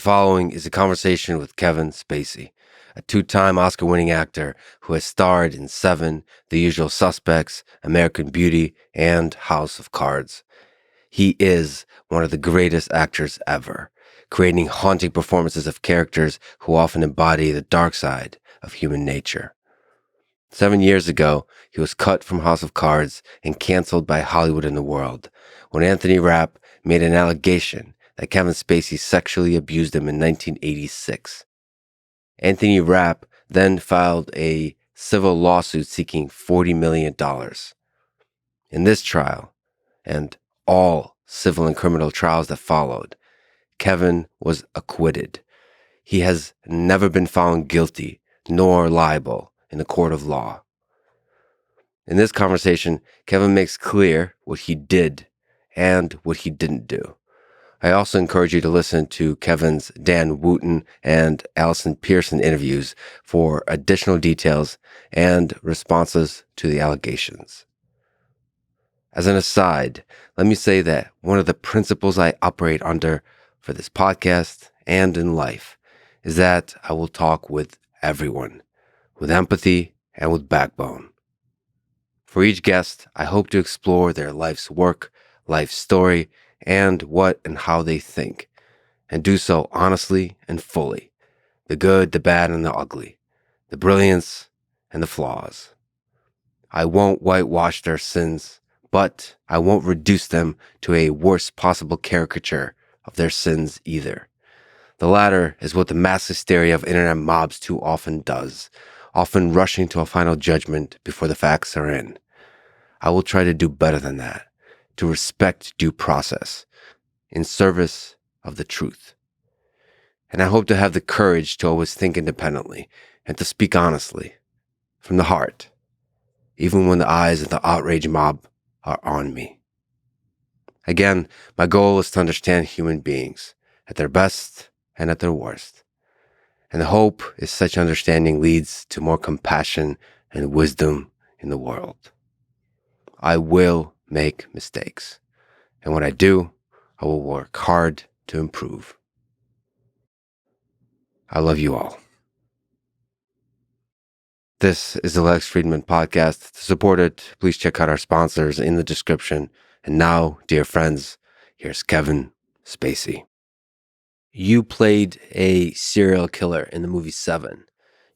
The following is a conversation with Kevin Spacey, a two-time Oscar-winning actor who has starred in Seven, The Usual Suspects, American Beauty, and House of Cards. He is one of the greatest actors ever, creating haunting performances of characters who often embody the dark side of human nature. 7 years ago, he was cut from House of Cards and canceled by Hollywood and the world when Anthony Rapp made an allegation that Kevin Spacey sexually abused him in 1986. Anthony Rapp then filed a civil lawsuit seeking $40 million. In this trial, and all civil and criminal trials that followed, Kevin was acquitted. He has never been found guilty nor liable in a court of law. In this conversation, Kevin makes clear what he did and what he didn't do. I also encourage you to listen to Kevin's Dan Wooten and Allison Pearson interviews for additional details and responses to the allegations. As an aside, let me say that one of the principles I operate under for this podcast and in life is that I will talk with everyone, with empathy and with backbone. For each guest, I hope to explore their life's work, life story, and what and how they think, and do so honestly and fully, the good, the bad, and the ugly, the brilliance and the flaws. I won't whitewash their sins, but I won't reduce them to a worst possible caricature of their sins either. The latter is what the mass hysteria of internet mobs too often does, often rushing to a final judgment before the facts are in. I will try to do better than that, to respect due process, in service of the truth. And I hope to have the courage to always think independently and to speak honestly, from the heart, even when the eyes of the outrage mob are on me. Again, my goal is to understand human beings at their best and at their worst. And the hope is such understanding leads to more compassion and wisdom in the world. I will make mistakes. And when I do, I will work hard to improve. I love you all. This is the Lex Fridman podcast. To support it, please check out our sponsors in the description. And now, dear friends, here's Kevin Spacey. You played a serial killer in the movie Seven.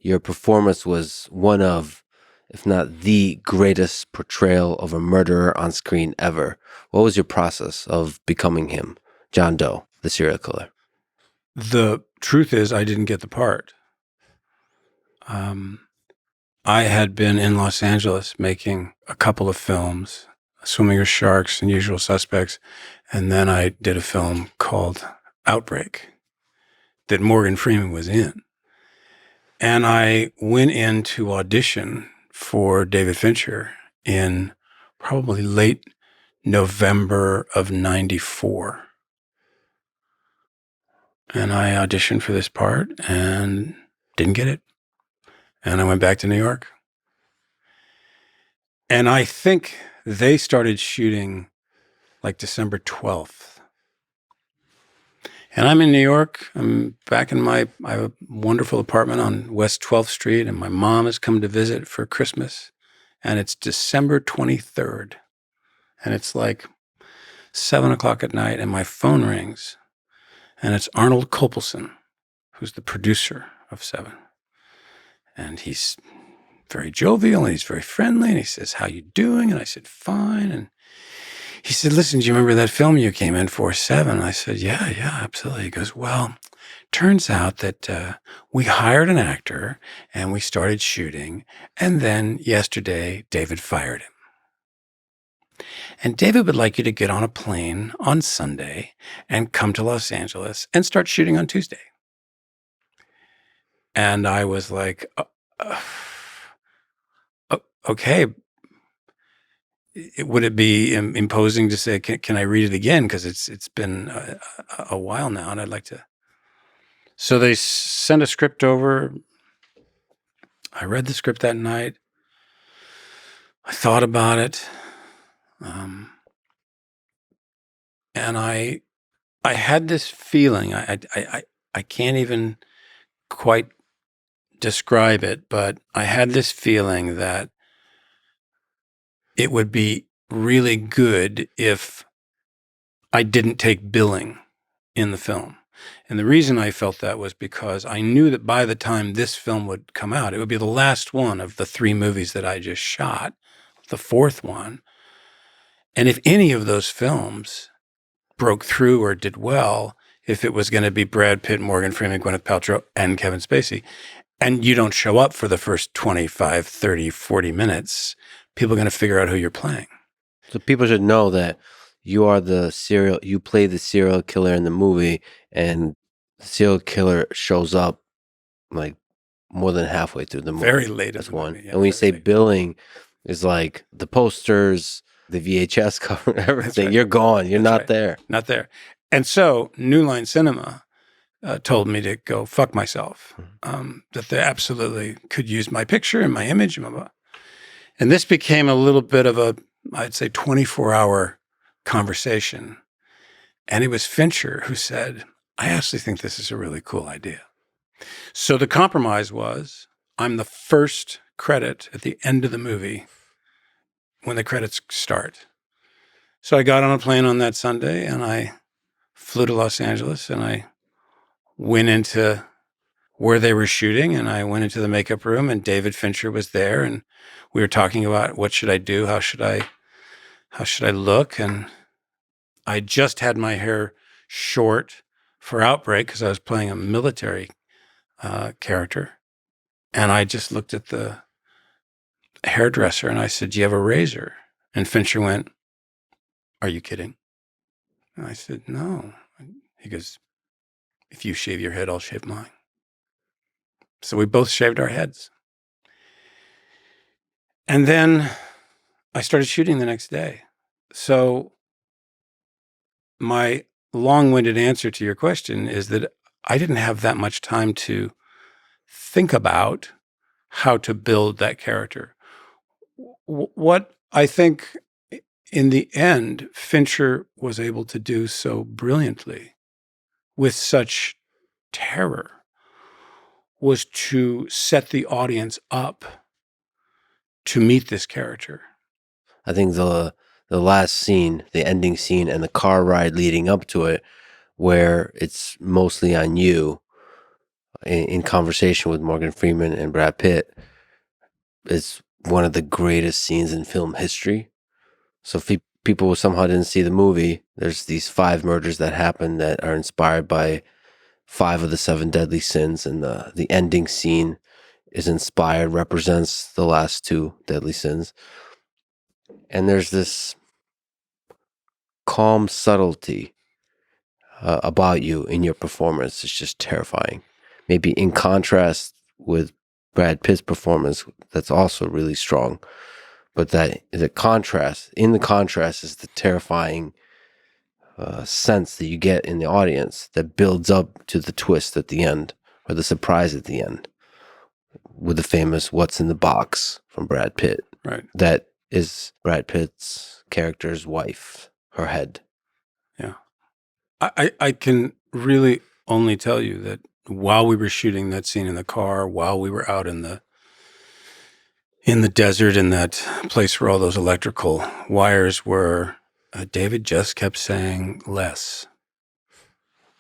Your performance was one of, if not the greatest portrayal of a murderer on screen ever. What was your process of becoming him, John Doe, the serial killer? The truth is, I didn't get the part. I had been in Los Angeles making a couple of films, Swimming with Sharks and Usual Suspects, and then I did a film called Outbreak that Morgan Freeman was in. And I went in to audition for David Fincher in probably late November of 94. And I auditioned for this part and didn't get it. And I went back to New York. And I think they started shooting like December 12th. And I'm in New York. I'm back in I have a wonderful apartment on West 12th Street, and my mom has come to visit for Christmas. And it's December 23rd. And it's like 7 o'clock at night, and my phone rings. And it's Arnold Kopelson, who's the producer of Seven. And he's very jovial, and he's very friendly, and he says, "How you doing?" And I said, "Fine." And he said, "Listen, do you remember that film you came in for, Seven?" I said, yeah, absolutely. He goes, "Well, turns out that we hired an actor, and we started shooting, and then yesterday, David fired him. And David would like you to get on a plane on Sunday and come to Los Angeles and start shooting on Tuesday." And I was like, okay. Would it be imposing to say, can I read it again? Because it's been a while now, and I'd like to. So they sent a script over. I read the script that night. I thought about it. And I had this feeling. I can't even quite describe it, but I had this feeling that it would be really good if I didn't take billing in the film. And the reason I felt that was because I knew that by the time this film would come out, it would be the last one of the 3 movies that I just shot, the 4th one. And if any of those films broke through or did well, if it was going to be Brad Pitt, Morgan Freeman, Gwyneth Paltrow, and Kevin Spacey, and you don't show up for the first 25, 30, 40 minutes, people are going to figure out who you're playing. So people should know that you play the serial killer in the movie, and the serial killer shows up like more than halfway through the movie. Very late. That's one. Yeah, and when you say late. billing, is like the posters, the VHS cover, everything. Right. You're gone. You're not there. Not there. And so New Line Cinema told me to go fuck myself, that they absolutely could use my picture and my image. And this became a little bit of a, I'd say, 24-hour conversation. And it was Fincher who said, I actually think this is a really cool idea. So the compromise was, I'm the first credit at the end of the movie when the credits start. So I got on a plane on that Sunday and I flew to Los Angeles and I went into where they were shooting and I went into the makeup room and David Fincher was there and we were talking about what should I do? How should I look? And I just had my hair short for Outbreak because I was playing a military character. And I just looked at the hairdresser and I said, do you have a razor? And Fincher went, are you kidding? And I said, no. He goes, if you shave your head, I'll shave mine. So we both shaved our heads. And then I started shooting the next day. So my long-winded answer to your question is that I didn't have that much time to think about how to build that character. What I think in the end, Fincher was able to do so brilliantly with such terror was to set the audience up to meet this character. I think the last scene, the ending scene, and the car ride leading up to it, where it's mostly on you in conversation with Morgan Freeman and Brad Pitt, is one of the greatest scenes in film history. So if people somehow didn't see the movie, there's these 5 murders that happen that are inspired by 5 of the 7 deadly sins, and the ending scene is inspired, represents the last 2 deadly sins. And there's this calm subtlety about you in your performance. It's just terrifying. Maybe in contrast with Brad Pitt's performance, that's also really strong. But in the contrast is the terrifying sense that you get in the audience that builds up to the twist at the end, or the surprise at the end, with the famous "What's in the box" from Brad Pitt. Right. That is Brad Pitt's character's wife, her head. Yeah. I can really only tell you that while we were shooting that scene in the car, while we were out in the desert, in that place where all those electrical wires were, David just kept saying, less,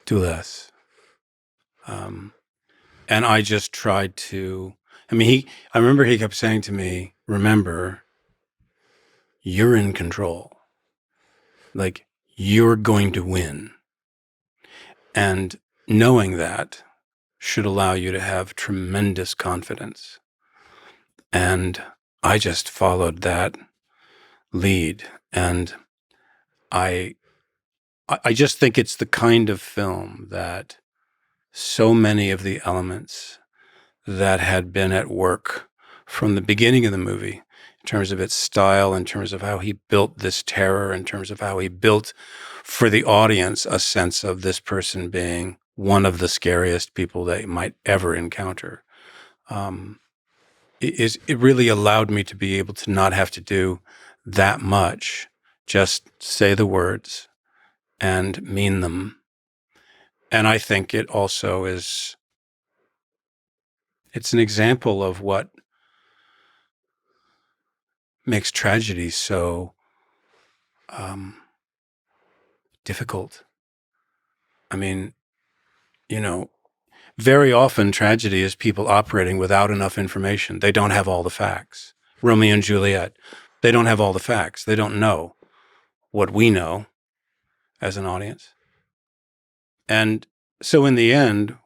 do less. And I just tried to, I remember he kept saying to me, remember, you're in control. Like, you're going to win. And knowing that should allow you to have tremendous confidence. And I just followed that lead. And I just think it's the kind of film that so many of the elements that had been at work from the beginning of the movie, in terms of its style, in terms of how he built this terror, in terms of how he built for the audience a sense of this person being one of the scariest people they might ever encounter. It really allowed me to be able to not have to do that much, just say the words and mean them. And I think it also is, it's an example of what makes tragedy so difficult. I mean, very often tragedy is people operating without enough information. They don't have all the facts. Romeo and Juliet, they don't have all the facts. They don't know what we know as an audience. And so in the end,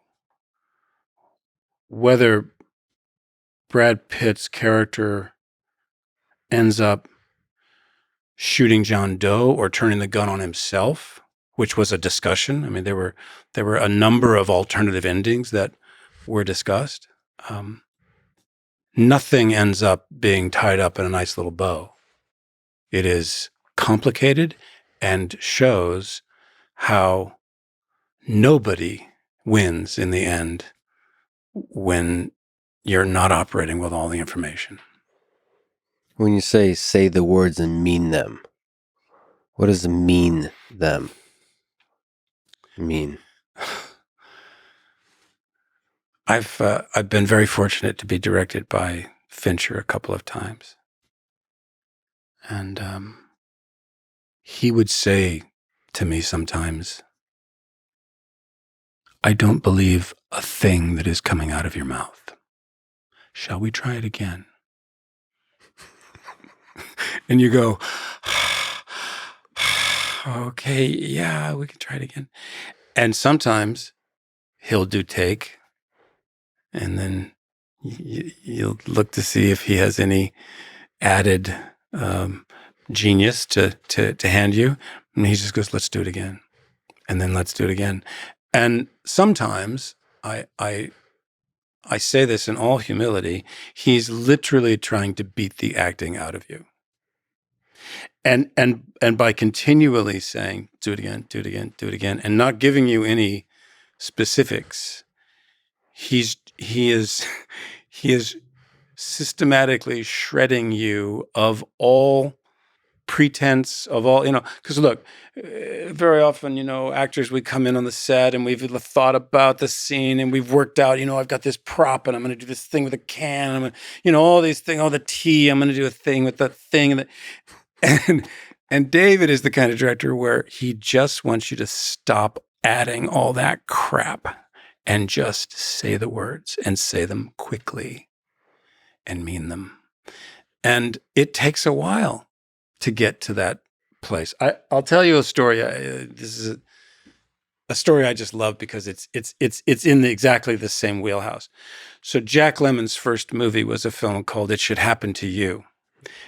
whether Brad Pitt's character ends up shooting John Doe or turning the gun on himself, which was a discussion. I mean, there were a number of alternative endings that were discussed. Nothing ends up being tied up in a nice little bow. It is complicated and shows how nobody wins in the end when you're not operating with all the information. When you say the words and mean them, what does mean them mean? I've been very fortunate to be directed by Fincher a couple of times. And he would say to me sometimes, "I don't believe a thing that is coming out of your mouth. Shall we try it again?" And you go, "Okay, yeah, we can try it again." And sometimes he'll do take, and then you'll look to see if he has any added genius to hand you. And he just goes, "Let's do it again." And then let's do it again. And sometimes I say this in all humility, he's literally trying to beat the acting out of you. And by continually saying, "Do it again, do it again, do it again," and not giving you any specifics, he is systematically shredding you of all pretense, of all, because look, very often, actors, we come in on the set and we've thought about the scene and we've worked out, I've got this prop and I'm going to do this thing with a can. I'm going to, all these things, all the tea, I'm going to do a thing with the thing. And David is the kind of director where he just wants you to stop adding all that crap and just say the words and say them quickly and mean them. And it takes a while to get to that place. I'll tell you a story. This is a story I just love because it's in exactly the same wheelhouse. So Jack Lemmon's first movie was a film called It Should Happen to You.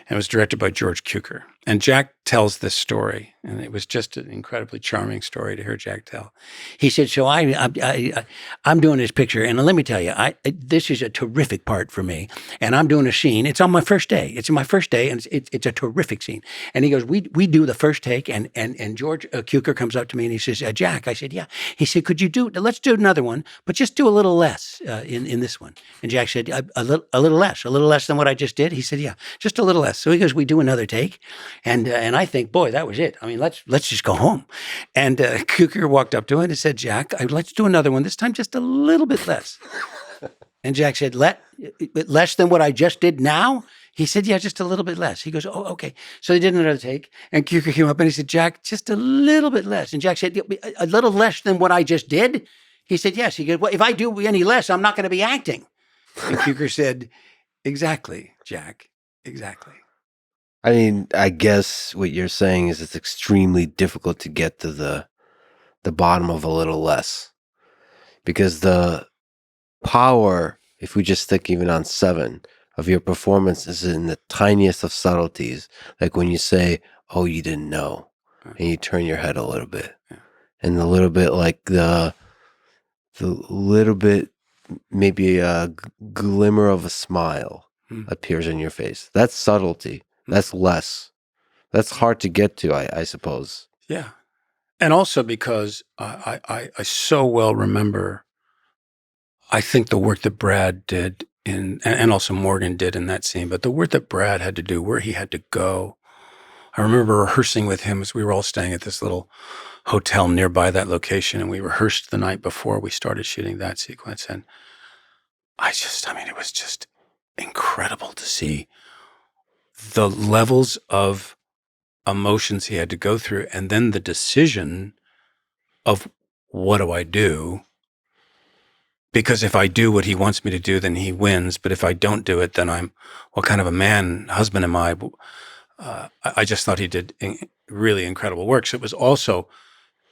And it was directed by George Cukor. And Jack tells this story, and it was just an incredibly charming story to hear Jack tell. He said, "So I'm doing this picture, and let me tell you, this is a terrific part for me. And I'm doing a scene. It's on my first day. It's my first day, and it's a terrific scene." And he goes, "We do the first take, and George Cukor comes up to me and he says, 'Jack,' I said, 'Yeah.' He said, let's do another one, but just do a little less in this one." And Jack said, a little less than what I just did." He said, "Yeah, just a little less." So he goes, "We do another take." And I think, boy, that was it. I mean, let's just go home. And Cukor walked up to him and said, "Jack, let's do another one. This time, just a little bit less." And Jack said, "Less than what I just did now?" He said, "Yeah, just a little bit less." He goes, "Oh, okay." So they did another take, and Cukor came up and he said, "Jack, just a little bit less." And Jack said, "A little less than what I just did?" He said, "Yes." He goes, "Well, if I do any less, I'm not going to be acting." And Cukor said, "Exactly, Jack, exactly." I mean, I guess what you're saying is it's extremely difficult to get to the bottom of a little less, because the power, if we just stick even on 7, of your performance is in the tiniest of subtleties, like when you say, "Oh, you didn't know," and you turn your head a little bit, and a little bit like the little bit, maybe a glimmer of a smile appears in your face. That's subtlety. That's less. That's hard to get to, I suppose. Yeah. And also because I so well remember, I think the work that Brad did and also Morgan did in that scene, but the work that Brad had to do, where he had to go I remember rehearsing with him as we were all staying at this little hotel nearby that location, and we rehearsed the night before we started shooting that sequence. And it was just incredible to see the levels of emotions he had to go through, and then the decision of what do I do? Because if I do what he wants me to do, then he wins. But if I don't do it, then what kind of a husband am I? I just thought he did really incredible work. So it was also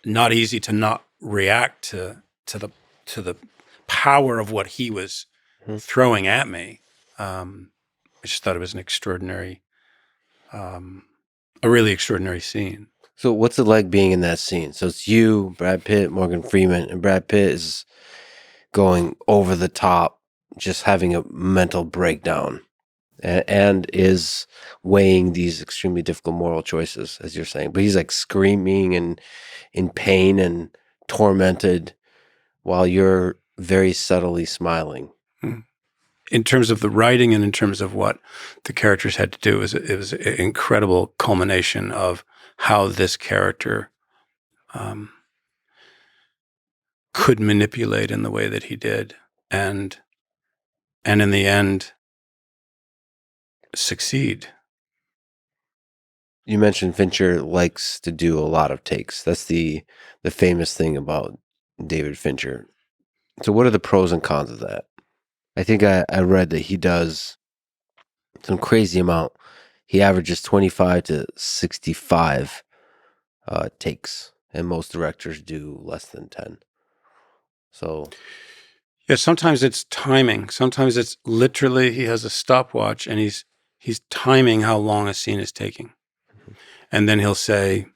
not easy to not react to the power of what he was throwing at me. I just thought it was a really extraordinary scene. So what's it like being in that scene? So it's you, Brad Pitt, Morgan Freeman, and Brad Pitt is going over the top, just having a mental breakdown, and is weighing these extremely difficult moral choices, as you're saying. But he's like screaming and in pain and tormented while you're very subtly smiling. In terms of the writing and in terms of what the characters had to do, it was an incredible culmination of how this character could manipulate in the way that he did, and in the end succeed. You mentioned Fincher likes to do a lot of takes. That's the famous thing about David Fincher. So what are the pros and cons of that? I think I read that he does some crazy amount. He averages 25 to 65 takes, and most directors do less than 10. So yeah, sometimes it's timing. Sometimes it's literally he has a stopwatch and he's timing how long a scene is taking. And then he'll say,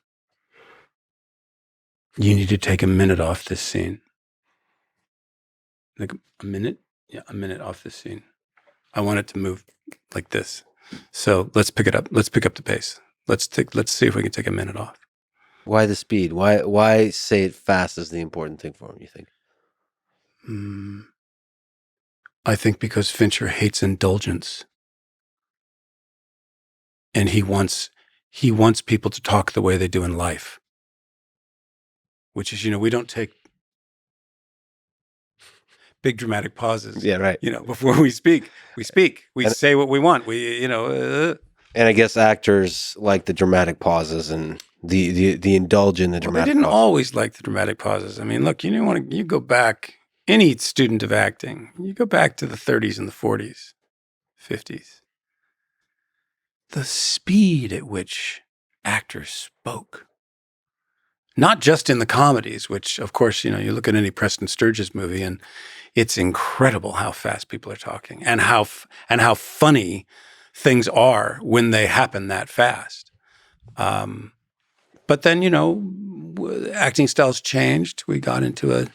you need to take a minute off this scene. Like a minute? Yeah, a minute off this scene. I want it to move like this. So let's pick it up. Let's pick up the pace. Let's see if we can take a minute off. why the speed? Why say it fast is the important thing for him, you think? I think because Fincher hates indulgence. And he wants people to talk the way they do in life. Which is, we don't take big dramatic pauses. Yeah, right. Before we speak. We say what we want. And I guess actors like the dramatic pauses and the indulge in the dramatic. They didn't pauses. always like the dramatic pauses. I mean, look, you go back, any student of acting, you go back to the 30s and the 40s, 50s. The speed at which actors spoke. Not just in the comedies, which, of course, you look at any Preston Sturges movie, and it's incredible how fast people are talking and how funny things are when they happen that fast. But then, acting styles changed. We got into a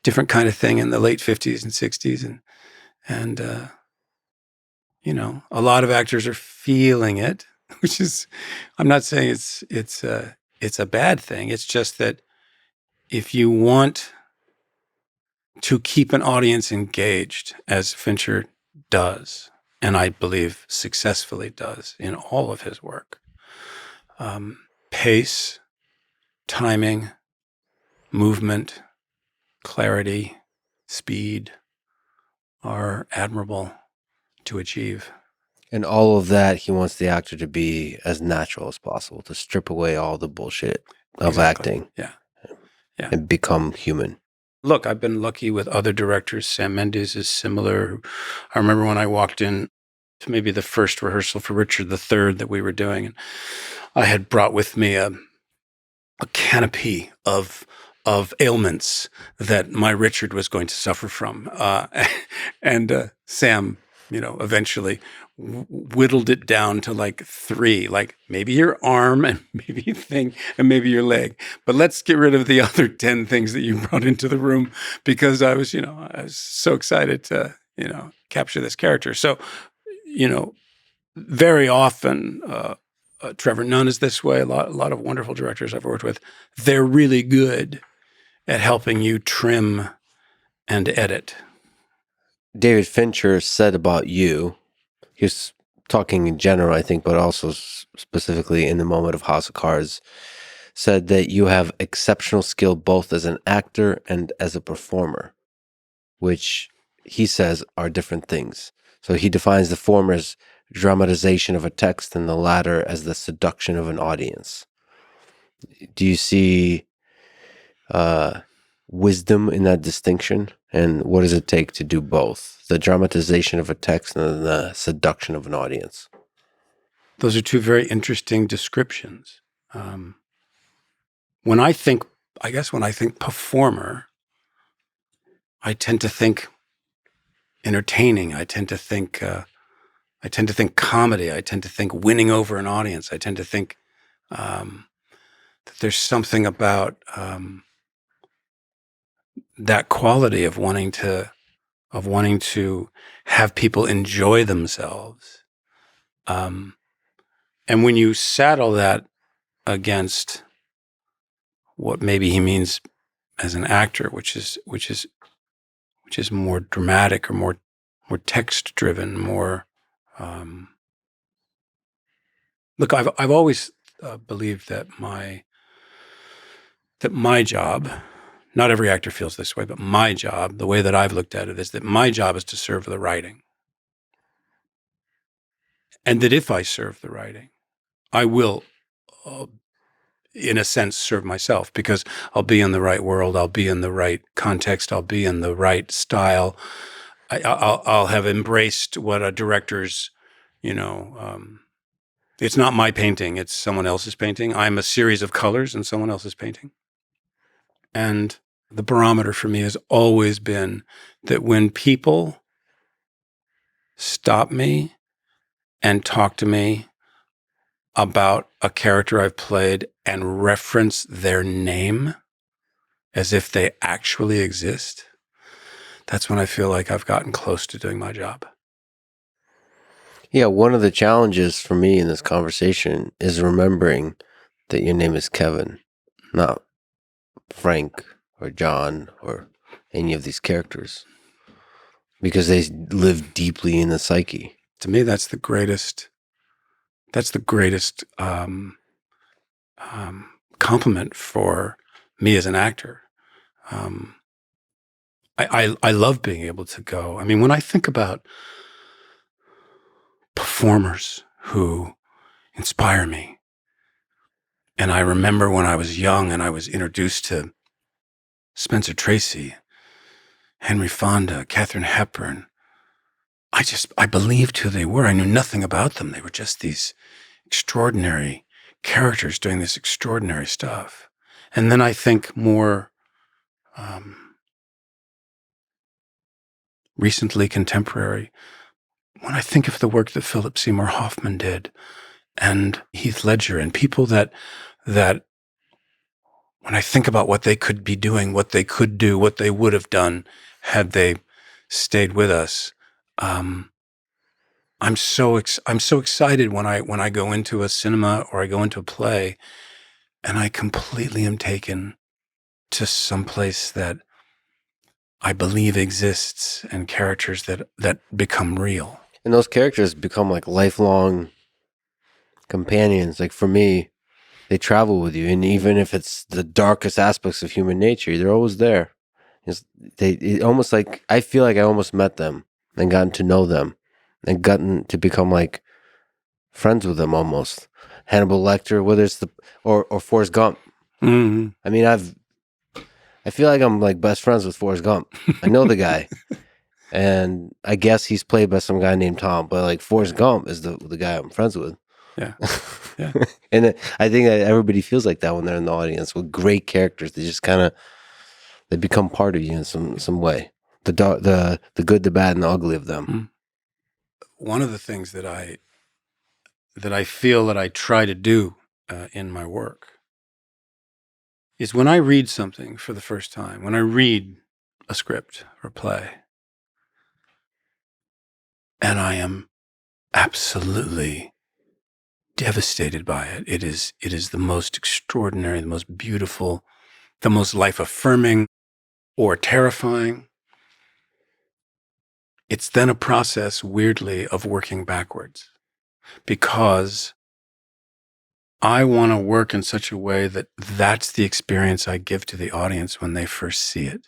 different kind of thing in the late 50s and 60s, and a lot of actors are feeling it, which is, I'm not saying it's a bad thing. It's just that if you want to keep an audience engaged, as Fincher does, and I believe successfully does in all of his work, pace, timing, movement, clarity, speed are admirable to achieve. And all of that, he wants the actor to be as natural as possible, to strip away all the bullshit of acting. Yeah. And become human. Look, I've been lucky with other directors. Sam Mendes is similar. I remember when I walked in to maybe the first rehearsal for Richard III that we were doing, and I had brought with me a canopy of ailments that my Richard was going to suffer from. And Sam, eventually whittled it down to like 3, like maybe your arm and maybe your thing and maybe your leg. But let's get rid of the other 10 things that you brought into the room, because I was so excited to, capture this character. So, very often, Trevor Nunn is this way. A lot of wonderful directors I've worked with, they're really good at helping you trim and edit. David Fincher said about you, he was talking in general, I think, but also specifically in the moment of House of Cards, said that you have exceptional skill both as an actor and as a performer, which he says are different things. So he defines the former as dramatization of a text and the latter as the seduction of an audience. Do you see wisdom in that distinction? And what does it take to do both? The dramatization of a text and the seduction of an audience. Those are two very interesting descriptions. When I think performer, I tend to think entertaining. I tend to think comedy. I tend to think winning over an audience. I tend to think that there's something about that quality of wanting to have people enjoy themselves. And when you saddle that against what maybe he means as an actor, which is more dramatic or more text driven, more. Look, I've always believed that my job. Not every actor feels this way, but my job, the way that I've looked at it, is that my job is to serve the writing, and that if I serve the writing, I will. In a sense, serve myself, because I'll be in the right world, I'll be in the right context, I'll be in the right style. I'll have embraced what a director's, it's not my painting, it's someone else's painting. I'm a series of colors in someone else's painting. And the barometer for me has always been that when people stop me and talk to me about a character I've played and reference their name as if they actually exist, that's when I feel like I've gotten close to doing my job. Yeah, one of the challenges for me in this conversation is remembering that your name is Kevin, not Frank or John or any of these characters, because they live deeply in the psyche. To me, that's the greatest compliment for me as an actor. I love being able to go. I mean, when I think about performers who inspire me, and I remember when I was young and I was introduced to Spencer Tracy, Henry Fonda, Katharine Hepburn, I believed who they were. I knew nothing about them. They were just these extraordinary characters doing this extraordinary stuff. And then I think more recently contemporary, when I think of the work that Philip Seymour Hoffman did and Heath Ledger and people that when I think about what they could be doing, what they could do, what they would have done had they stayed with us, I'm so excited when I go into a cinema or I go into a play, and I completely am taken to some place that I believe exists and characters that become real. And those characters become like lifelong companions. Like for me, they travel with you, and even if it's the darkest aspects of human nature, they're always there. It almost like I feel like I almost met them and gotten to know them and gotten to become like friends with them almost. Hannibal Lecter, whether it's or Forrest Gump. Mm-hmm. I mean, I feel like I'm like best friends with Forrest Gump. I know the guy, and I guess he's played by some guy named Tom. But like Forrest Gump is the guy I'm friends with. Yeah, yeah. And I think that everybody feels like that when they're in the audience with great characters. They just kind of they become part of you in some way. The good, the bad, and the ugly of them. Mm. One of the things that I feel that I try to do in my work is when I read something for the first time, when I read a script or a play, and I am absolutely devastated by it. It is the most extraordinary, the most beautiful, the most life-affirming or terrifying. It's then a process, weirdly, of working backwards. because I want to work in such a way that that's the experience I give to the audience when they first see it,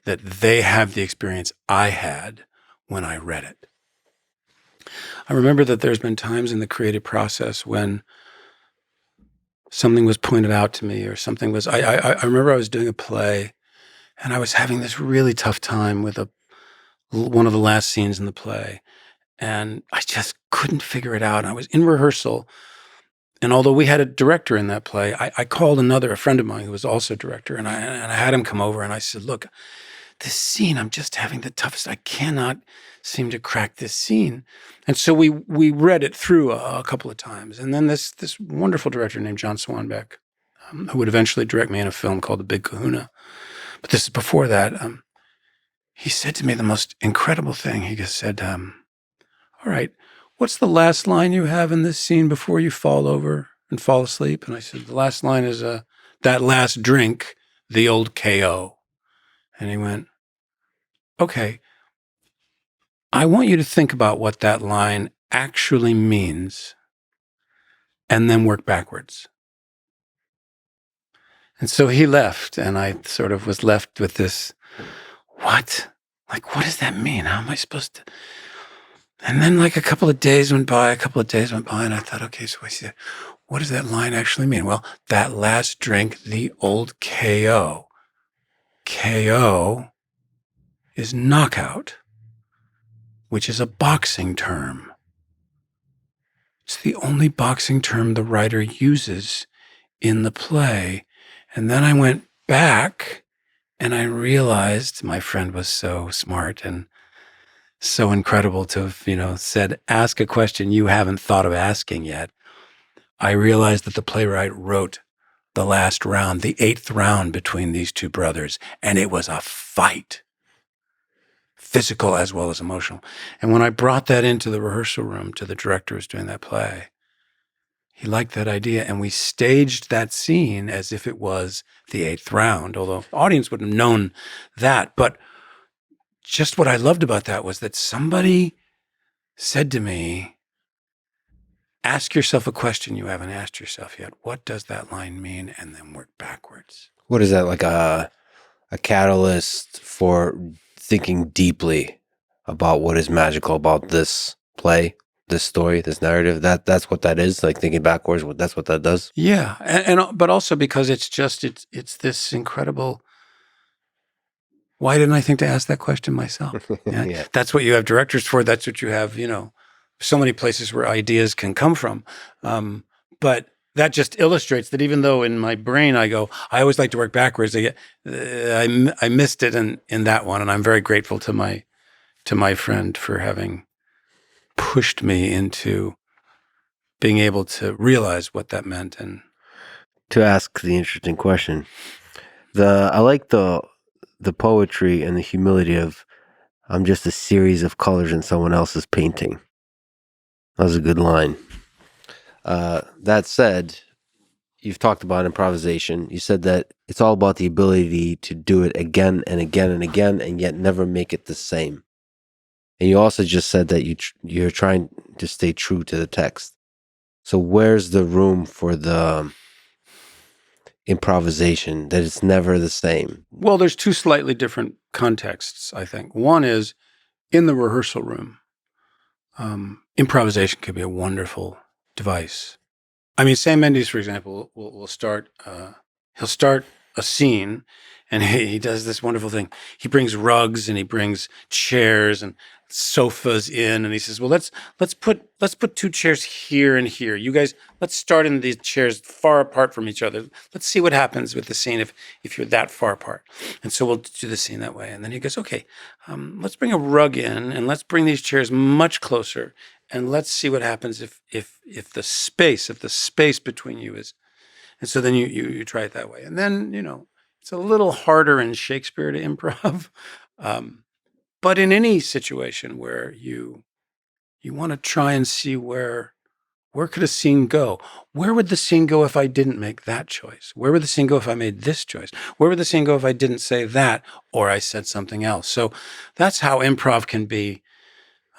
that they have the experience I had when I read it. I remember that there's been times in the creative process when something was pointed out to me or something was, I remember I was doing a play and I was having this really tough time with one of the last scenes in the play. And I just couldn't figure it out. I was in rehearsal. And although we had a director in that play, I called a friend of mine who was also a director, and I had him come over and I said, look, this scene, I'm just having the toughest. I cannot seem to crack this scene. And so we read it through a couple of times. And then this wonderful director named John Swanbeck, who would eventually direct me in a film called The Big Kahuna. But this is before that. He said to me the most incredible thing. He just said, all right, what's the last line you have in this scene before you fall over and fall asleep? And I said, the last line is, that last drink, the old KO. And he went, okay, I want you to think about what that line actually means and then work backwards. And so he left, and I sort of was left with this, what? Like, what does that mean? How am I supposed to? And then like a couple of days went by, and I thought, okay, so I said, what does that line actually mean? Well, that last drink, the old KO. KO is knockout, which is a boxing term. It's the only boxing term the writer uses in the play. And then I went back and I realized my friend was so smart and so incredible to have, said, ask a question you haven't thought of asking yet. I realized that the playwright wrote the last round, the 8th round between these two brothers, and it was a fight, physical as well as emotional. And when I brought that into the rehearsal room to the director who was doing that play, he liked that idea, and we staged that scene as if it was the 8th round, although the audience wouldn't have known that. But just what I loved about that was that somebody said to me, ask yourself a question you haven't asked yourself yet. What does that line mean? And then work backwards. What is that, like a catalyst for thinking deeply about what is magical about this play, this story, this narrative? That's what that is, like thinking backwards. That's what that does. Yeah, and but also because it's this incredible. Why didn't I think to ask that question myself? Yeah. Yeah. That's what you have directors for. That's what you have. So many places where ideas can come from. But that just illustrates that even though in my brain I always like to work backwards. I missed it in that one, and I'm very grateful to my friend for having pushed me into being able to realize what that meant. And to ask the interesting question, I like the poetry and the humility of, I'm just a series of colors in someone else's painting. That was a good line. That said, you've talked about improvisation. You said that it's all about the ability to do it again and again and again, and yet never make it the same. And you also just said that you're trying to stay true to the text. So where's the room for the improvisation, that it's never the same? Well, there's two slightly different contexts, I think. One is in the rehearsal room. Improvisation could be a wonderful device. I mean, Sam Mendes, for example, will start. He'll start a scene, and he does this wonderful thing. He brings rugs and he brings chairs and sofas in, and he says, "Well, let's put 2 chairs here and here. You guys, let's start in these chairs far apart from each other. Let's see what happens with the scene if you're that far apart." And so we'll do the scene that way. And then he goes, "Okay, let's bring a rug in, and let's bring these chairs much closer, and let's see what happens if the space between you is." And so then you try it that way, and then it's a little harder in Shakespeare to improv. But in any situation where you want to try and see where could a scene go? Where would the scene go if I didn't make that choice? Where would the scene go if I made this choice? Where would the scene go if I didn't say that or I said something else? So that's how improv can be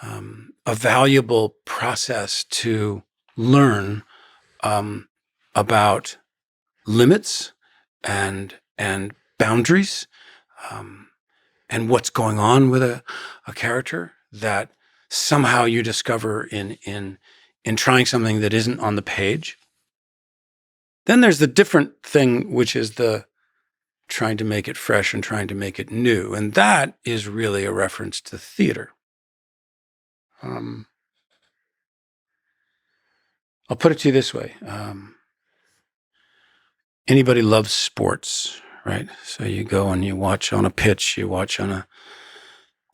a valuable process to learn about limits and boundaries, and what's going on with a character that somehow you discover in trying something that isn't on the page. Then there's the different thing, which is the trying to make it fresh and trying to make it new. And that is really a reference to theater. I'll put it to you this way. Anybody loves sports, right? So you go and you watch on a pitch, you watch on a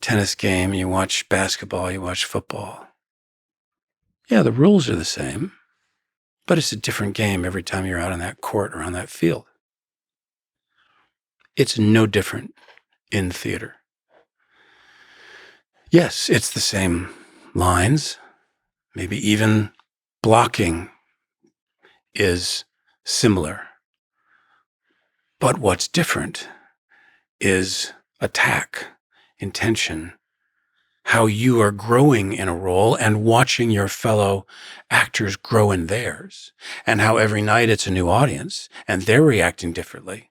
tennis game, you watch basketball, you watch football. Yeah, the rules are the same, but it's a different game every time you're out on that court or on that field. It's no different in theater. Yes, it's the same lines, maybe even blocking is similar. But what's different is attack, intention, how you are growing in a role and watching your fellow actors grow in theirs, and how every night it's a new audience and they're reacting differently.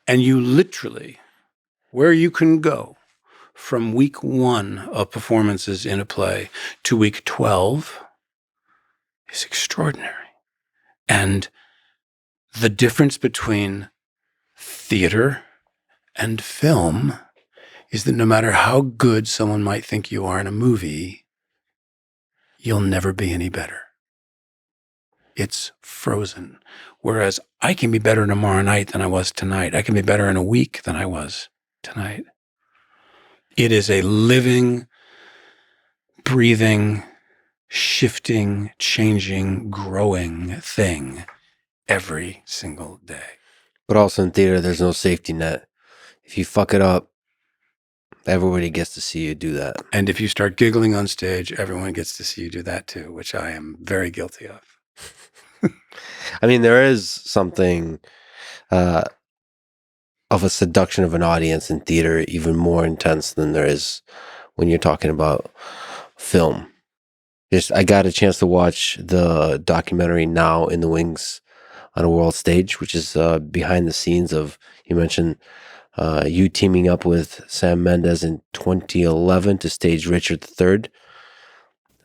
And you literally, where you can go from week 1 of performances in a play to week 12 is extraordinary. And the difference between theater and film is that no matter how good someone might think you are in a movie, you'll never be any better. It's frozen. Whereas I can be better tomorrow night than I was tonight. I can be better in a week than I was tonight. It is a living, breathing, shifting, changing, growing thing every single day. But also in theater, there's no safety net. If you fuck it up, everybody gets to see you do that. And if you start giggling on stage, everyone gets to see you do that too, which I am very guilty of. I mean, there is something of a seduction of an audience in theater even more intense than there is when you're talking about film. I got a chance to watch the documentary Now in the Wings on a World Stage, which is behind the scenes of, you mentioned you teaming up with Sam Mendes in 2011 to stage Richard III,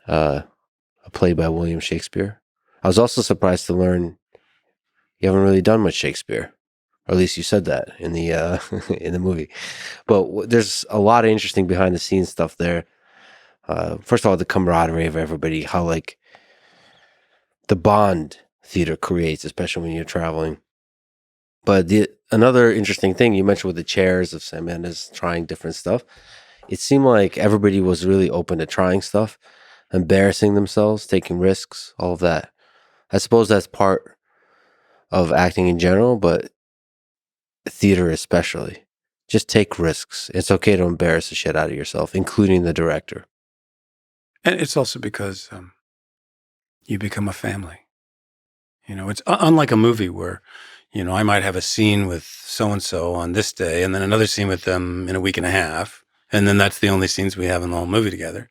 a play by William Shakespeare. I was also surprised to learn you haven't really done much Shakespeare, or at least you said that in the in the movie. But there's a lot of interesting behind the scenes stuff there. First of all, the camaraderie of everybody, how like the bond theater creates, especially when you're traveling. But another interesting thing you mentioned with the chairs of Sam Mendes trying different stuff, it seemed like everybody was really open to trying stuff, embarrassing themselves, taking risks, all of that. I suppose that's part of acting in general, but theater especially. Just take risks. It's okay to embarrass the shit out of yourself, including the director. And it's also because you become a family. You know, it's unlike a movie where, you know, I might have a scene with so-and-so on this day and then another scene with them in a week and a half. And then that's the only scenes we have in the whole movie together.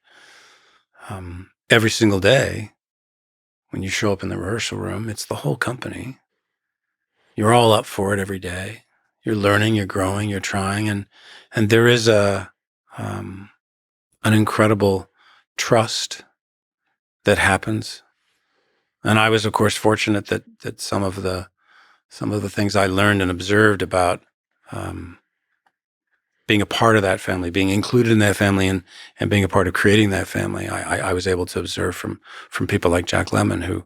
Every single day, when you show up in the rehearsal room, it's the whole company. You're all up for it every day. You're learning, you're growing, you're trying. And there is an incredible trust that happens. And I was, of course, fortunate that some of the things I learned and observed about being a part of that family, being included in that family, and being a part of creating that family, I was able to observe from people like Jack Lemmon,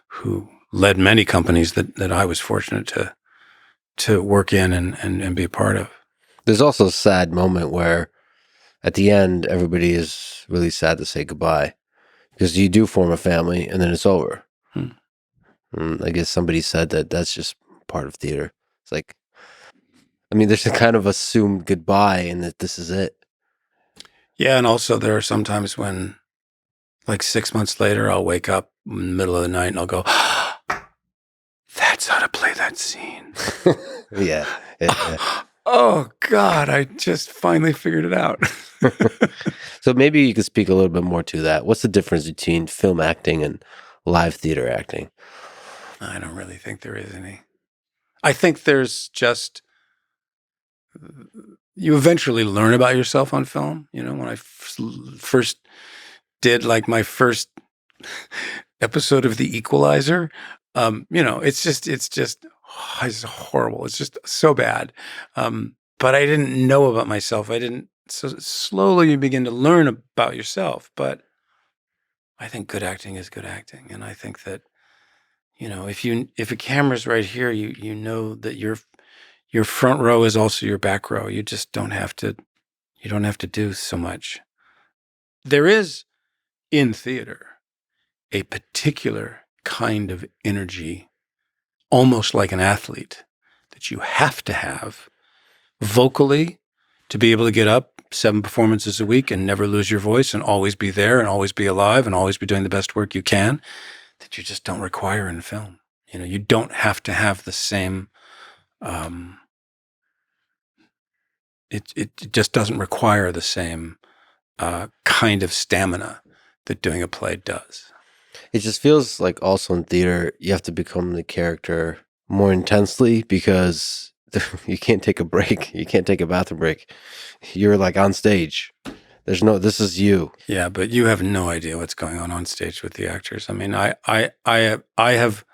who led many companies that I was fortunate to work in and be a part of. There's also a sad moment where at the end, everybody is really sad to say goodbye because you do form a family and then it's over. I guess somebody said that that's just part of theater. It's like, I mean, there's a kind of assumed goodbye and that this is it. Yeah, and also there are some times when, like 6 months later, I'll wake up in the middle of the night and I'll go, that's how to play that scene. Yeah. Oh, God, I just finally figured it out. So maybe you could speak a little bit more to that. What's the difference between film acting and live theater acting? I don't really think there is any. I think there's just, you eventually learn about yourself on film. You know, when I first did like my first episode of The Equalizer, you know, it's just it's horrible. It's just so bad. But I didn't know about myself. So slowly you begin to learn about yourself. But I think good acting is good acting. And I think that, you know, if a camera's right here, you know that your front row is also your back row. You just don't have to do so much. There is in theater a particular kind of energy, almost like an athlete, that you have to have vocally to be able to get up 7 performances a week and never lose your voice and always be there and always be alive and always be doing the best work you can, that you just don't require in film. You know, you don't have to have the same, it just doesn't require the same kind of stamina that doing a play does. It just feels like also in theater, you have to become the character more intensely because you can't take a break. You can't take a bathroom break. You're like on stage. This is you. Yeah, but you have no idea what's going on stage with the actors. I mean, I have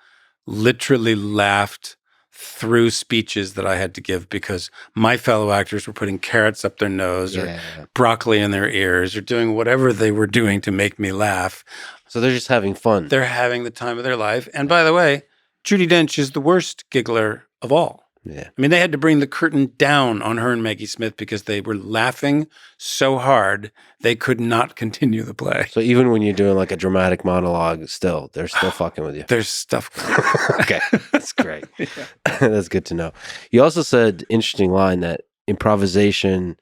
literally laughed through speeches that I had to give because my fellow actors were putting carrots up their nose or broccoli in their ears or doing whatever they were doing to make me laugh. So they're just having fun. They're having the time of their life. And by the way, Judi Dench is the worst giggler of all. Yeah. I mean, they had to bring the curtain down on her and Maggie Smith because they were laughing so hard they could not continue the play. So even when you're doing like a dramatic monologue, they're still fucking with you. There's stuff. Okay, that's great. That's good to know. You also said, interesting line, that improvisation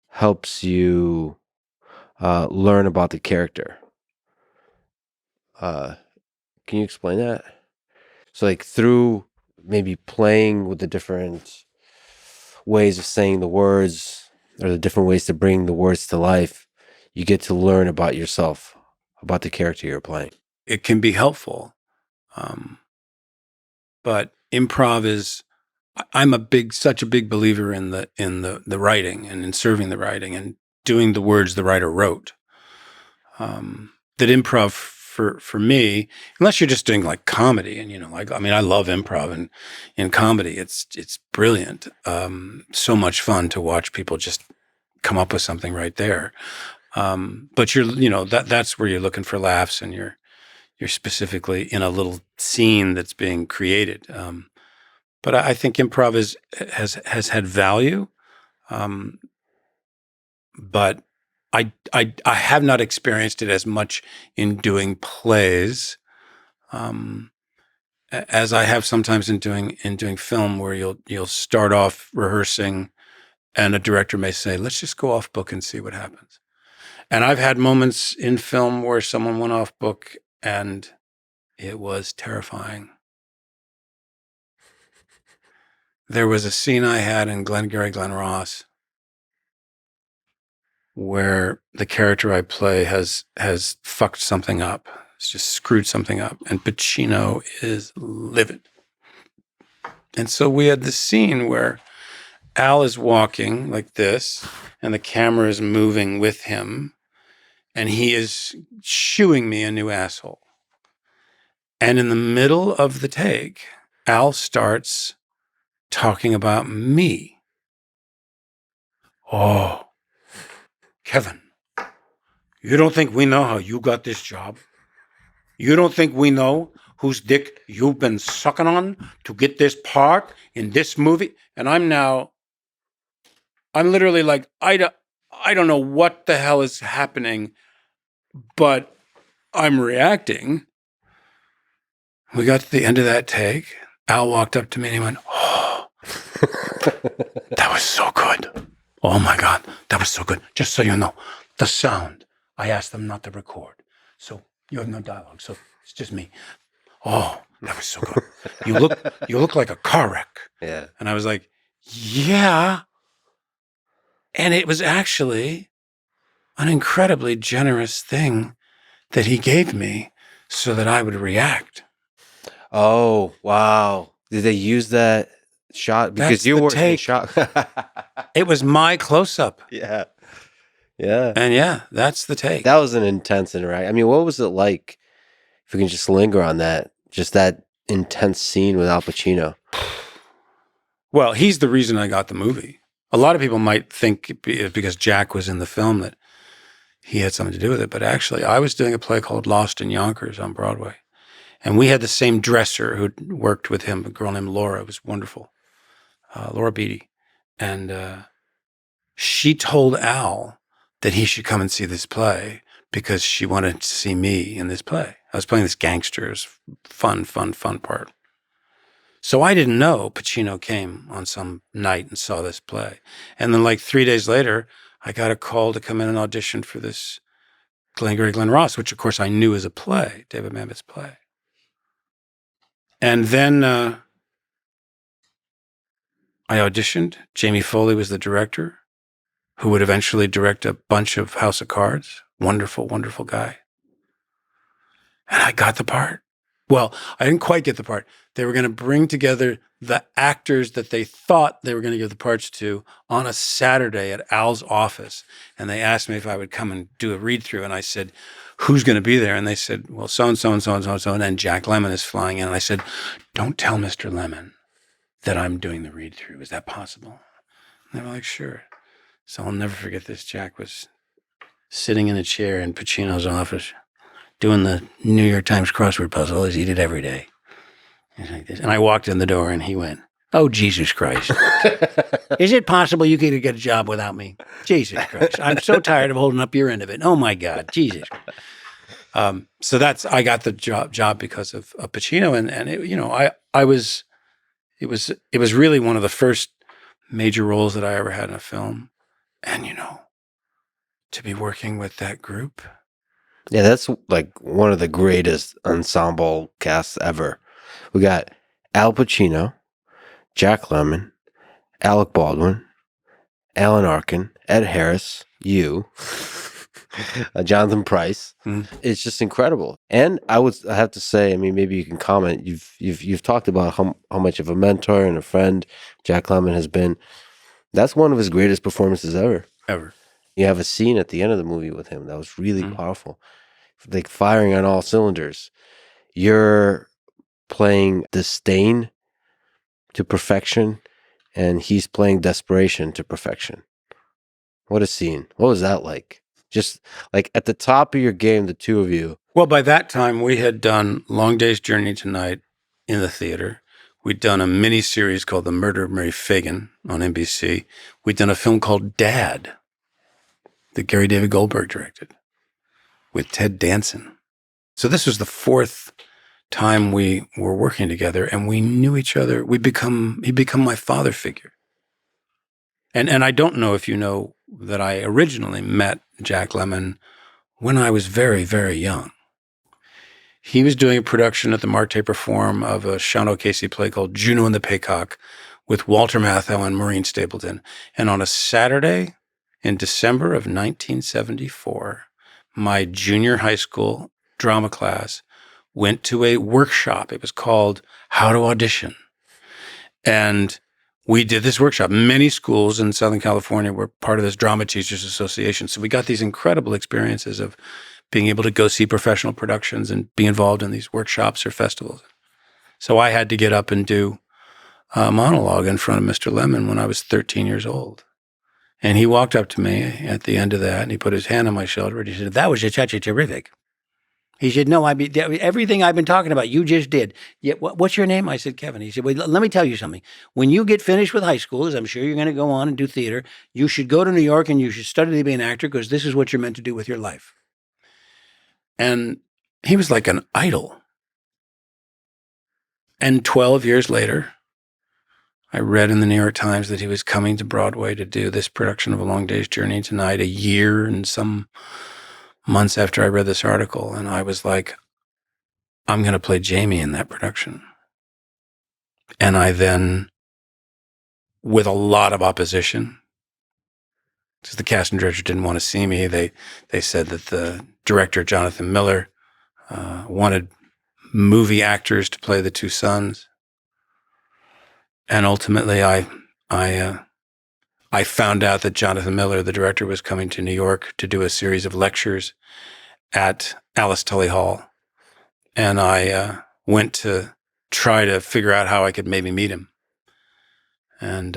helps you learn about the character. Can you explain that? So like through maybe playing with the different ways of saying the words or the different ways to bring the words to life, you get to learn about yourself, about the character you're playing. It can be helpful. But improv is, I'm such a big believer in the writing and in serving the writing and doing the words the writer wrote. That improv for me, unless you're just doing like comedy, and you know, like, I mean, I love improv, and in comedy, it's brilliant. So much fun to watch people just come up with something right there. But that's where you're looking for laughs, and you're specifically in a little scene that's being created. But I think improv has had value. But I have not experienced it as much in doing plays as I have sometimes in doing film, where you'll start off rehearsing and a director may say, let's just go off book and see what happens. And I've had moments in film where someone went off book and it was terrifying. There was a scene I had in Glengarry Glen Ross where the character I play has fucked something up. It's just screwed something up. And Pacino is livid. And so we had this scene where Al is walking like this, and the camera is moving with him, and he is shooing me a new asshole. And in the middle of the take, Al starts talking about me. Oh, Kevin, you don't think we know how you got this job? You don't think we know whose dick you've been sucking on to get this part in this movie? And I'm literally like, I don't know what the hell is happening, but I'm reacting. We got to the end of that take. Al walked up to me and he went, oh, that was so good. Oh my God, that was so good. Just so you know, the sound, I asked them not to record. So you have no dialogue. So it's just me. Oh, that was so good. You look like a car wreck. Yeah. And I was like, Yeah. And it was actually an incredibly generous thing that he gave me so that I would react. Oh, wow. Did they use that shot? Because That's you the worked in take. shot. It was my close-up. Yeah. Yeah. And yeah, that's the take. That was an intense interaction. I mean, what was it like? If we can just linger on that, just that intense scene with Al Pacino. Well, he's the reason I got the movie. A lot of people might think because Jack was in the film that he had something to do with it. But actually, I was doing a play called Lost in Yonkers on Broadway. And we had the same dresser who worked with him, a girl named Laura. It was wonderful. Laura Beatty. And she told Al that he should come and see this play because she wanted to see me in this play. I was playing this gangster. It was fun part. So I didn't know Pacino came on some night and saw this play. And then like 3 days later, I got a call to come in and audition for this Glengarry Glen Ross, which of course I knew as a play, David Mamet's play. And then I auditioned. Jamie Foley was the director, who would eventually direct a bunch of House of Cards. Wonderful, wonderful guy. And I got the part. Well, I didn't quite get the part. They were going to bring together the actors that they thought they were going to give the parts to on a Saturday at Al's office. And they asked me if I would come and do a read through. And I said, who's going to be there? And they said, well, so-and-so and so-and-so and so. And then Jack Lemmon is flying in. And I said, don't tell Mr. Lemmon that I'm doing the read through. Is that possible? And they were like, sure. So I'll never forget this. Jack was sitting in a chair in Pacino's office doing the New York Times crossword puzzle as he did every day. Like this. And I walked in the door and he went, oh, Jesus Christ. Is it possible you could get a job without me? Jesus Christ. I'm so tired of holding up your end of it. Oh, my God. Jesus. So I got the job because of Pacino. And it, it was really one of the first major roles that I ever had in a film. And, to be working with that group. Yeah, that's like one of the greatest ensemble casts ever. We got Al Pacino, Jack Lemmon, Alec Baldwin, Alan Arkin, Ed Harris, you, Jonathan Pryce. It's just incredible. And I have to say, I mean, maybe you can comment. You've talked about how much of a mentor and a friend Jack Lemmon has been. That's one of his greatest performances ever. Ever. You have a scene at the end of the movie with him that was really powerful, like firing on all cylinders. You're playing disdain to perfection, and he's playing desperation to perfection. What a scene. What was that like? Just like at the top of your game, the two of you. Well, by that time, we had done Long Day's Journey to Night in the theater. We'd done a mini series called The Murder of Mary Fagan on NBC. We'd done a film called Dad that Gary David Goldberg directed with Ted Danson. So this was the fourth time we were working together, and we knew each other. He'd become my father figure. And I don't know if you know that I originally met Jack Lemmon when I was very, very young. He was doing a production at the Marte Perform of a Sean O'Casey play called Juno and the Paycock with Walter Matthau and Maureen Stapleton. And on a Saturday in December of 1974, my junior high school drama class went to a workshop. It was called How to Audition. And we did this workshop. Many schools in Southern California were part of this Drama Teachers Association. So we got these incredible experiences of being able to go see professional productions and be involved in these workshops or festivals. So I had to get up and do a monologue in front of Mr. Lemmon when I was 13 years old. And he walked up to me at the end of that, and he put his hand on my shoulder, and he said, that was just terrific. He said, no, everything I've been talking about, you just did. Yeah, what's your name? I said, Kevin. He said, well, let me tell you something. When you get finished with high school, as I'm sure you're going to go on and do theater, you should go to New York and you should study to be an actor because this is what you're meant to do with your life. And he was like an idol. And 12 years later, I read in the New York Times that he was coming to Broadway to do this production of A Long Day's Journey to Night, a year and some months after I read this article. And I was like, I'm going to play Jamie in that production. And I then with a lot of opposition. Because the casting director didn't want to see me. They said that the director, Jonathan Miller, wanted movie actors to play the two sons. And ultimately, I found out that Jonathan Miller, the director, was coming to New York to do a series of lectures at Alice Tully Hall. And I went to try to figure out how I could maybe meet him. And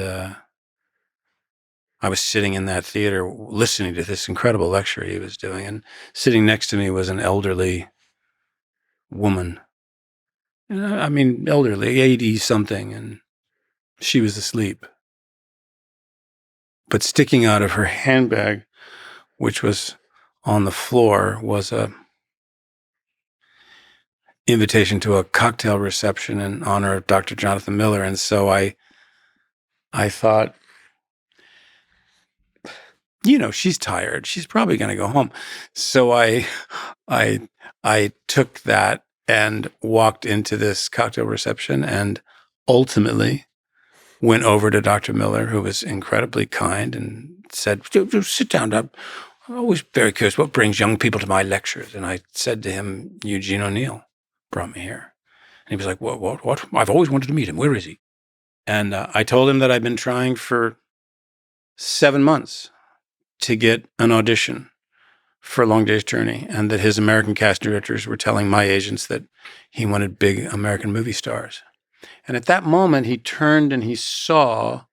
I was sitting in that theater listening to this incredible lecture he was doing. And sitting next to me was an elderly woman. I mean, elderly, 80-something, and she was asleep. But sticking out of her handbag, which was on the floor, was a invitation to a cocktail reception in honor of Dr. Jonathan Miller. And so I thought, she's tired. She's probably going to go home. So I took that and walked into this cocktail reception and ultimately went over to Dr. Miller, who was incredibly kind, and said, sit down. I'm always very curious what brings young people to my lectures. And I said to him, Eugene O'Neill brought me here. And he was like, what? I've always wanted to meet him. Where is he? And I told him that I'd been trying for 7 months to get an audition for A Long Day's Journey, and that his American cast directors were telling my agents that he wanted big American movie stars. And at that moment, he turned and he saw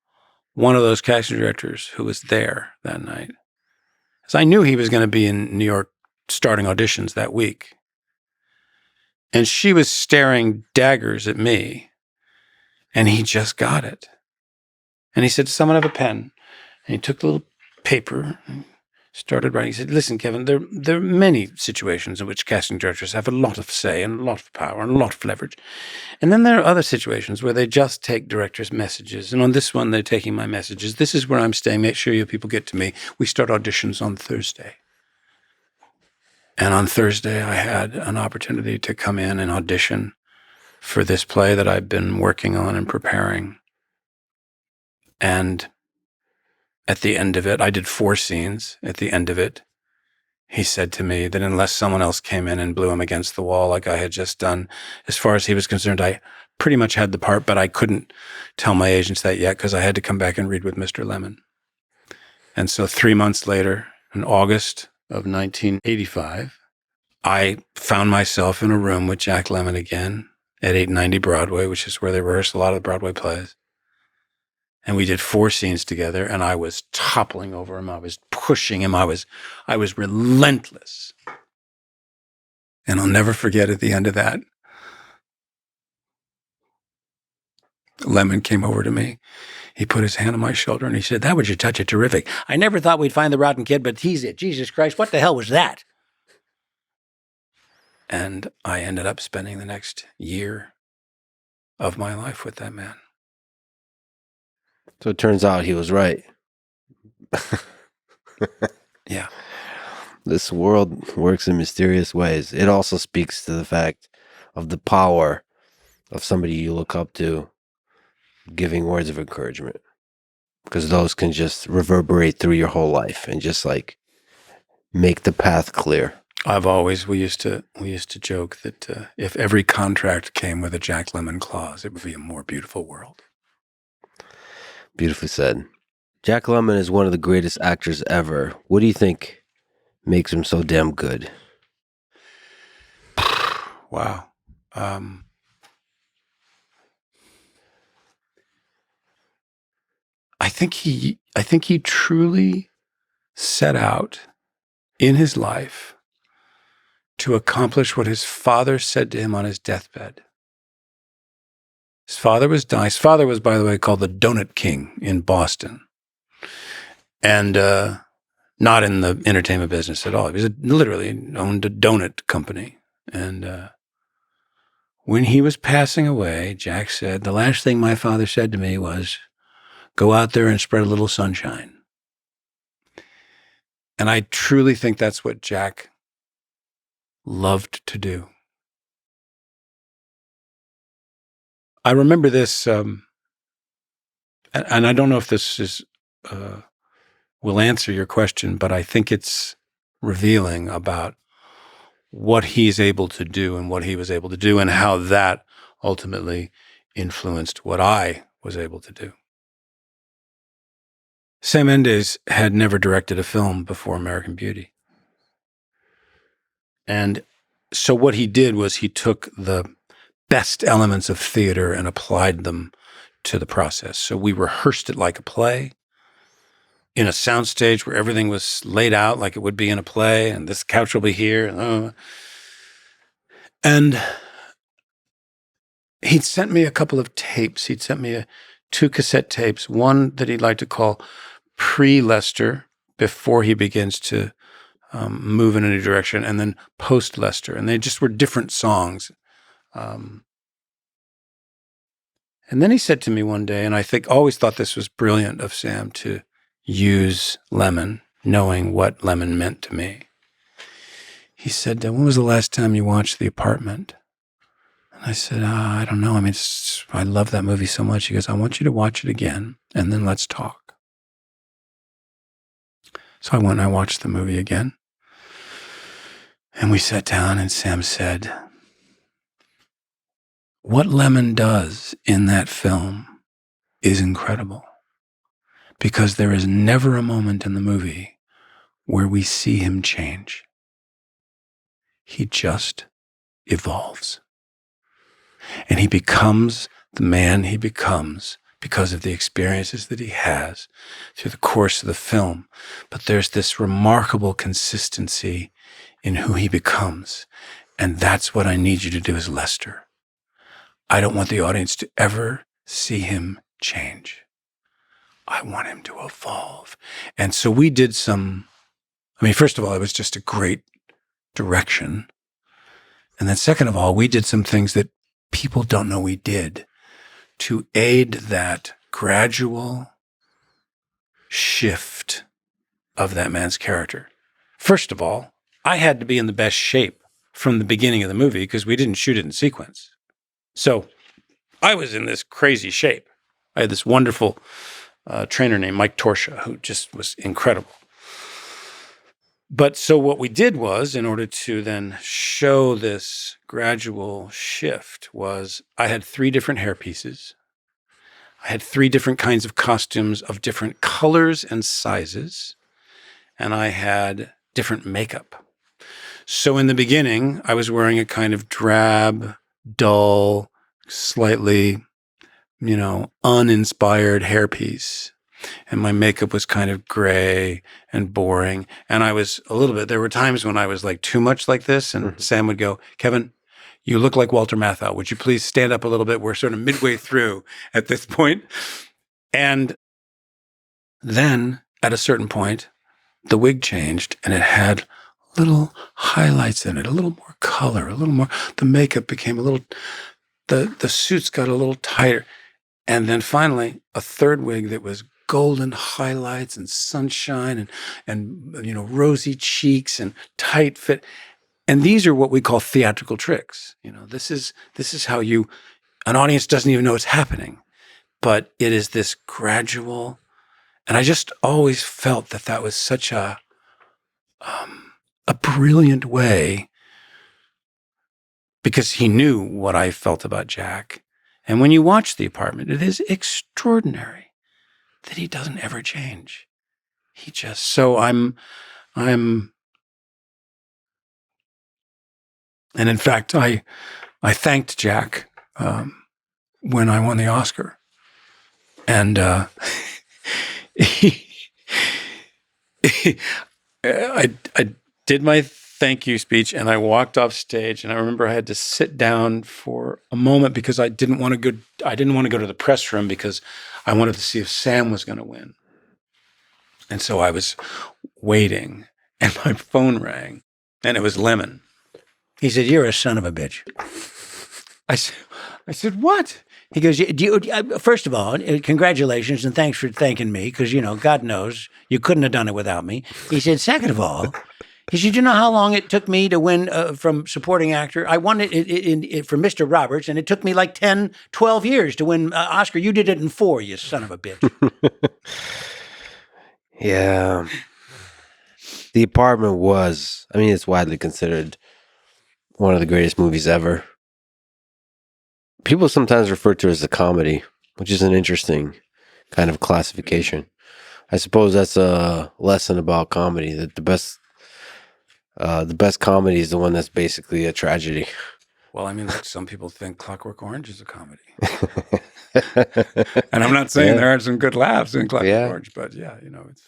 one of those casting directors who was there that night. So I knew he was going to be in New York starting auditions that week. And she was staring daggers at me, and he just got it. And he said, someone have a pen. And he took the little paper and started writing. He said, listen, Kevin, there are many situations in which casting directors have a lot of say and a lot of power and a lot of leverage. And then there are other situations where they just take directors' messages. And on this one, they're taking my messages. This is where I'm staying. Make sure you people get to me. We start auditions on Thursday. And on Thursday, I had an opportunity to come in and audition for this play that I've been working on and preparing. And at the end of it, I did 4 scenes. At the end of it, he said to me that unless someone else came in and blew him against the wall like I had just done, as far as he was concerned, I pretty much had the part, but I couldn't tell my agents that yet because I had to come back and read with Mr. Lemmon. And so 3 months later, in August of 1985, I found myself in a room with Jack Lemmon again at 890 Broadway, which is where they rehearsed a lot of the Broadway plays. And we did 4 scenes together, and I was toppling over him. I was pushing him. I was relentless. And I'll never forget at the end of that, Lemmon came over to me. He put his hand on my shoulder and he said, that was your touch of terrific. I never thought we'd find the rotten kid, but he's it. Jesus Christ, what the hell was that? And I ended up spending the next year of my life with that man. So it turns out he was right. Yeah. This world works in mysterious ways. It also speaks to the fact of the power of somebody you look up to giving words of encouragement, because those can just reverberate through your whole life and just like make the path clear. We used to joke that if every contract came with a Jack Lemmon clause, it would be a more beautiful world. Beautifully said. Jack Lemmon is one of the greatest actors ever. What do you think makes him so damn good? Wow. I think he truly set out in his life to accomplish what his father said to him on his deathbed. His father was dying. His father was, by the way, called the Donut King in Boston. And not in the entertainment business at all. He was literally owned a donut company. And when he was passing away, Jack said, the last thing my father said to me was, go out there and spread a little sunshine. And I truly think that's what Jack loved to do. I remember this and I don't know if this is will answer your question, but I think it's revealing about what he's able to do and what he was able to do and how that ultimately influenced what I was able to do. Sam Mendes had never directed a film before American Beauty. And so what he did was he took the best elements of theater and applied them to the process. So we rehearsed it like a play in a soundstage where everything was laid out like it would be in a play, and this couch will be here. And he'd sent me a couple of tapes. He'd sent me 2 cassette tapes, one that he'd like to call pre-Lester, before he begins to move in a new direction, and then post-Lester. And they just were different songs. And then he said to me one day, and I always thought this was brilliant of Sam to use Lemmon, knowing what Lemmon meant to me. He said, when was the last time you watched The Apartment? And I said, I don't know. I mean, I love that movie so much. He goes, I want you to watch it again, and then let's talk. So I went and I watched the movie again. And we sat down, and Sam said, what Lemmon does in that film is incredible, because there is never a moment in the movie where we see him change. He just evolves. And he becomes the man he becomes because of the experiences that he has through the course of the film. But there's this remarkable consistency in who he becomes. And that's what I need you to do as Lester. I don't want the audience to ever see him change. I want him to evolve. And so we did first of all, it was just a great direction. And then second of all, we did some things that people don't know we did to aid that gradual shift of that man's character. First of all, I had to be in the best shape from the beginning of the movie because we didn't shoot it in sequence. So I was in this crazy shape. I had this wonderful trainer named Mike Torsha, who just was incredible. But so what we did was, in order to then show this gradual shift, was I had 3 different hair pieces. I had 3 different kinds of costumes of different colors and sizes. And I had different makeup. So in the beginning, I was wearing a kind of drab, dull, slightly, uninspired hairpiece. And my makeup was kind of gray and boring. And I was there were times when I was like too much like this. And Sam would go, Kevin, you look like Walter Matthau. Would you please stand up a little bit? We're sort of midway through at this point. And then at a certain point, the wig changed and it had little highlights in it, a little more color, a little more. The makeup became the suits got a little tighter. And then finally, a third wig that was golden highlights and sunshine and rosy cheeks and tight fit. And these are what we call theatrical tricks. This is how an audience doesn't even know it's happening, but it is this gradual. And I just always felt that was such a brilliant way, because he knew what I felt about Jack. And when you watch The Apartment, it is extraordinary that he doesn't ever change. And in fact, I thanked Jack when I won the Oscar. And I did my thank you speech and I walked off stage, and I remember I had to sit down for a moment because I didn't want to go to the press room because I wanted to see if Sam was going to win. And so I was waiting, and my phone rang, and it was Lemmon. He said, "You're a son of a bitch." I said, "What?" He goes, "First of all, congratulations and thanks for thanking me, because, God knows you couldn't have done it without me." He said, "Second of all, Because you know how long it took me to win from supporting actor? I won it for Mr. Roberts, and it took me like 10, 12 years to win Oscar. You did it in 4, you son of a bitch. Yeah. The Apartment was, I mean, it's widely considered one of the greatest movies ever. People sometimes refer to it as a comedy, which is an interesting kind of classification. I suppose that's a lesson about comedy, that the best comedy is the one that's basically a tragedy. Well, I mean, look, some people think Clockwork Orange is a comedy. And I'm not saying there aren't some good laughs in Clockwork Orange, but yeah, you know, it's...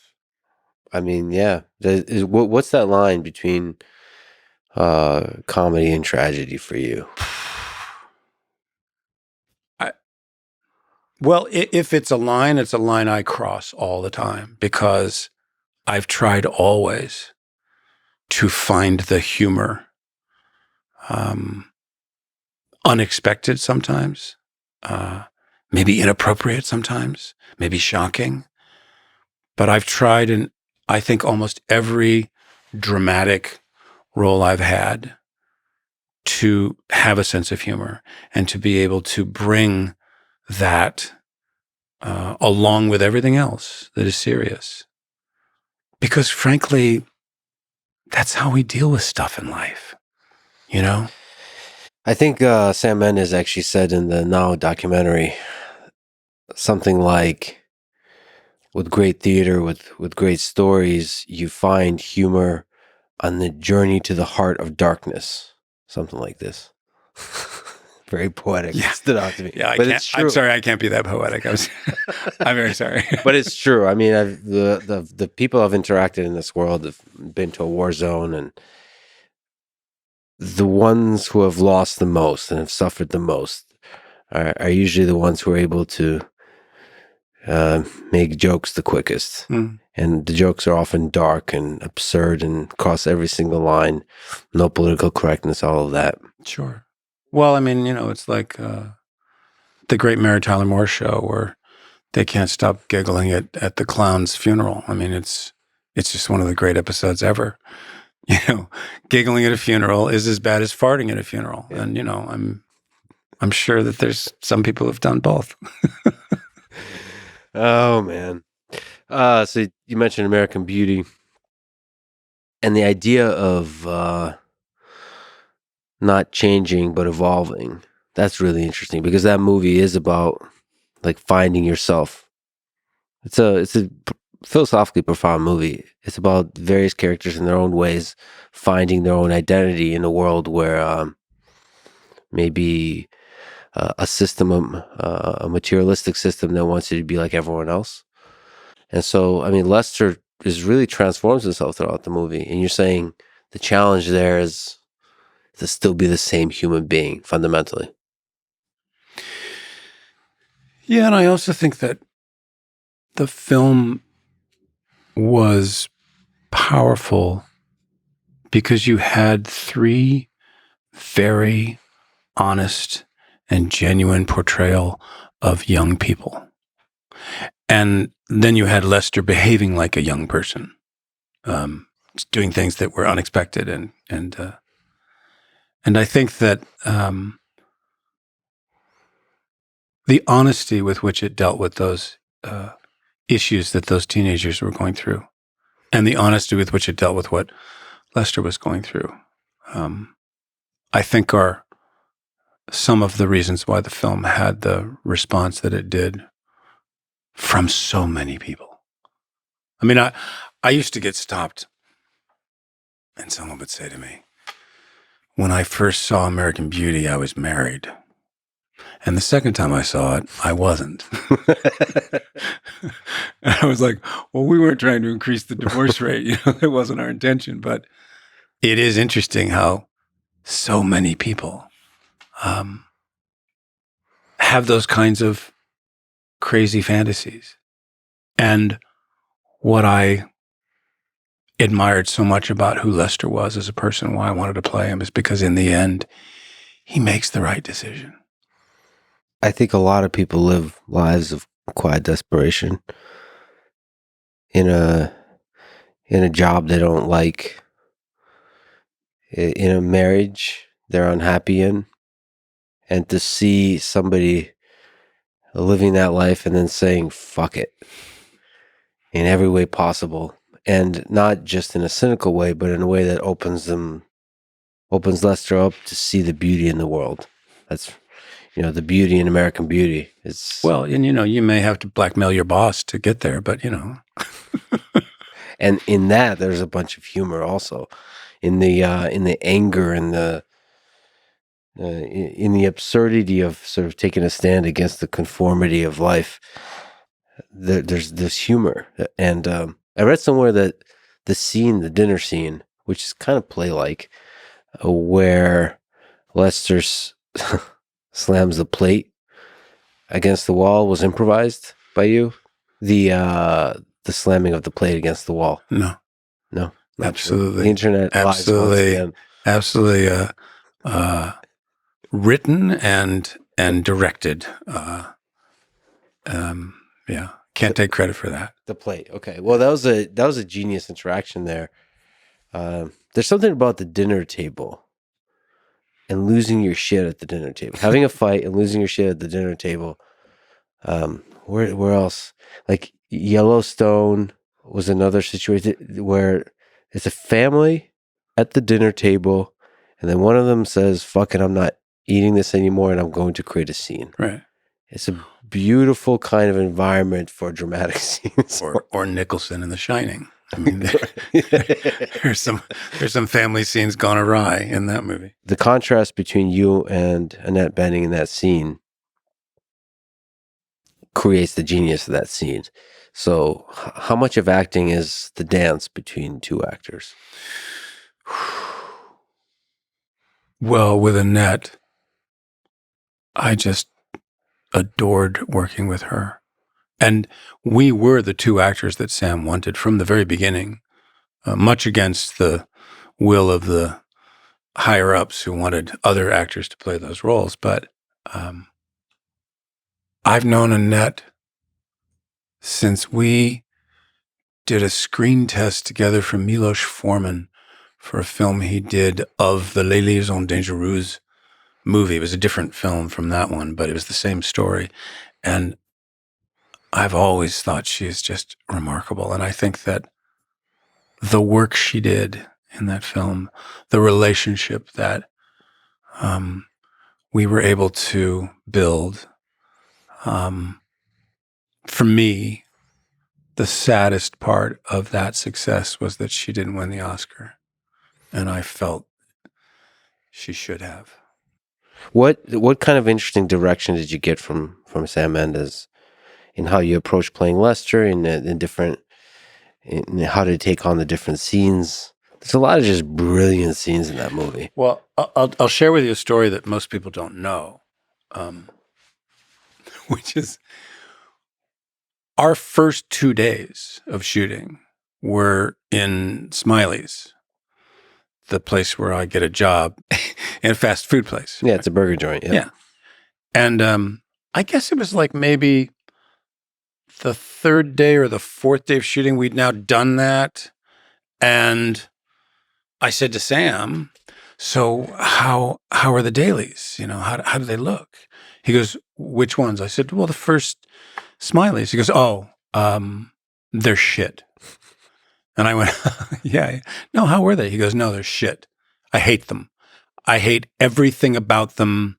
I mean, yeah. What's that line between comedy and tragedy for you? Well, if it's a line I cross all the time, because I've tried always to find the humor, unexpected sometimes, maybe inappropriate sometimes, maybe shocking. But I've tried in, I think, almost every dramatic role I've had to have a sense of humor and to be able to bring that along with everything else that is serious. Because frankly, that's how we deal with stuff in life, you know? I think Sam Mendes actually said in the Now documentary something like, with great theater, with great stories, you find humor on the journey to the heart of darkness. Something like this. Very poetic. Yeah. It stood out to me. Yeah, but it's true. I'm sorry, I can't be that poetic. I'm very sorry. But it's true. I mean, the people I've interacted in this world have been to a war zone, and the ones who have lost the most and have suffered the most are usually the ones who are able to make jokes the quickest. And the jokes are often dark and absurd and cross every single line. No political correctness, all of that. Sure. Well, I mean, you know, it's like the great Mary Tyler Moore show where they can't stop giggling at the clown's funeral. I mean, it's just one of the great episodes ever. You know, giggling at a funeral is as bad as farting at a funeral. Yeah. And, you know, I'm sure that there's some people who've done both. Oh, man. So you mentioned American Beauty. And the idea of not changing but evolving. That's really interesting, because that movie is about like finding yourself. It's a philosophically profound movie. It's about various characters in their own ways finding their own identity in a world where maybe a system, a materialistic system that wants you to be like everyone else. And so, I mean, Lester is really transforms himself throughout the movie. And you're saying the challenge there is to still be the same human being fundamentally. Yeah, and I also think that the film was powerful because you had 3 very honest and genuine portrayal of young people. And then you had Lester behaving like a young person, doing things that were unexpected. And I think that the honesty with which it dealt with those issues that those teenagers were going through, and the honesty with which it dealt with what Lester was going through, I think are some of the reasons why the film had the response that it did from so many people. I mean, I used to get stopped, and someone would say to me, when I first saw American Beauty, I was married. And the second time I saw it, I wasn't. And I was like, well, we weren't trying to increase the divorce rate. You know, that wasn't our intention. But it is interesting how so many people have those kinds of crazy fantasies. And what I admired so much about who Lester was as a person, why I wanted to play him, is because in the end, he makes the right decision. I think a lot of people live lives of quiet desperation in a job they don't like, in a marriage they're unhappy in, and to see somebody living that life and then saying fuck it in every way possible, and not just in a cynical way, but in a way that opens Lester up to see the beauty in the world. That's, the beauty in American Beauty. It's Well, and you may have to blackmail your boss to get there, but and in that there's a bunch of humor also, in the anger and the in the absurdity of sort of taking a stand against the conformity of life. There's this humor, and I read somewhere that the dinner scene, which is kind of play-like, where Lester slams the plate against the wall, was improvised by you. The slamming of the plate against the wall. No, True. absolutely. The internet Absolutely written and directed. Yeah, can't take credit for that. The plate. Okay. Well, that was a genius interaction there. There's something about the dinner table and losing your shit at the dinner table, having a fight and losing your shit at the dinner table. Where else? Like Yellowstone was another situation where it's a family at the dinner table, and then one of them says, "Fuck it, I'm not eating this anymore, and I'm going to create a scene." Right. It's a beautiful kind of environment for dramatic scenes. Or Nicholson in The Shining. I mean, there's some family scenes gone awry in that movie. The contrast between you and Annette Bening in that scene creates the genius of that scene. So how much of acting is the dance between two actors? Well, with Annette, I just adored working with her. And we were the two actors that Sam wanted from the very beginning, much against the will of the higher-ups who wanted other actors to play those roles. But I've known Annette since we did a screen test together for Milos Forman for a film he did of the Les Liaisons Dangereuses movie. It was a different film from that one, but it was the same story. And I've always thought she is just remarkable. And I think that the work she did in that film, the relationship that we were able to build, for me, the saddest part of that success was that she didn't win the Oscar. And I felt she should have. What kind of interesting direction did you get from Sam Mendes in how you approach playing Lester, in how to take on the different scenes? There's a lot of just brilliant scenes in that movie. Well, I'll share with you a story that most people don't know, which is our first 2 days of shooting were in Smiley's, the place where I get a job, in a fast food place. Yeah, it's a burger joint. Yeah. And I guess it was like maybe the third day or the fourth day of shooting. We'd now done that. And I said to Sam, "So how are the dailies? How do they look?" He goes, "Which ones?" I said, "Well, the first Smiley's." He goes, "Oh, they're shit." And I went, "Yeah. No, how were they?" He goes, "No, they're shit. I hate them. I hate everything about them.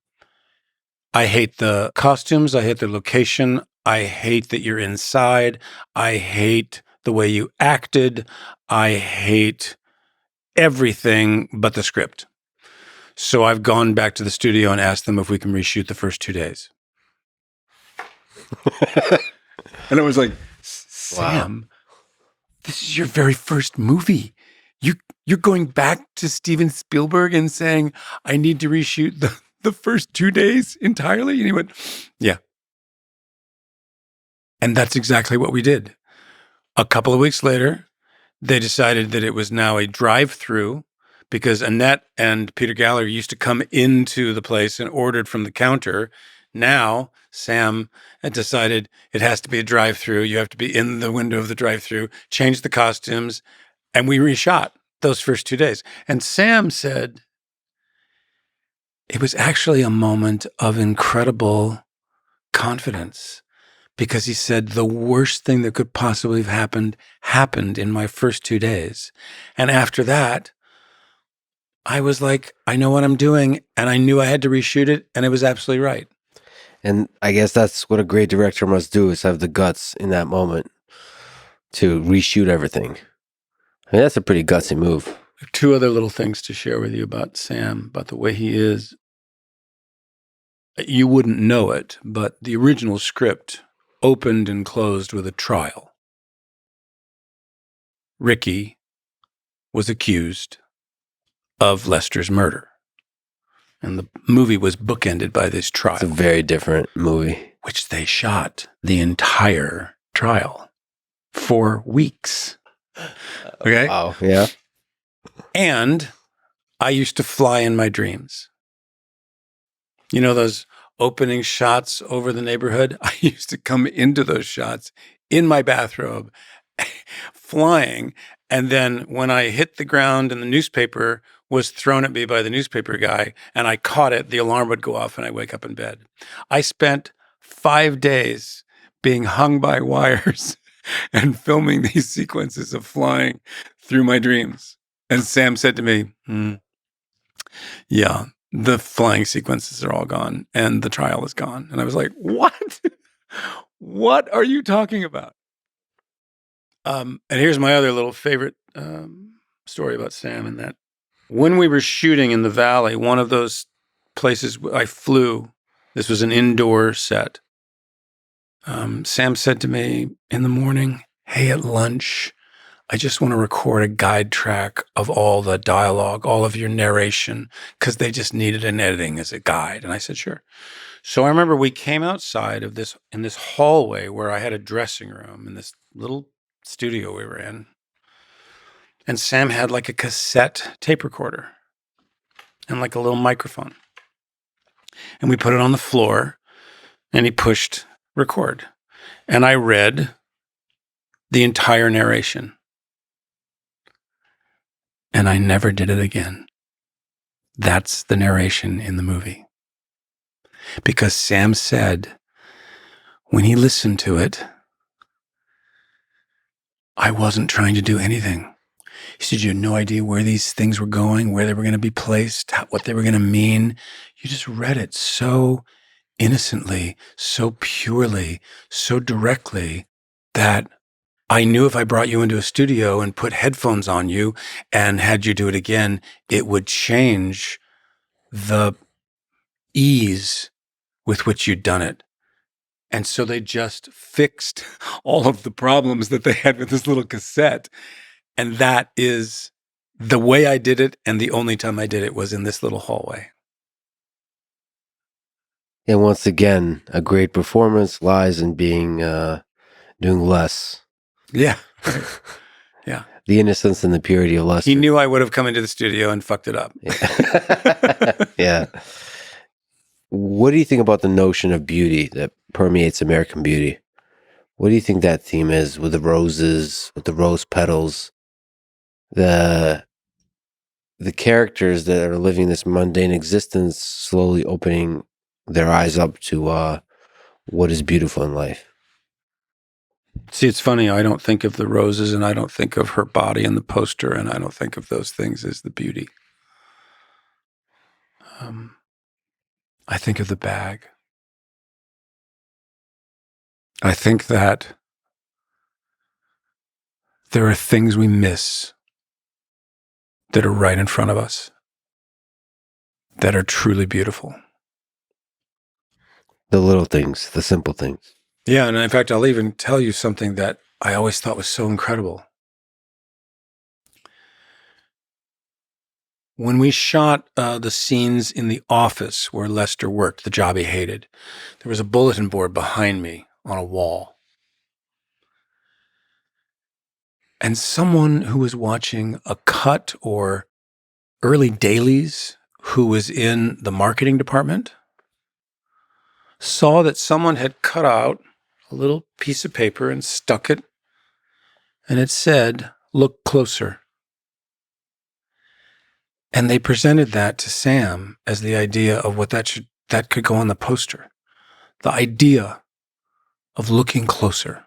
I hate the costumes. I hate the location. I hate that you're inside. I hate the way you acted. I hate everything but the script. So I've gone back to the studio and asked them if we can reshoot the first 2 days." And it was like, "Sam, this is your very first movie. You're going back to Steven Spielberg and saying, I need to reshoot the first 2 days entirely?" And he went, "Yeah." And that's exactly what we did. A couple of weeks later, they decided that it was now a drive-through, because Annette and Peter Galler used to come into the place and ordered from the counter. Now, Sam had decided it has to be a drive-through. You have to be in the window of the drive-through, change the costumes, and we reshot. those first 2 days. And Sam said it was actually a moment of incredible confidence, because he said the worst thing that could possibly have happened in my first 2 days. And after that, I was like, I know what I'm doing, and I knew I had to reshoot it, and it was absolutely right. And I guess that's what a great director must do, is have the guts in that moment to reshoot everything. I mean, that's a pretty gutsy move. I have 2 other little things to share with you about Sam, about the way he is. You wouldn't know it, but the original script opened and closed with a trial. Ricky was accused of Lester's murder, and the movie was bookended by this trial. It's a very different movie. Which they shot the entire trial for weeks. Okay? Wow, yeah. And I used to fly in my dreams. You know those opening shots over the neighborhood? I used to come into those shots in my bathrobe, flying. And then when I hit the ground and the newspaper was thrown at me by the newspaper guy and I caught it, the alarm would go off and I'd wake up in bed. I spent 5 days being hung by wires and filming these sequences of flying through my dreams. And Sam said to me, yeah, the flying sequences are all gone and the trial is gone. And I was like, what? What are you talking about? And here's my other little favorite story about Sam, and that when we were shooting in the Valley, one of those places I flew, this was an indoor set. Sam said to me in the morning, hey, at lunch, I just want to record a guide track of all the dialogue, all of your narration, because they just needed an editing as a guide. And I said, sure. So I remember we came outside of this, in this hallway where I had a dressing room in this little studio we were in. And Sam had like a cassette tape recorder and like a little microphone. And we put it on the floor and he pushed record. And I read the entire narration. And I never did it again. That's the narration in the movie. Because Sam said, when he listened to it, I wasn't trying to do anything. He said, you had no idea where these things were going, where they were going to be placed, what they were going to mean. You just read it so innocently, so purely, so directly that I knew if I brought you into a studio and put headphones on you and had you do it again, it would change the ease with which you'd done it. And so they just fixed all of the problems that they had with this little cassette. And that is the way I did it. And the only time I did it was in this little hallway. And once again, a great performance lies in being doing less. Yeah. Right. Yeah. The innocence and the purity of Lester. He knew I would have come into the studio and fucked it up. Yeah. Yeah. What do you think about the notion of beauty that permeates American Beauty? What do you think that theme is, with the roses, with the rose petals, the characters that are living this mundane existence slowly opening their eyes up to what is beautiful in life? See, it's funny. I don't think of the roses and I don't think of her body in the poster, and I don't think of those things as the beauty. I think of the bag. I think that there are things we miss that are right in front of us that are truly beautiful. The little things, the simple things. Yeah, and in fact, I'll even tell you something that I always thought was so incredible. When we shot the scenes in the office where Lester worked, the job he hated, there was a bulletin board behind me on a wall. And someone who was watching a cut or early dailies, who was in the marketing department, saw that someone had cut out a little piece of paper and stuck it, and it said, "Look closer." And they presented that to Sam as the idea of what that could go on the poster. The idea of looking closer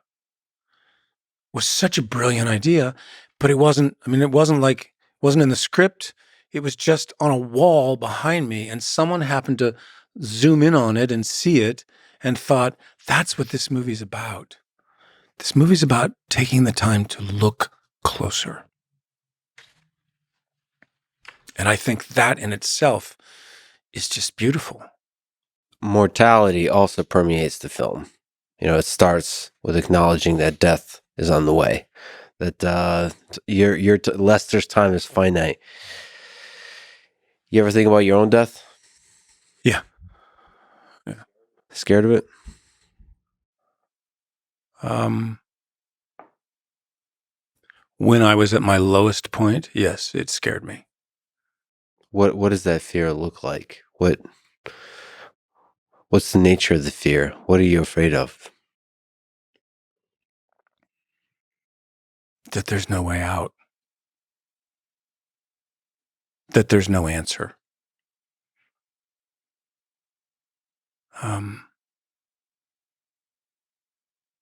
was such a brilliant idea, but it wasn't in the script. It was just on a wall behind me, and someone happened to zoom in on it and see it and thought, that's what this movie's about. This movie's about taking the time to look closer. And I think that in itself is just beautiful. Mortality also permeates the film. You know, it starts with acknowledging that death is on the way, that Lester's time is finite. You ever think about your own death? Yeah. Scared of it? When I was at my lowest point, yes, it scared me. What does that fear look like? What's the nature of the fear? What are you afraid of? That there's no way out. That there's no answer.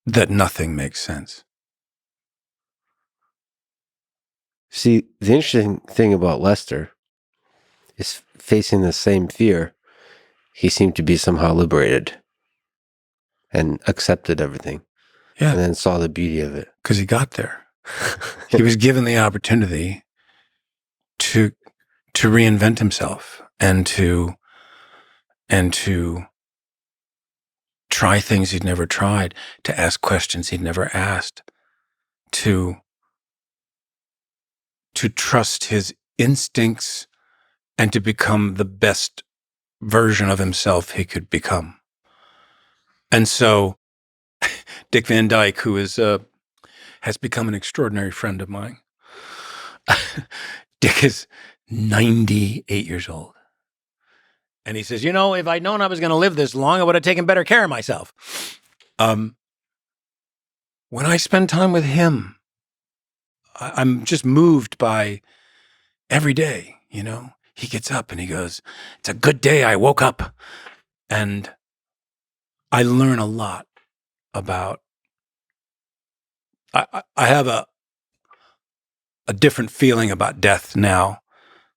That nothing makes sense. See, the interesting thing about Lester is facing the same fear. He seemed to be somehow liberated and accepted everything. Yeah. And then saw the beauty of it. Because he got there. He was given the opportunity to reinvent himself and to try things he'd never tried, to ask questions he'd never asked, to trust his instincts and to become the best version of himself he could become. And so Dick Van Dyke, who has become an extraordinary friend of mine, Dick is 98 years old. And he says, if I'd known I was going to live this long, I would have taken better care of myself. When I spend time with him, I'm just moved by every day, He gets up and he goes, it's a good day I woke up. And I learn a lot about, I have a different feeling about death now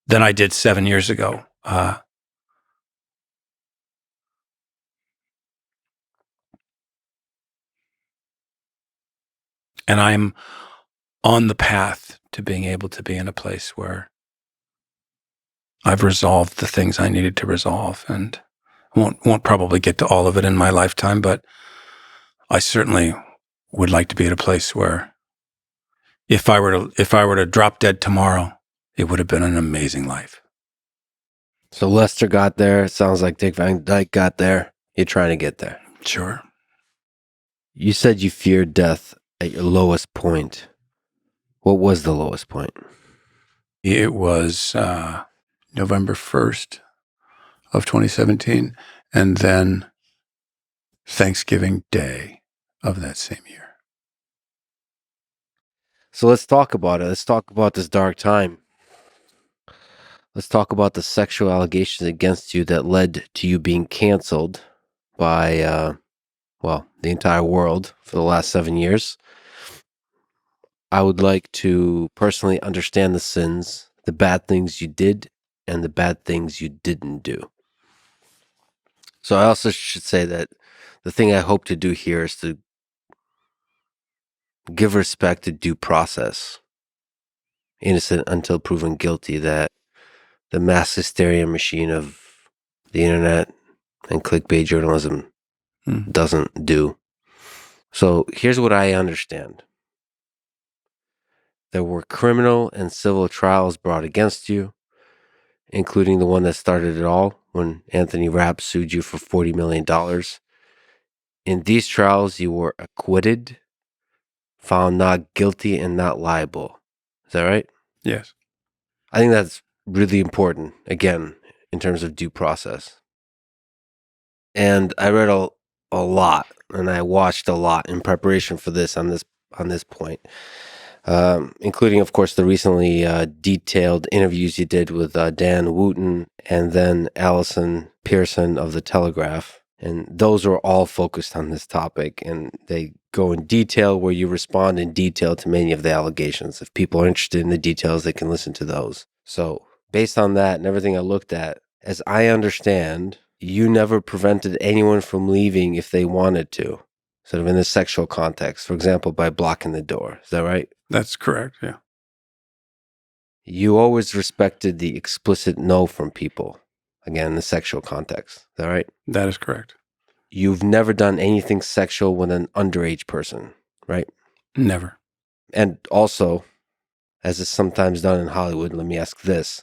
than I did 7 years ago. And I'm on the path to being able to be in a place where I've resolved the things I needed to resolve, and won't probably get to all of it in my lifetime, but I certainly would like to be at a place where if I were to drop dead tomorrow, it would have been an amazing life. So Lester got there. It sounds like Dick Van Dyke got there. You're trying to get there. Sure. You said you feared death at your lowest point. What was the lowest point? It was November 1st of 2017, and then Thanksgiving Day of that same year. So let's talk about it. Let's talk about this dark time. Let's talk about the sexual allegations against you that led to you being canceled by, the entire world for the last 7 years. I would like to personally understand the sins, the bad things you did, and the bad things you didn't do. So I also should say that the thing I hope to do here is to give respect to due process. Innocent until proven guilty, that the mass hysteria machine of the internet and clickbait journalism doesn't do. So here's what I understand. There were criminal and civil trials brought against you, including the one that started it all when Anthony Rapp sued you for $40 million. In these trials, you were acquitted, found not guilty, and not liable. Is that right? Yes. I think that's really important, again, in terms of due process. And I read a lot, and I watched a lot in preparation for this on this point. including, of course, the recently detailed interviews you did with Dan Wooten and then Allison Pearson of The Telegraph. And those are all focused on this topic, and they go in detail where you respond in detail to many of the allegations. If people are interested in the details, they can listen to those. So based on that and everything I looked at, as I understand, you never prevented anyone from leaving if they wanted to, sort of in a sexual context, for example, by blocking the door. Is that right? That's correct, yeah. You always respected the explicit no from people, again, in the sexual context. Is that right? That is correct. You've never done anything sexual with an underage person, right? Never. And also, as is sometimes done in Hollywood, let me ask this.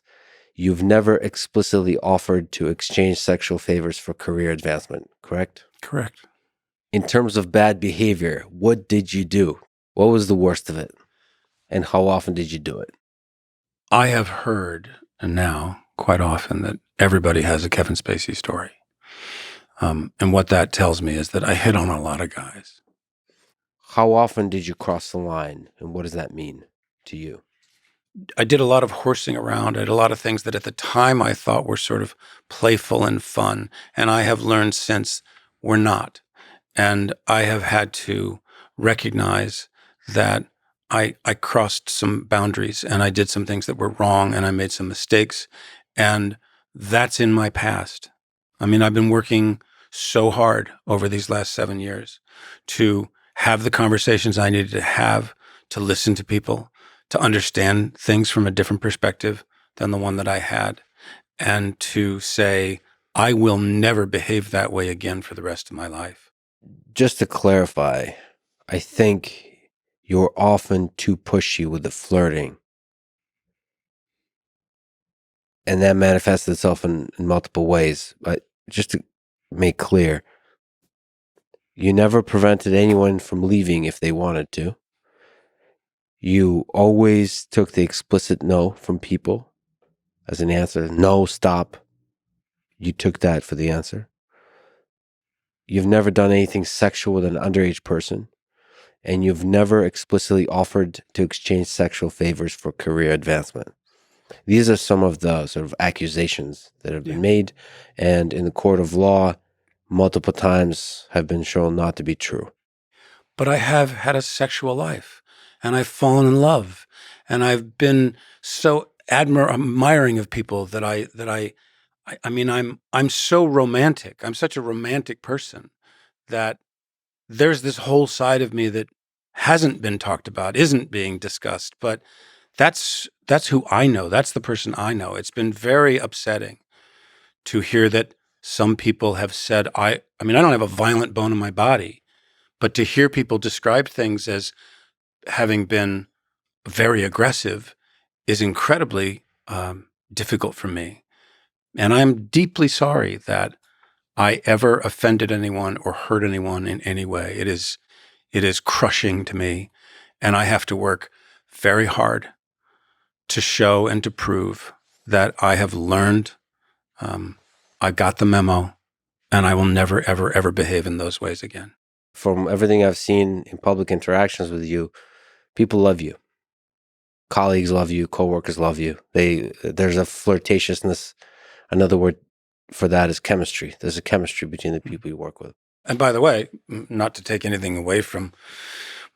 You've never explicitly offered to exchange sexual favors for career advancement, correct? Correct. In terms of bad behavior, what did you do? What was the worst of it? And how often did you do it? I have heard, and now quite often, that everybody has a Kevin Spacey story. And what that tells me is that I hit on a lot of guys. How often did you cross the line, and what does that mean to you? I did a lot of horsing around. I did a lot of things that at the time I thought were sort of playful and fun. And I have learned since were not. And I have had to recognize that I crossed some boundaries and I did some things that were wrong and I made some mistakes. And that's in my past. I mean, I've been working so hard over these last 7 years to have the conversations I needed to have, to listen to people, to understand things from a different perspective than the one that I had, and to say, I will never behave that way again for the rest of my life. Just to clarify, I think you're often too pushy with the flirting. And that manifests itself in multiple ways. But just to make clear, you never prevented anyone from leaving if they wanted to. You always took the explicit no from people as an answer. No, stop. You took that for the answer. You've never done anything sexual with an underage person. And you've never explicitly offered to exchange sexual favors for career advancement. These are some of the sort of accusations that have been made, and in the court of law, multiple times have been shown not to be true. But I have had a sexual life, and I've fallen in love, and I've been so admiring of people that I mean, I'm so romantic. I'm such a romantic person that there's this whole side of me that hasn't been talked about, isn't being discussed, but that's who I know. That's the person I know. It's been very upsetting to hear that some people have said, I mean, I don't have a violent bone in my body, but to hear people describe things as having been very aggressive is incredibly difficult for me. And I'm deeply sorry that I ever offended anyone or hurt anyone in any way. It is crushing to me, and I have to work very hard to show and to prove that I have learned, I got the memo, and I will never, ever, ever behave in those ways again. From everything I've seen in public interactions with you, people love you. Colleagues love you. Coworkers love you. There's a flirtatiousness. Another word for that is chemistry. There's a chemistry between the people you work with. And by the way, not to take anything away from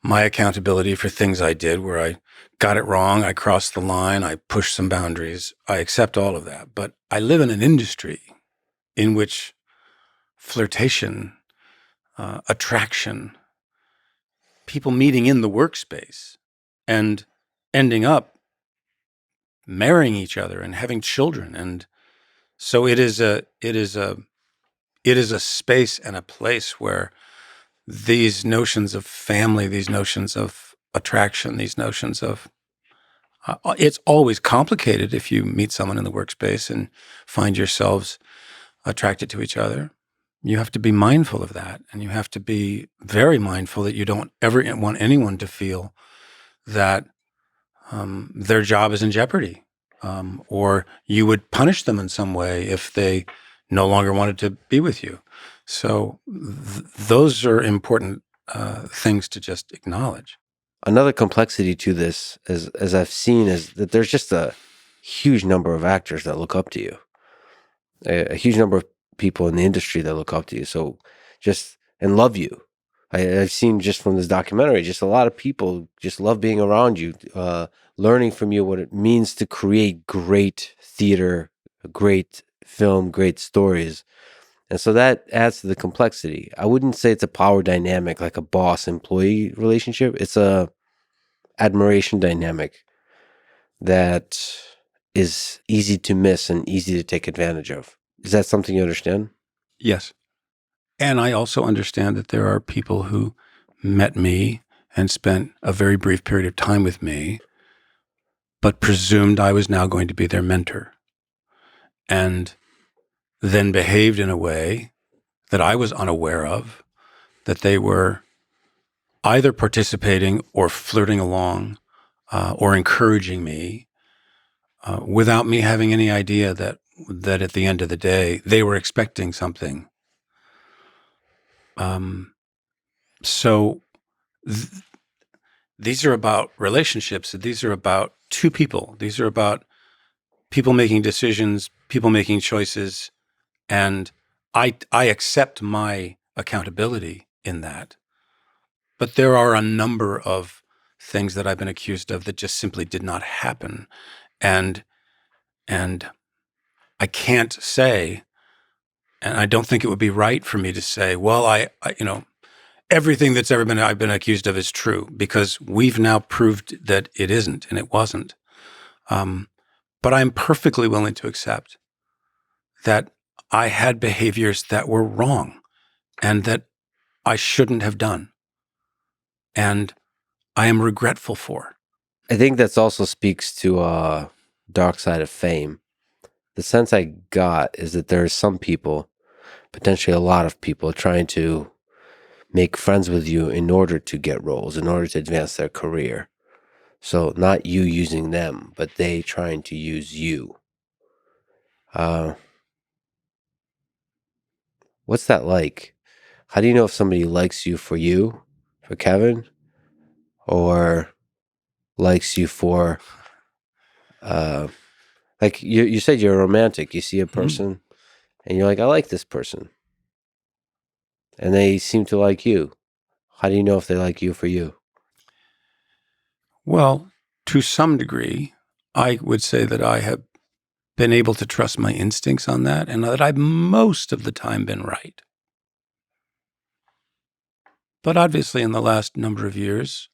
my accountability for things I did where I got it wrong, I crossed the line, I pushed some boundaries, I accept all of that. But I live in an industry in which flirtation, attraction, people meeting in the workspace and ending up marrying each other and having children. And so it is a space and a place where these notions of family, these notions of attraction, these notions of it's always complicated if you meet someone in the workspace and find yourselves attracted to each other. You have to be mindful of that, and you have to be very mindful that you don't ever want anyone to feel that their job is in jeopardy, or you would punish them in some way if they no longer wanted to be with you. So those are important things to just acknowledge. Another complexity to this, as I've seen, is that there's just a huge number of actors that look up to you, a huge number of people in the industry that look up to you. So just and love you. I've seen just from this documentary, just a lot of people just love being around you, learning from you what it means to create great theater, great film, great stories. And so that adds to the complexity. I wouldn't say it's a power dynamic like a boss-employee relationship. It's a admiration dynamic that is easy to miss and easy to take advantage of. Is that something you understand? Yes. And I also understand that there are people who met me and spent a very brief period of time with me, but presumed I was now going to be their mentor, and then behaved in a way that I was unaware of, that they were either participating or flirting along or encouraging me without me having any idea that at the end of the day, they were expecting something. So these are about relationships. These are about two people. These are about people making decisions, people making choices, and I accept my accountability in that. But there are a number of things that I've been accused of that just simply did not happen, and I can't say, and I don't think it would be right for me to say, well, I everything that's ever been I've been accused of is true, because we've now proved that it isn't and it wasn't. But I'm perfectly willing to accept that I had behaviors that were wrong and that I shouldn't have done, and I am regretful for. I think that's also speaks to dark side of fame. The sense I got is that there are some people, potentially a lot of people, trying to make friends with you in order to get roles, in order to advance their career. So not you using them, but they trying to use you. What's that like? How do you know if somebody likes you, for Kevin, or likes you for, like you said you're a romantic. You see a person and you're like, I like this person. And they seem to like you. How do you know if they like you for you? Well, to some degree, I would say that I have been able to trust my instincts on that, and that I've most of the time been right. But obviously, in the last number of years,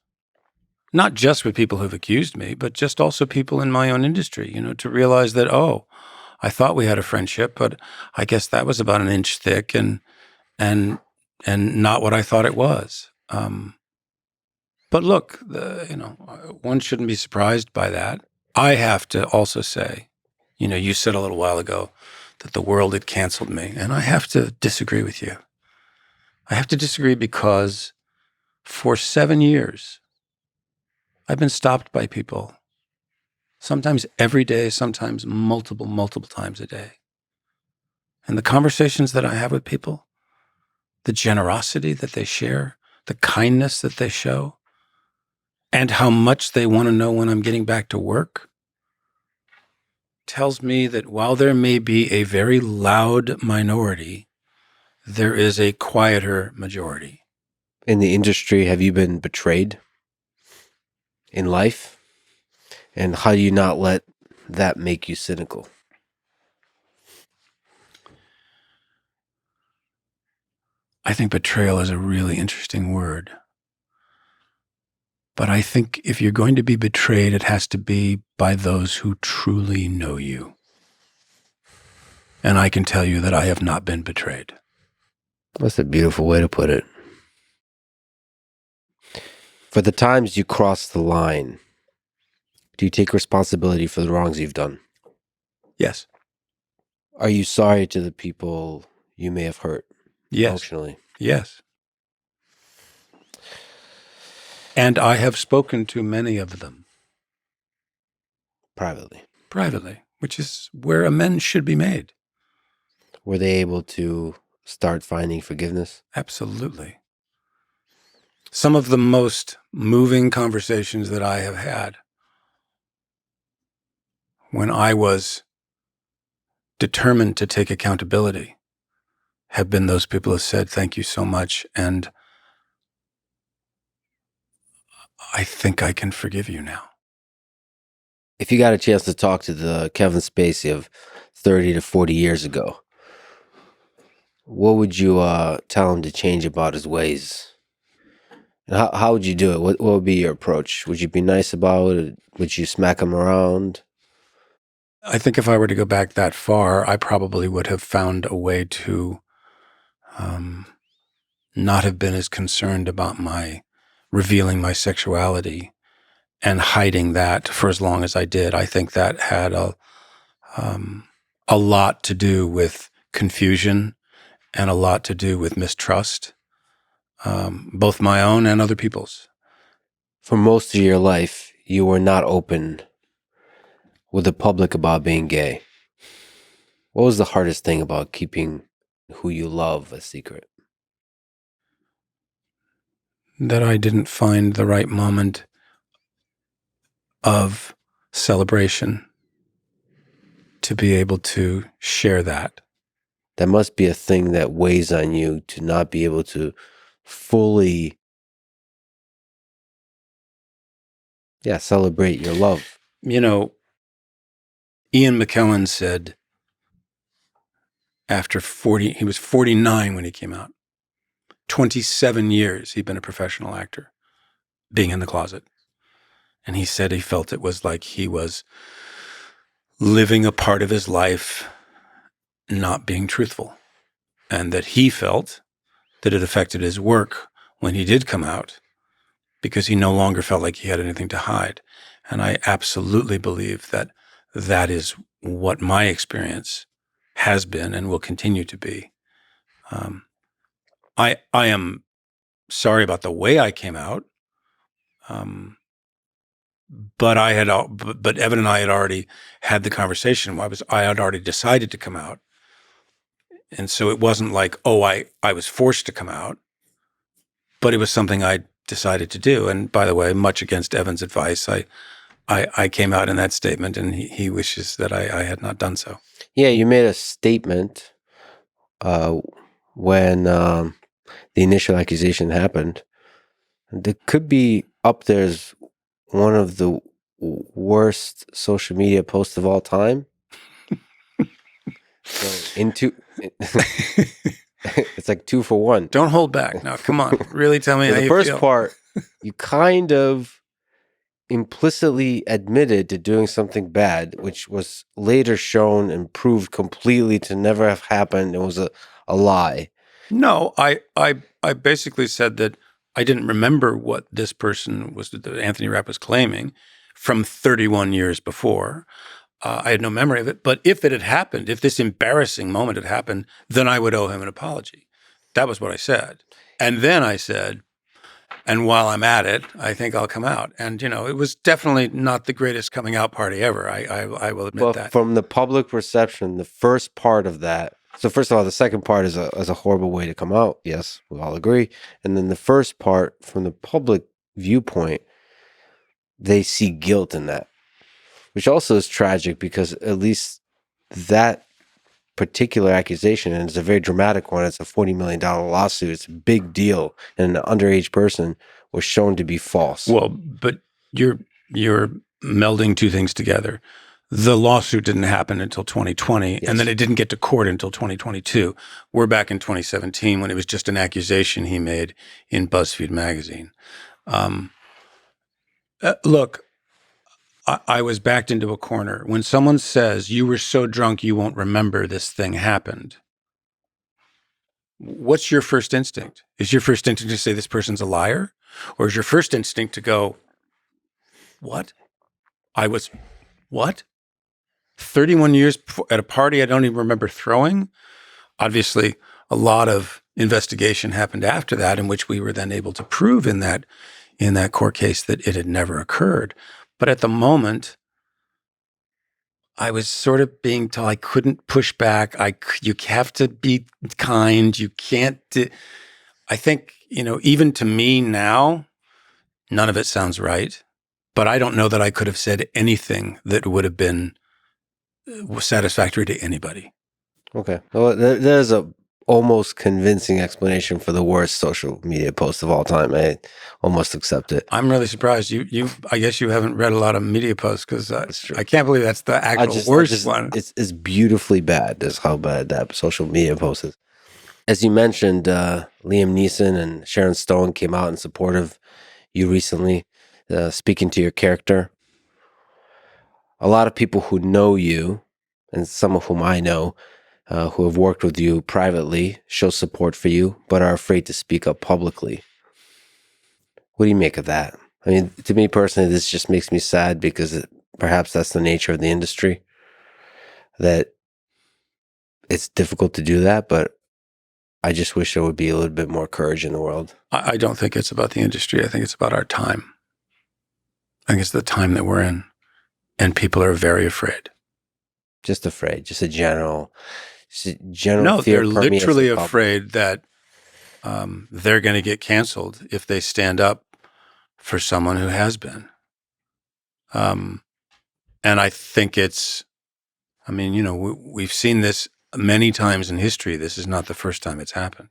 not just with people who've accused me, but just also people in my own industry, to realize that, oh, I thought we had a friendship, but I guess that was about an inch thick and not what I thought it was. But look, one shouldn't be surprised by that. I have to also say, you said a little while ago that the world had canceled me, and I have to disagree with you. I have to disagree because for 7 years, I've been stopped by people, sometimes every day, sometimes multiple times a day. And the conversations that I have with people, the generosity that they share, the kindness that they show, and how much they want to know when I'm getting back to work, tells me that while there may be a very loud minority, there is a quieter majority. In the industry, have you been betrayed in life? And how do you not let that make you cynical? I think betrayal is a really interesting word. But I think if you're going to be betrayed, it has to be by those who truly know you. And I can tell you that I have not been betrayed. That's a beautiful way to put it. For the times you cross the line, do you take responsibility for the wrongs you've done? Yes. Are you sorry to the people you may have hurt? Yes. Emotionally? Yes. And I have spoken to many of them. Privately? Which is where amends should be made. Were they able to start finding forgiveness? Absolutely. Some of the most moving conversations that I have had when I was determined to take accountability have been those people who said, thank you so much, and I think I can forgive you now. If you got a chance to talk to the Kevin Spacey of 30 to 40 years ago, what would you tell him to change about his ways? And how would you do it? What would be your approach? Would you be nice about it? Would you smack him around? I think if I were to go back that far, I probably would have found a way to not have been as concerned about my revealing my sexuality and hiding that for as long as I did. I think that had a lot to do with confusion and a lot to do with mistrust, both my own and other people's. For most of your life, you were not open with the public about being gay. What was the hardest thing about keeping who you love a secret? That I didn't find the right moment of celebration to be able to share that. That must be a thing that weighs on you, to not be able to fully celebrate your love. You know, Ian McKellen said after he was 49 when he came out. 27 years he'd been a professional actor, being in the closet. And he said he felt it was like he was living a part of his life not being truthful, and that he felt that it affected his work when he did come out because he no longer felt like he had anything to hide. And I absolutely believe that that is what my experience has been and will continue to be. I am sorry about the way I came out. But Evan and I had already had the conversation. I had already decided to come out. And so it wasn't like, I was forced to come out, but it was something I decided to do. And by the way, much against Evan's advice, I came out in that statement, and he wishes that I had not done so. Yeah, you made a statement when the initial accusation happened. That could be up there as one of the worst social media posts of all time. So it's like 2 for 1. Don't hold back. Now, come on. Really tell me how you feel. The first part, you kind of implicitly admitted to doing something bad, which was later shown and proved completely to never have happened. It was a lie. No, I basically said that I didn't remember what this person was, that Anthony Rapp was claiming from 31 years before. I had no memory of it. But if it had happened, if this embarrassing moment had happened, then I would owe him an apology. That was what I said. And then I said, and while I'm at it, I think I'll come out. And, it was definitely not the greatest coming out party ever. I will admit that. From the public perception, the first part of that. So first of all, the second part is a horrible way to come out. Yes, we all agree. And then the first part, from the public viewpoint, they see guilt in that, which also is tragic because at least that particular accusation, and it's a very dramatic one, it's a $40 million lawsuit, it's a big deal, and an underage person was shown to be false. Well, but you're melding two things together. The lawsuit didn't happen until 2020, yes. And then it didn't get to court until 2022. We're back in 2017 when it was just an accusation he made in BuzzFeed magazine. Look, I was backed into a corner. When someone says, you were so drunk you won't remember this thing happened, what's your first instinct? Is your first instinct to say this person's a liar? Or is your first instinct to go, what? What? 31 years at a party I don't even remember throwing? Obviously, a lot of investigation happened after that, in which we were then able to prove in that court case that it had never occurred. But at the moment, I was sort of being told I couldn't push back. You have to be kind. You can't. I think even to me now, none of it sounds right. But I don't know that I could have said anything that would have been satisfactory to anybody. Okay. Well, there's a almost convincing explanation for the worst social media post of all time. I almost accept it. I'm really surprised. I guess you haven't read a lot of media posts because I can't believe that's the actual worst one. It's beautifully bad. Is how bad that social media post is. As you mentioned, Liam Neeson and Sharon Stone came out in support of you recently, speaking to your character. A lot of people who know you, and some of whom I know, who have worked with you privately, show support for you, but are afraid to speak up publicly. What do you make of that? I mean, to me personally, this just makes me sad because perhaps that's the nature of the industry, that it's difficult to do that, but I just wish there would be a little bit more courage in the world. I don't think it's about the industry. I think it's about our time. I think it's the time that we're in, and people are very afraid. Just afraid, just a general No, fear. they're literally afraid that they're going to get canceled if they stand up for someone who has been. And I think we've seen this many times in history. This is not the first time it's happened.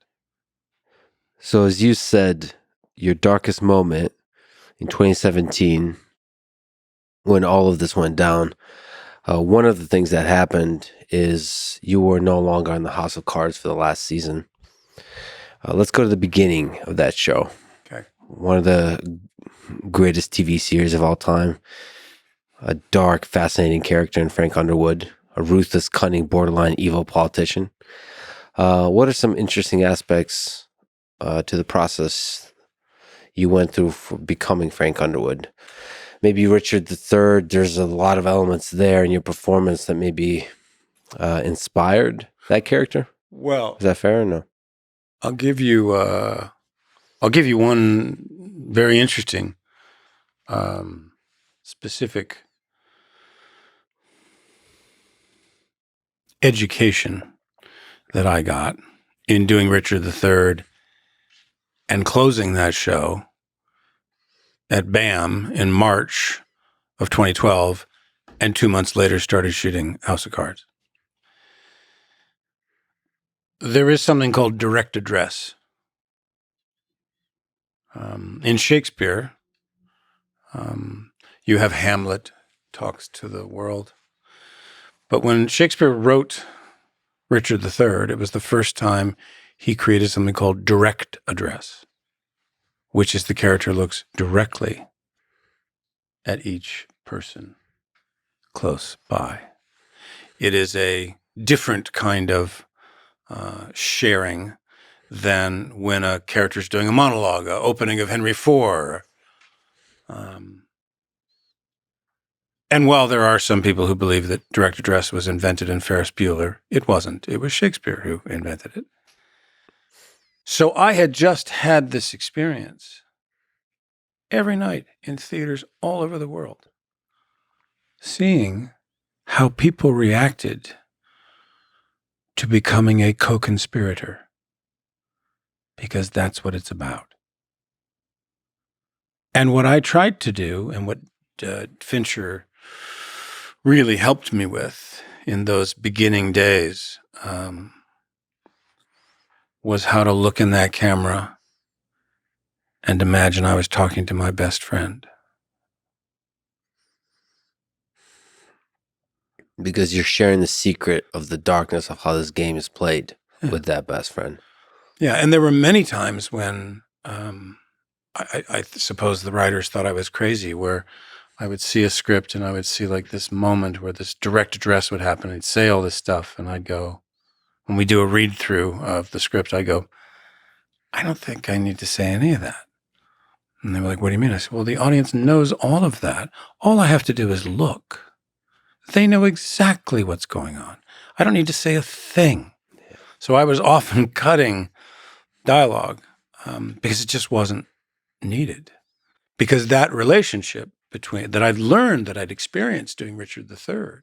So as you said, your darkest moment in 2017, when all of this went down, one of the things that happened is you were no longer on the House of Cards for the last season. Let's go to the beginning of that show. Okay. One of the greatest TV series of all time. A dark, fascinating character in Frank Underwood, a ruthless, cunning, borderline evil politician. What are some interesting aspects to the process you went through for becoming Frank Underwood? Maybe Richard III, there's a lot of elements there in your performance that maybe inspired that character. Well, is that fair or no? I'll give you one very interesting specific education that I got in doing Richard III and closing that show at BAM in March of 2012, and 2 months later started shooting House of Cards. There is something called direct address. In Shakespeare, you have Hamlet talks to the world. But when Shakespeare wrote Richard III, it was the first time he created something called direct address, which is the character looks directly at each person close by. It is a different kind of sharing than when a character's doing a monologue, a opening of Henry IV. And while there are some people who believe that direct address was invented in Ferris Bueller, it wasn't. It was Shakespeare who invented it. So I had just had this experience every night in theaters all over the world, seeing how people reacted to becoming a co-conspirator, because that's what it's about. And what I tried to do, and what Fincher really helped me with in those beginning days, was how to look in that camera and imagine I was talking to my best friend. Because you're sharing the secret of the darkness of how this game is played with that best friend. Yeah, and there were many times when I suppose the writers thought I was crazy, where I would see a script and I would see like this moment where this direct address would happen. I'd say all this stuff and I'd go, when we do a read through of the script, I go, I don't think I need to say any of that. And they were like, what do you mean? I said, well, the audience knows all of that. All I have to do is look. They know exactly what's going on. I don't need to say a thing. So I was often cutting dialogue because it just wasn't needed. Because that relationship that I'd learned, that I'd experienced doing Richard III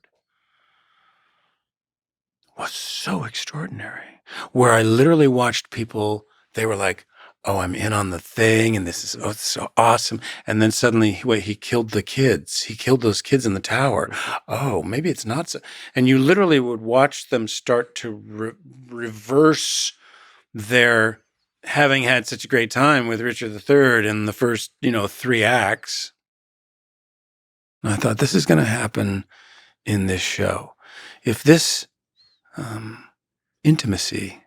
was so extraordinary, where I literally watched people, they were like, oh, I'm in on the thing, and this is it's so awesome. And then suddenly, wait, he killed the kids. He killed those kids in the tower. Oh, maybe it's not so. And you literally would watch them start to reverse their having had such a great time with Richard III in the first, 3 acts. And I thought, this is going to happen in this show. If this intimacy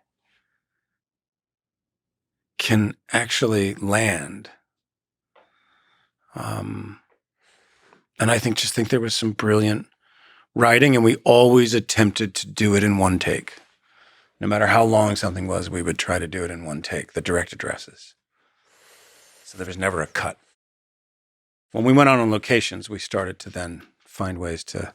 can actually land, and I think there was some brilliant writing, and we always attempted to do it in one take. No matter how long something was, we would try to do it in one take, the direct addresses. So there was never a cut. When we went out on locations, we started to then find ways to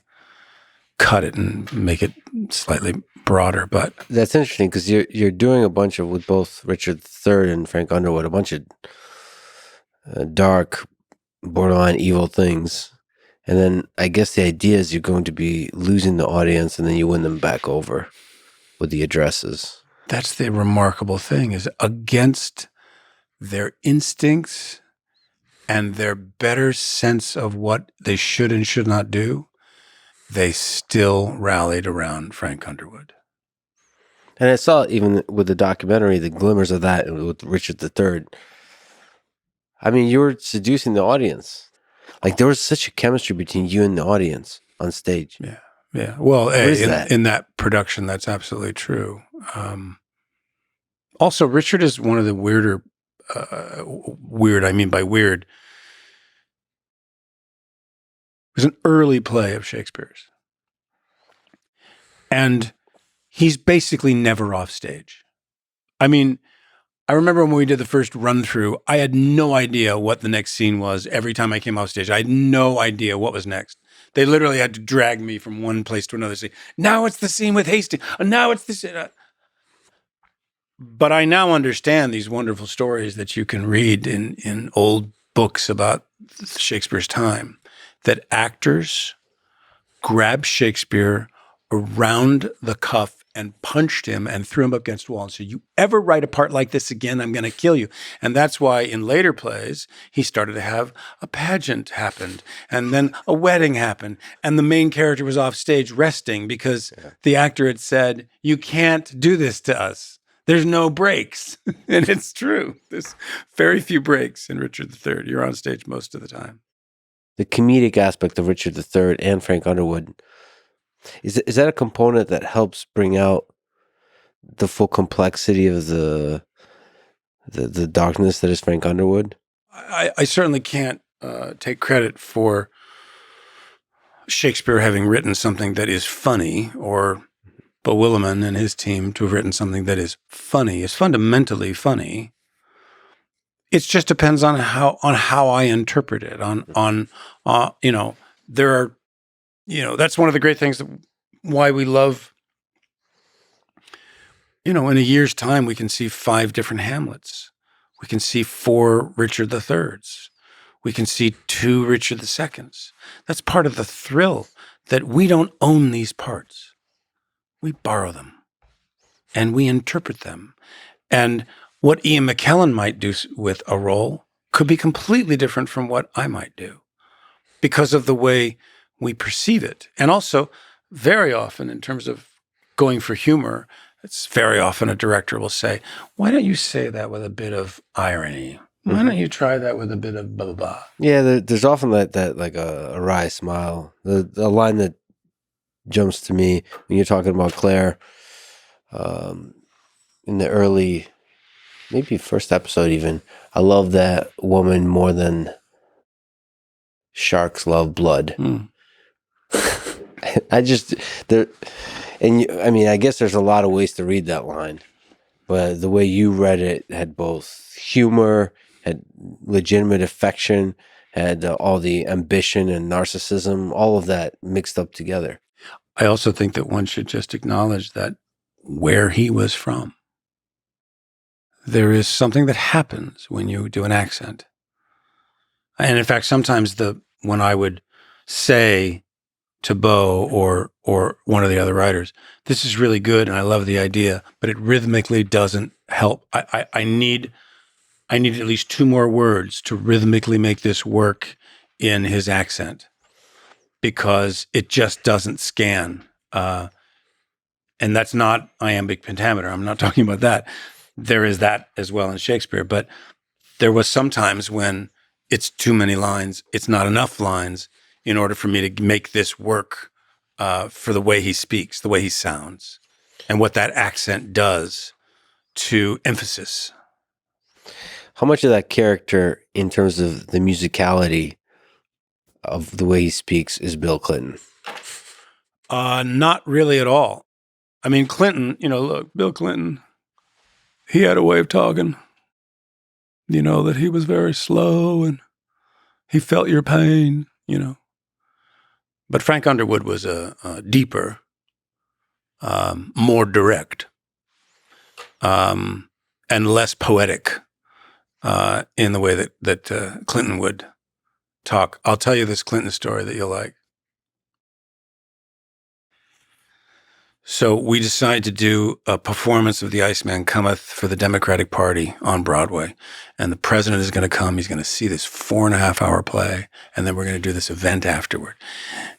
cut it and make it slightly broader. But that's interesting because you're doing a bunch of, with both Richard III and Frank Underwood, a bunch of dark, borderline evil things. And then I guess the idea is you're going to be losing the audience and then you win them back over with the addresses. That's the remarkable thing, is against their instincts and their better sense of what they should and should not do, they still rallied around Frank Underwood. And I saw even with the documentary, the glimmers of that with Richard III. I mean, you were seducing the audience. Like there was such a chemistry between you and the audience on stage. Yeah. Yeah. Well, in that production, that's absolutely true. Also, Richard is one of the weirder, I mean by weird, it was an early play of Shakespeare's. And he's basically never off stage. I mean, I remember when we did the first run through, I had no idea what the next scene was every time I came off stage. I had no idea what was next. They literally had to drag me from one place to another. Say, now it's the scene with Hastings. Now it's this. But I now understand these wonderful stories that you can read in old books about Shakespeare's time, that actors grabbed Shakespeare around the cuff and punched him and threw him up against the wall and said, you ever write a part like this again, I'm going to kill you. And that's why in later plays, he started to have a pageant happened, and then a wedding happened, and the main character was off stage resting because the actor had said, you can't do this to us. There's no breaks. And it's true. There's very few breaks in Richard III. You're on stage most of the time. The comedic aspect of Richard III and Frank Underwood, is that a component that helps bring out the full complexity of the darkness that is Frank Underwood? I certainly can't take credit for Shakespeare having written something that is funny, or Bo Willimon and his team to have written something that is funny, is fundamentally funny. It just depends on how I interpret it. There are, that's one of the great things why we love. In a year's time, we can see 5 different Hamlets. We can see 4 Richard IIIs. We can see 2 Richard IIs. That's part of the thrill, that we don't own these parts. We borrow them and we interpret them. And what Ian McKellen might do with a role could be completely different from what I might do because of the way we perceive it. And also, very often, in terms of going for humor, it's very often a director will say, why don't you say that with a bit of irony? Why don't you try that with a bit of blah, blah, blah? Yeah, there's often that like a wry smile. The line that jumps to me when you're talking about Claire in the early, maybe first episode even, I love that woman more than sharks love blood. I guess there's a lot of ways to read that line, but the way you read it had both humor, had legitimate affection, had all the ambition and narcissism, all of that mixed up together. I also think that one should just acknowledge that where he was from, there is something that happens when you do an accent. And in fact, sometimes when I would say to Bo or one of the other writers, this is really good and I love the idea, but it rhythmically doesn't help. I need I needed at least 2 more words to rhythmically make this work in his accent, because it just doesn't scan. And that's not iambic pentameter. I'm not talking about that. There is that as well in Shakespeare, but there was sometimes when it's too many lines, it's not enough lines in order for me to make this work for the way he speaks, the way he sounds, and what that accent does to emphasis. How much of that character, in terms of the musicality of the way he speaks, is Bill Clinton? Not really at all. I mean, Clinton, look, Bill Clinton, he had a way of talking, that he was very slow and he felt your pain, But Frank Underwood was a deeper, more direct, and less poetic in the way that Clinton would talk. I'll tell you this Clinton story that you'll like. So we decided to do a performance of The Iceman Cometh for the Democratic Party on Broadway. And the president is going to come. He's going to see this 4.5-hour play. And then we're going to do this event afterward.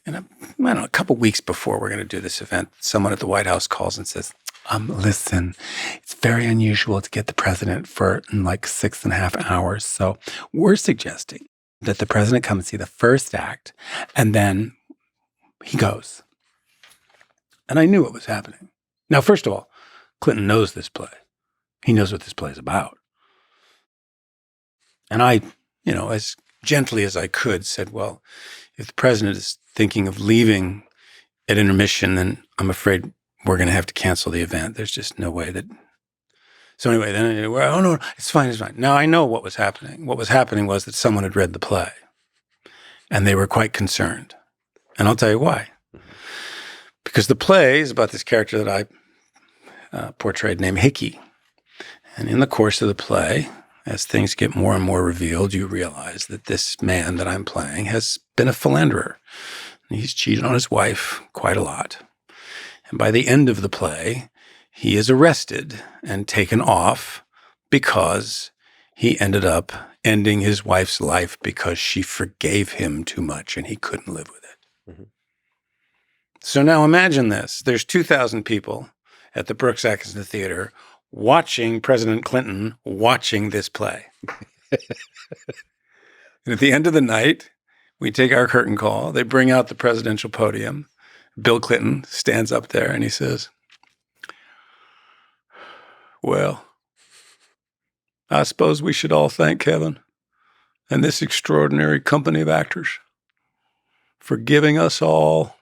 And I don't know, a couple weeks before we're going to do this event, someone at the White House calls and says, listen, it's very unusual to get the president for like 6.5 hours. So we're suggesting that the president come and see the first act, and then he goes. And I knew what was happening. Now, first of all, Clinton knows this play. He knows what this play is about. And I, as gently as I could, said, well, if the president is thinking of leaving at intermission, then I'm afraid we're going to have to cancel the event. There's just no way that. So anyway, then, oh, no, it's fine. Now I know what was happening. What was happening was that someone had read the play, and they were quite concerned. And I'll tell you why. Because the play is about this character that I portrayed named Hickey. And in the course of the play, as things get more and more revealed, you realize that this man that I'm playing has been a philanderer. He's cheated on his wife quite a lot. And by the end of the play, he is arrested and taken off because he ended up ending his wife's life because she forgave him too much and he couldn't live with it. Mm-hmm. So now imagine this. There's 2,000 people at the Brooks Atkinson Theater watching President Clinton watching this play. And at the end of the night, we take our curtain call. They bring out the presidential podium. Bill Clinton stands up there and he says, well, I suppose we should all thank Kevin and this extraordinary company of actors for giving us all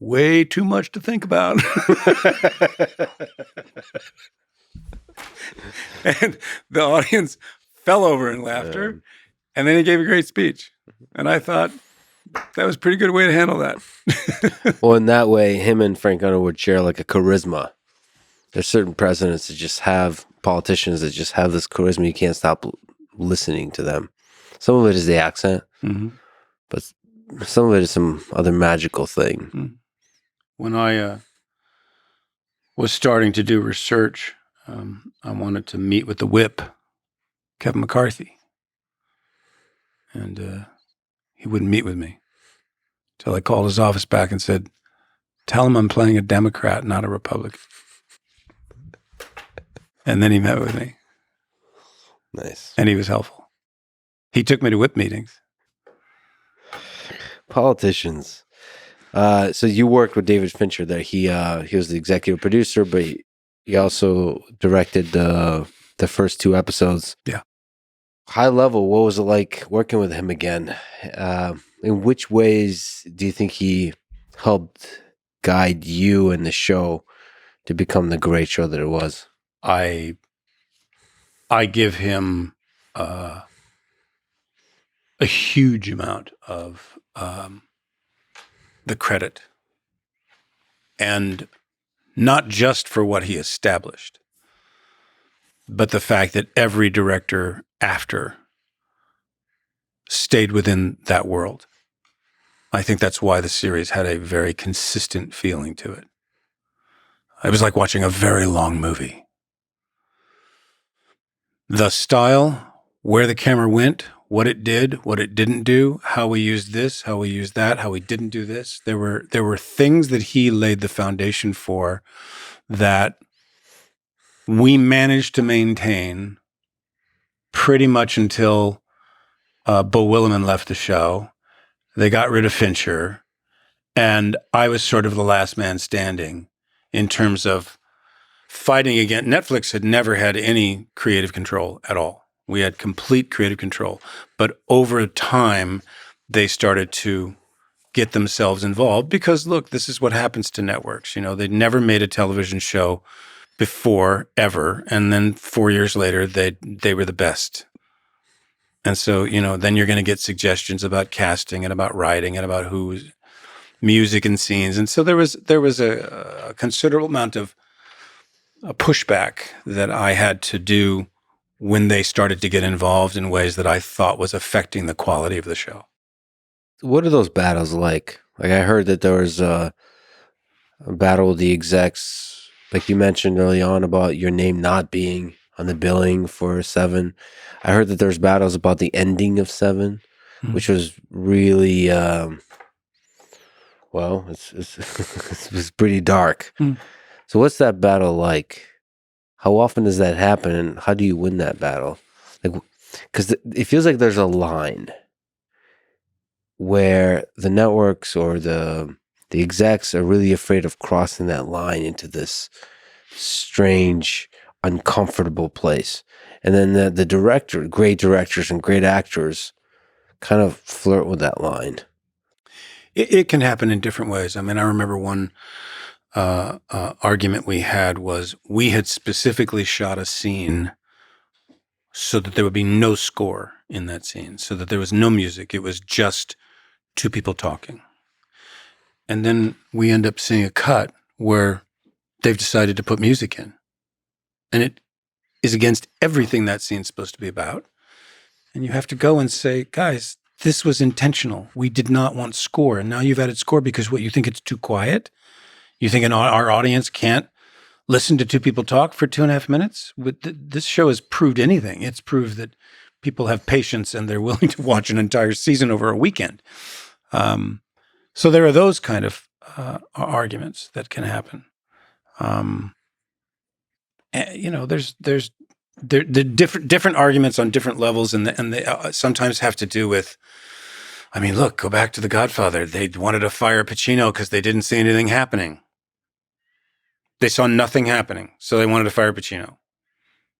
way too much to think about. And the audience fell over in laughter. And then he gave a great speech. And I thought that was a pretty good way to handle that. Well, in that way, him and Frank Underwood share like a charisma. There's certain presidents that just have, politicians that just have this charisma. You can't stop listening to them. Some of it is the accent, but some of it is some other magical thing. When I was starting to do research, I wanted to meet with the whip, Kevin McCarthy. And he wouldn't meet with me until I called his office back and said, tell him I'm playing a Democrat, not a Republican. And then he met with me. Nice. And he was helpful. He took me to whip meetings. Politicians. So you worked with David Fincher there. He was the executive producer, but he also directed the first 2 episodes. Yeah. High level, what was it like working with him again? In which ways do you think he helped guide you and the show to become the great show that it was? I give him a huge amount of the credit, and not just for what he established, but the fact that every director after stayed within that world. I think that's why the series had a very consistent feeling to it. It was like watching a very long movie. the style, where the camera went, what it did, what it didn't do, how we used this, how we used that, how we didn't do this. There were things that he laid the foundation for that we managed to maintain pretty much until Bo Willimon left the show. They got rid of Fincher, and I was sort of the last man standing in terms of fighting against. Netflix had never had any creative control at all. We had complete creative control. But over time, they started to get themselves involved because, look, this is what happens to networks. You know, they'd never made a television show before, ever. And then 4 years later, they were the best. And so, you know, then you're going to get suggestions about casting and about writing and about who's music and scenes. And so there was a considerable amount of a pushback that I had to do when they started to get involved in ways that I thought was affecting the quality of the show. What are those battles like? Like, I heard that there was a battle with the execs, like you mentioned early on about your name not being on the billing for 7. I heard that there's battles about the ending of 7, which was really, well, it was pretty dark. So what's that battle like? How often does that happen, and how do you win that battle? Like, because it feels like there's a line where the networks or the execs are really afraid of crossing that line into this strange, uncomfortable place. And then the great directors and great actors kind of flirt with that line. It can happen in different ways. I mean, I remember one argument we had was we had specifically shot a scene so that there would be no score in that scene, so that there was no music. It was just 2 people talking. And then we end up seeing a cut where they've decided to put music in. And it is against everything that scene's supposed to be about. And you have to go and say, guys, this was intentional. We did not want score. And now you've added score because what, you think it's too quiet? You think our audience can't listen to 2 people talk for 2.5 minutes? This show has proved anything. It's proved that people have patience and they're willing to watch an entire season over a weekend. So there are those kind of arguments that can happen. You know, there's different arguments on different levels, and they sometimes have to do with. I mean, look, go back to The Godfather. They wanted to fire Pacino because they didn't see anything happening. They saw nothing happening, so they wanted to fire Pacino.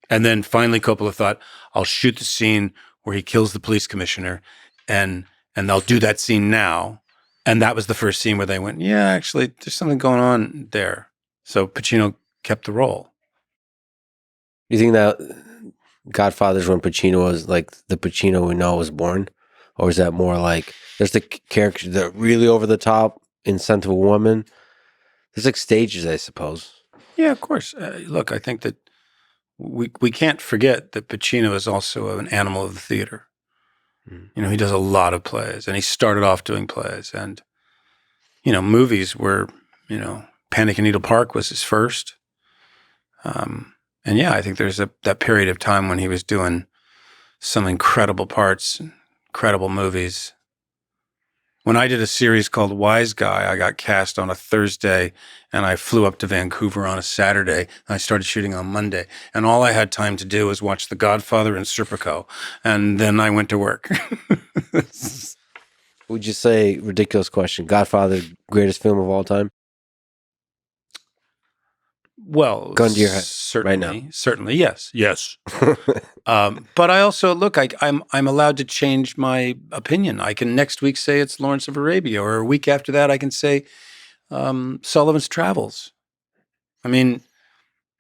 And then finally, Coppola thought, "I'll shoot the scene where he kills the police commissioner, and they'll do that scene now." And that was the first scene where they went, "Yeah, actually, there's something going on there." So Pacino kept the role. You think that Godfather's when Pacino was like the Pacino we know was born? Or is that more like there's the character that really over the top in Scent of a Woman? There's like stages, I suppose. Yeah, of course. Look, I think that we can't forget that Pacino is also an animal of the theater. You know, he does a lot of plays, and he started off doing plays. And, you know, movies were, you know, Panic in Needle Park was his first. And yeah, I think there's that period of time when he was doing some incredible parts, incredible movies. When I did a series called Wise Guy, I got cast on a Thursday, and I flew up to Vancouver on a Saturday, and I started shooting on Monday. And all I had time to do was watch The Godfather and Serpico, and then I went to work. Would you say, ridiculous question, Godfather, greatest film of all time? Well, gun to your head certainly, right now. Certainly, yes. But I also look. I'm allowed to change my opinion. I can next week say it's Lawrence of Arabia, or a week after that I can say Sullivan's Travels. I mean,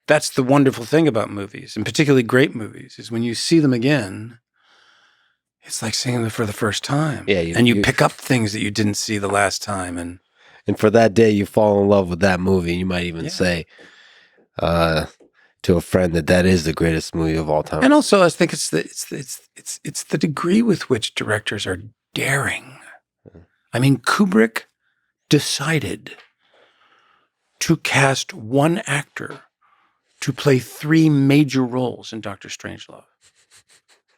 that's the wonderful thing about movies, and particularly great movies, is when you see them again, it's like seeing them for the first time. Yeah, you pick up things that you didn't see the last time, and for that day you fall in love with that movie. You might even say to a friend that is the greatest movie of all time. And also, I think it's the degree with which directors are daring. I mean, Kubrick decided to cast one actor to play 3 major roles in Dr. Strangelove.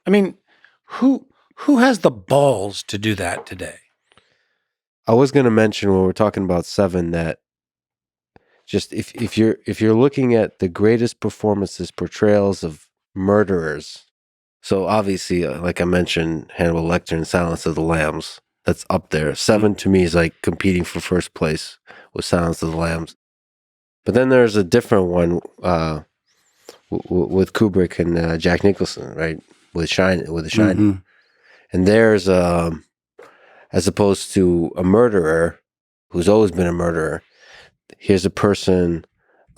I mean, who has the balls to do that today? I was going to mention when we're talking about Seven that just if you're looking at the greatest performances, portrayals of murderers, so obviously, like I mentioned, Hannibal Lecter in Silence of the Lambs, that's up there. Seven to me is like competing for first place with Silence of the Lambs. But then there's a different one with Kubrick and Jack Nicholson, right? With The Shining. Mm-hmm. And there's as opposed to a murderer who's always been a murderer, here's a person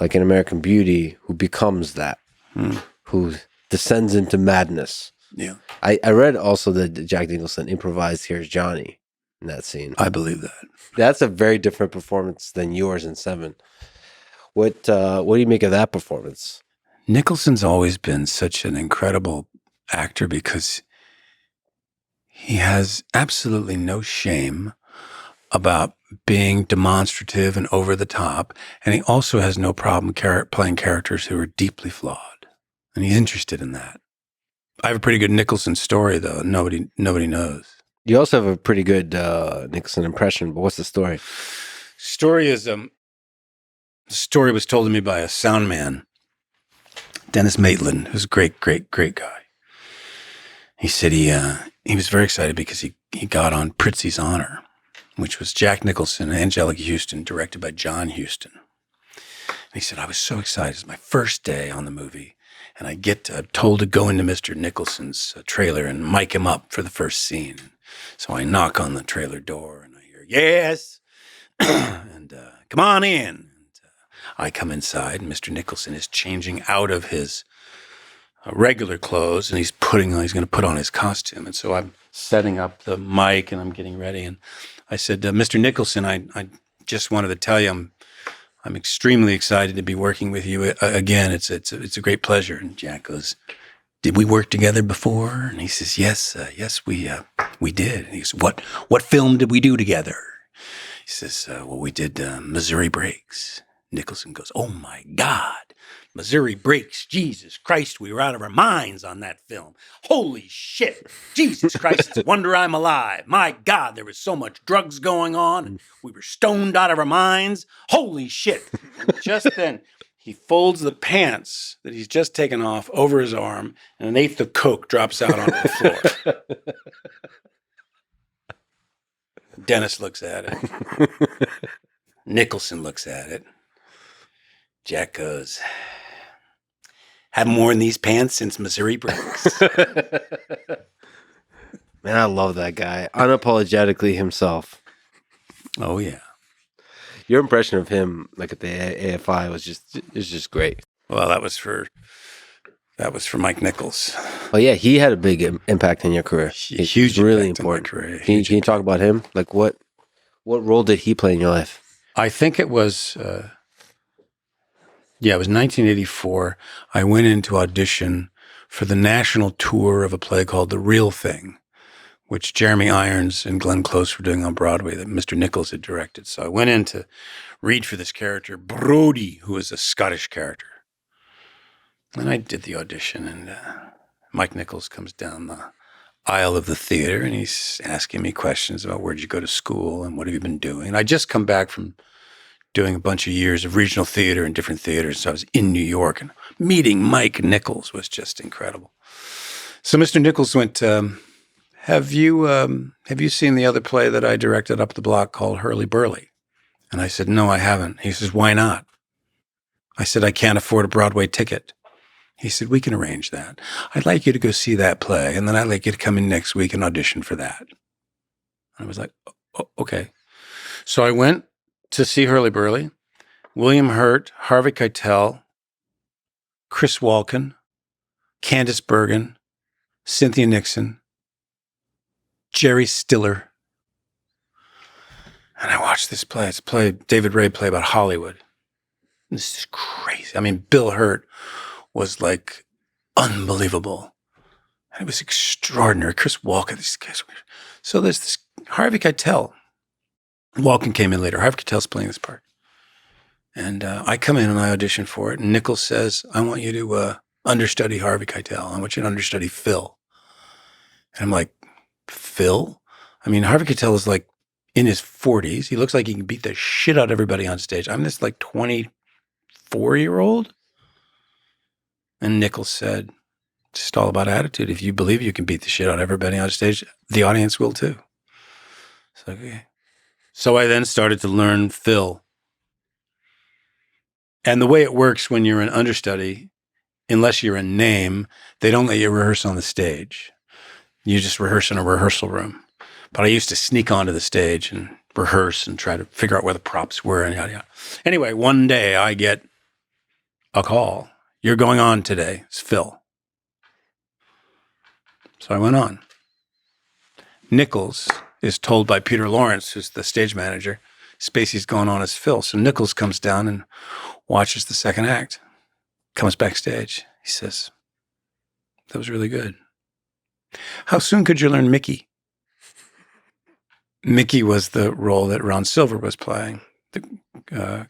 like in American Beauty who becomes that, who descends into madness. Yeah. I read also that Jack Nicholson improvised Here's Johnny in that scene. I believe that. That's a very different performance than yours in Seven. What do you make of that performance? Nicholson's always been such an incredible actor because he has absolutely no shame about being demonstrative and over the top, and he also has no problem playing characters who are deeply flawed, and he's interested in that. I have a pretty good Nicholson story, though. Nobody knows. You also have a pretty good Nicholson impression, but what's the story? Story is the story was told to me by a sound man, Dennis Maitland, who's a great guy. He said he was very excited because he got on Prizzi's Honor, which was Jack Nicholson and Angelica Houston, directed by John Huston. And he said, I was so excited. It's my first day on the movie, and I get told to go into Mr. Nicholson's trailer and mic him up for the first scene. So I knock on the trailer door, and I hear, yes, and come on in. And, I come inside, and Mr. Nicholson is changing out of his regular clothes, and he's going to put on his costume. And so I'm setting up the mic, and I'm getting ready. And I said, Mr. Nicholson, I just wanted to tell you I'm extremely excited to be working with you again. It's a great pleasure. And Jack goes, did we work together before? And he says, yes, we did. And he goes, what film did we do together? He says, well, we did Missouri Breaks. Nicholson goes, oh my God, Missouri Breaks. Jesus Christ, we were out of our minds on that film. Holy shit. Jesus Christ, it's a wonder I'm alive. My God, there was so much drugs going on, and we were stoned out of our minds. Holy shit. And just then, he folds the pants that he's just taken off over his arm, and an eighth of Coke drops out onto the floor. Dennis looks at it. Nicholson looks at it. Jack goes, haven't worn these pants since Missouri Breaks. Man, I love that guy. Unapologetically himself. Oh, yeah. Your impression of him, like at the AFI, was just great. Well, that was for Mike Nichols. Oh yeah, he had a big impact in your career. Huge, really important. Career. Can you talk about him? Like what role did he play in your life? I think it was, it was 1984. I went in to audition for the national tour of a play called The Real Thing, which Jeremy Irons and Glenn Close were doing on Broadway that Mr. Nichols had directed. So I went in to read for this character, Brody, who is a Scottish character. And I did the audition, and Mike Nichols comes down the aisle of the theater, and he's asking me questions about where'd you go to school and what have you been doing. And I just come back from doing a bunch of years of regional theater in different theaters. So I was in New York, and meeting Mike Nichols was just incredible. So Mr. Nichols went, have you seen the other play that I directed up the block called Hurly Burly? And I said, no, I haven't. He says, why not? I said, I can't afford a Broadway ticket. He said, we can arrange that. I'd like you to go see that play, and then I'd like you to come in next week and audition for that. I was like, okay. So I went to see Hurly Burly, William Hurt, Harvey Keitel, Chris Walken, Candice Bergen, Cynthia Nixon, Jerry Stiller. And I watched this play. It's a play, David Ray play about Hollywood. This is crazy. I mean, Bill Hurt was like unbelievable. And it was extraordinary. Chris Walken, these guys were. So there's this Harvey Keitel. Walken came in later. Harvey Keitel's playing this part. And I come in and I audition for it. And Nichols says, I want you to understudy Harvey Keitel. I want you to understudy Phil. And I'm like, Phil? I mean, Harvey Keitel is like in his 40s. He looks like he can beat the shit out of everybody on stage. I'm this like 24-year-old. And Nichols said, it's just all about attitude. If you believe you can beat the shit out of everybody on stage, the audience will too. So, okay. So I then started to learn Phil. And the way it works when you're an understudy, unless you're a name, they don't let you rehearse on the stage. You just rehearse in a rehearsal room. But I used to sneak onto the stage and rehearse and try to figure out where the props were and yada, yada. Anyway, one day I get a call. You're going on today. It's Phil. So I went on. Nichols is told by Peter Lawrence, who's the stage manager, Spacey's going on as Phil. So Nichols comes down and watches the second act, comes backstage. He says, that was really good. How soon could you learn Mickey? Mickey was the role that Ron Silver was playing, that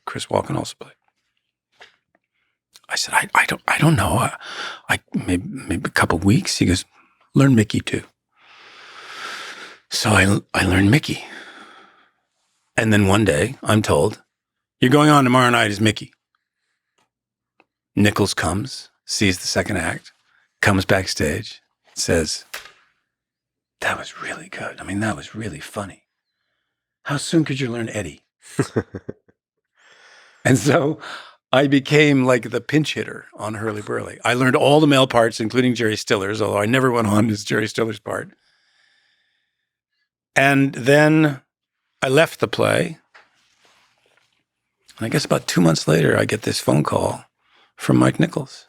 Chris Walken also played. I said, I don't know. I maybe a couple of weeks. He goes, learn Mickey too. So I learned Mickey. And then one day I'm told, you're going on tomorrow night as Mickey. Nichols comes, sees the second act, comes backstage, says, that was really good. I mean, that was really funny. How soon could you learn Eddie? And so I became like the pinch hitter on Hurly Burly. I learned all the male parts, including Jerry Stiller's, although I never went on as Jerry Stiller's part. And then I left the play. And I guess about 2 months later, I get this phone call from Mike Nichols.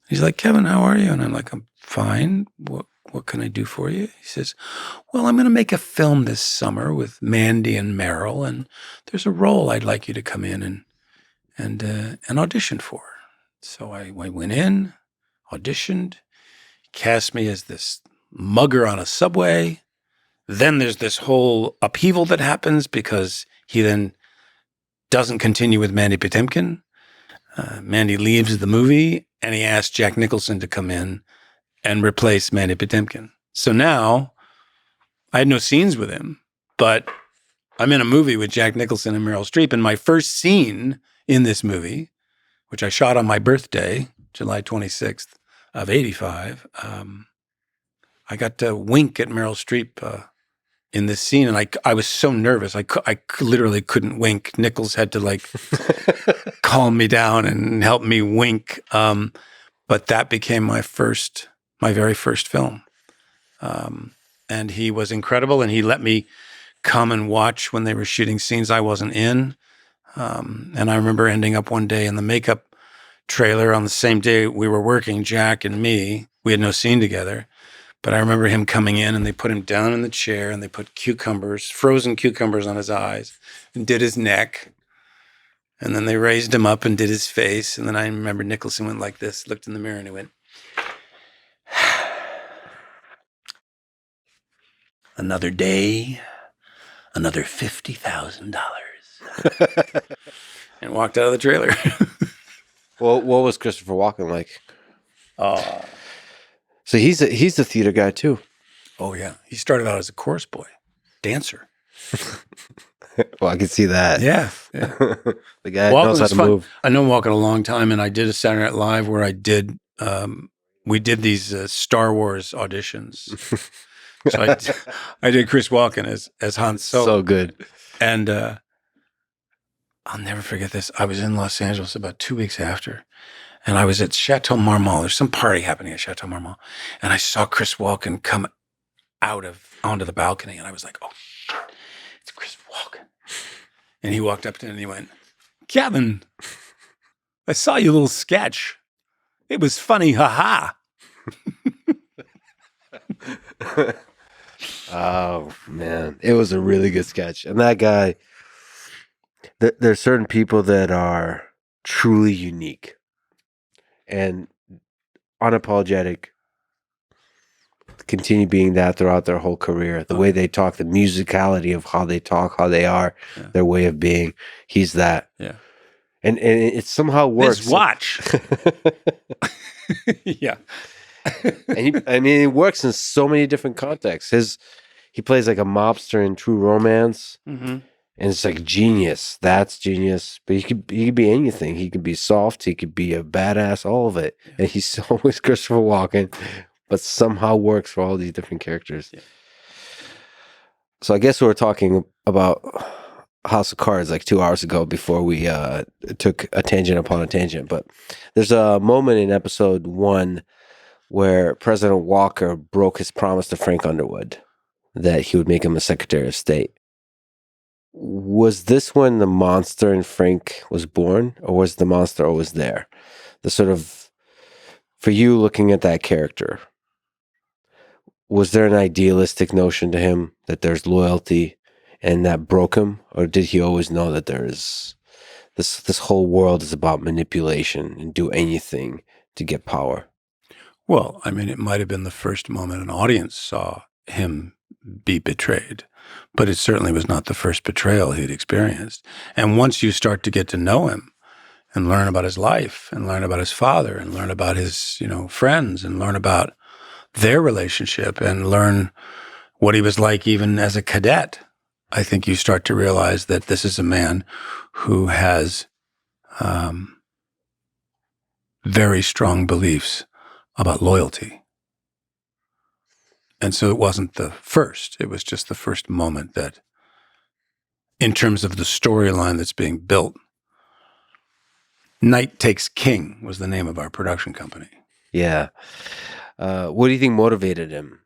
He's like, Kevin, how are you? And I'm like, I'm fine. What can I do for you? He says, well, I'm going to make a film this summer with Mandy and Meryl, and there's a role I'd like you to come in and audition for. So I went in, auditioned, cast me as this mugger on a subway. Then there's this whole upheaval that happens because he then doesn't continue with Mandy Patinkin. Mandy leaves the movie, and he asked Jack Nicholson to come in and replace Mandy Patinkin. So now I had no scenes with him, but I'm in a movie with Jack Nicholson and Meryl Streep. And my first scene in this movie, which I shot on my birthday, July 26th of 85, I got to wink at Meryl Streep in this scene. And I was so nervous. I literally couldn't wink. Nichols had to like calm me down and help me wink. But that became my very first film. And he was incredible. And he let me come and watch when they were shooting scenes I wasn't in. And I remember ending up one day in the makeup trailer on the same day we were working, Jack and me. We had no scene together. But I remember him coming in and they put him down in the chair and they put frozen cucumbers on his eyes and did his neck. And then they raised him up and did his face. And then I remember Nicholson went like this, looked in the mirror and he went, another day, another $50,000. And walked out of the trailer. Well, what was Christopher Walken like? So he's a theater guy too. Oh yeah, he started out as a chorus boy, dancer. Well, I can see that. Yeah. The guy Walken knows how to fun. move. I know Walken a long time, and I did a Saturday Night Live where we did these Star Wars auditions. So I did Chris Walken as Han Solo. So good. And I'll never forget this. I was in Los Angeles about 2 weeks after, and I was at Chateau Marmont. There's some party happening at Chateau Marmont, and I saw Chris Walken come onto the balcony, and I was like, oh, shit, it's Chris Walken. And he walked up to me and he went, Kevin, I saw your little sketch. It was funny, haha. Oh, man. It was a really good sketch. And that guy, there's certain people that are truly unique and unapologetic, continue being that throughout their whole career. The way they talk, the musicality of how they talk, how they are, their way of being. He's that. Yeah. and it somehow works. This watch. Yeah. And it works in so many different contexts. He plays like a mobster in True Romance, Mm-hmm. and it's like genius. That's genius. But he could be anything. He could be soft. He could be a badass. All of it. Yeah. And he's always Christopher Walken, but somehow works for all these different characters. Yeah. So I guess we were talking about House of Cards like 2 hours ago before we took a tangent upon a tangent. But there's a moment in episode 1 where President Walker broke his promise to Frank Underwood that he would make him a Secretary of State. Was this when the monster in Frank was born, or was the monster always there? The sort of, for you looking at that character, was there an idealistic notion to him that there's loyalty and that broke him? Or did he always know that there is this whole world is about manipulation and do anything to get power? Well, I mean, it might have been the first moment an audience saw him be betrayed, but it certainly was not the first betrayal he'd experienced. And once you start to get to know him and learn about his life and learn about his father and learn about his, friends and learn about their relationship and learn what he was like even as a cadet, I think you start to realize that this is a man who has very strong beliefs about loyalty. And so it wasn't the first. It was just the first moment that, in terms of the storyline that's being built, Night Takes King was the name of our production company. Yeah. What do you think motivated him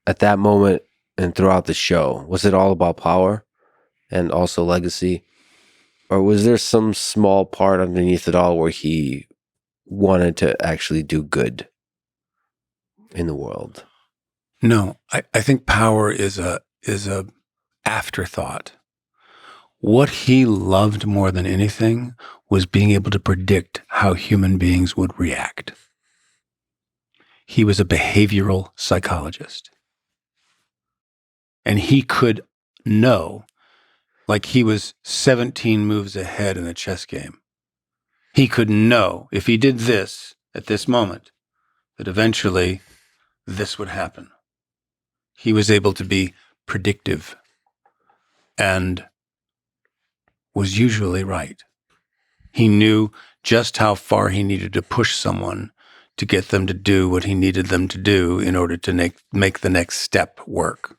at that moment and throughout the show? Was it all about power and also legacy? Or was there some small part underneath it all where he wanted to actually do good in the world? No, I think power is a afterthought. What he loved more than anything was being able to predict how human beings would react. He was a behavioral psychologist. And he could know, like he was 17 moves ahead in a chess game. He could know if he did this at this moment, that eventually this would happen. He was able to be predictive and was usually right. He knew just how far he needed to push someone to get them to do what he needed them to do in order to make the next step work.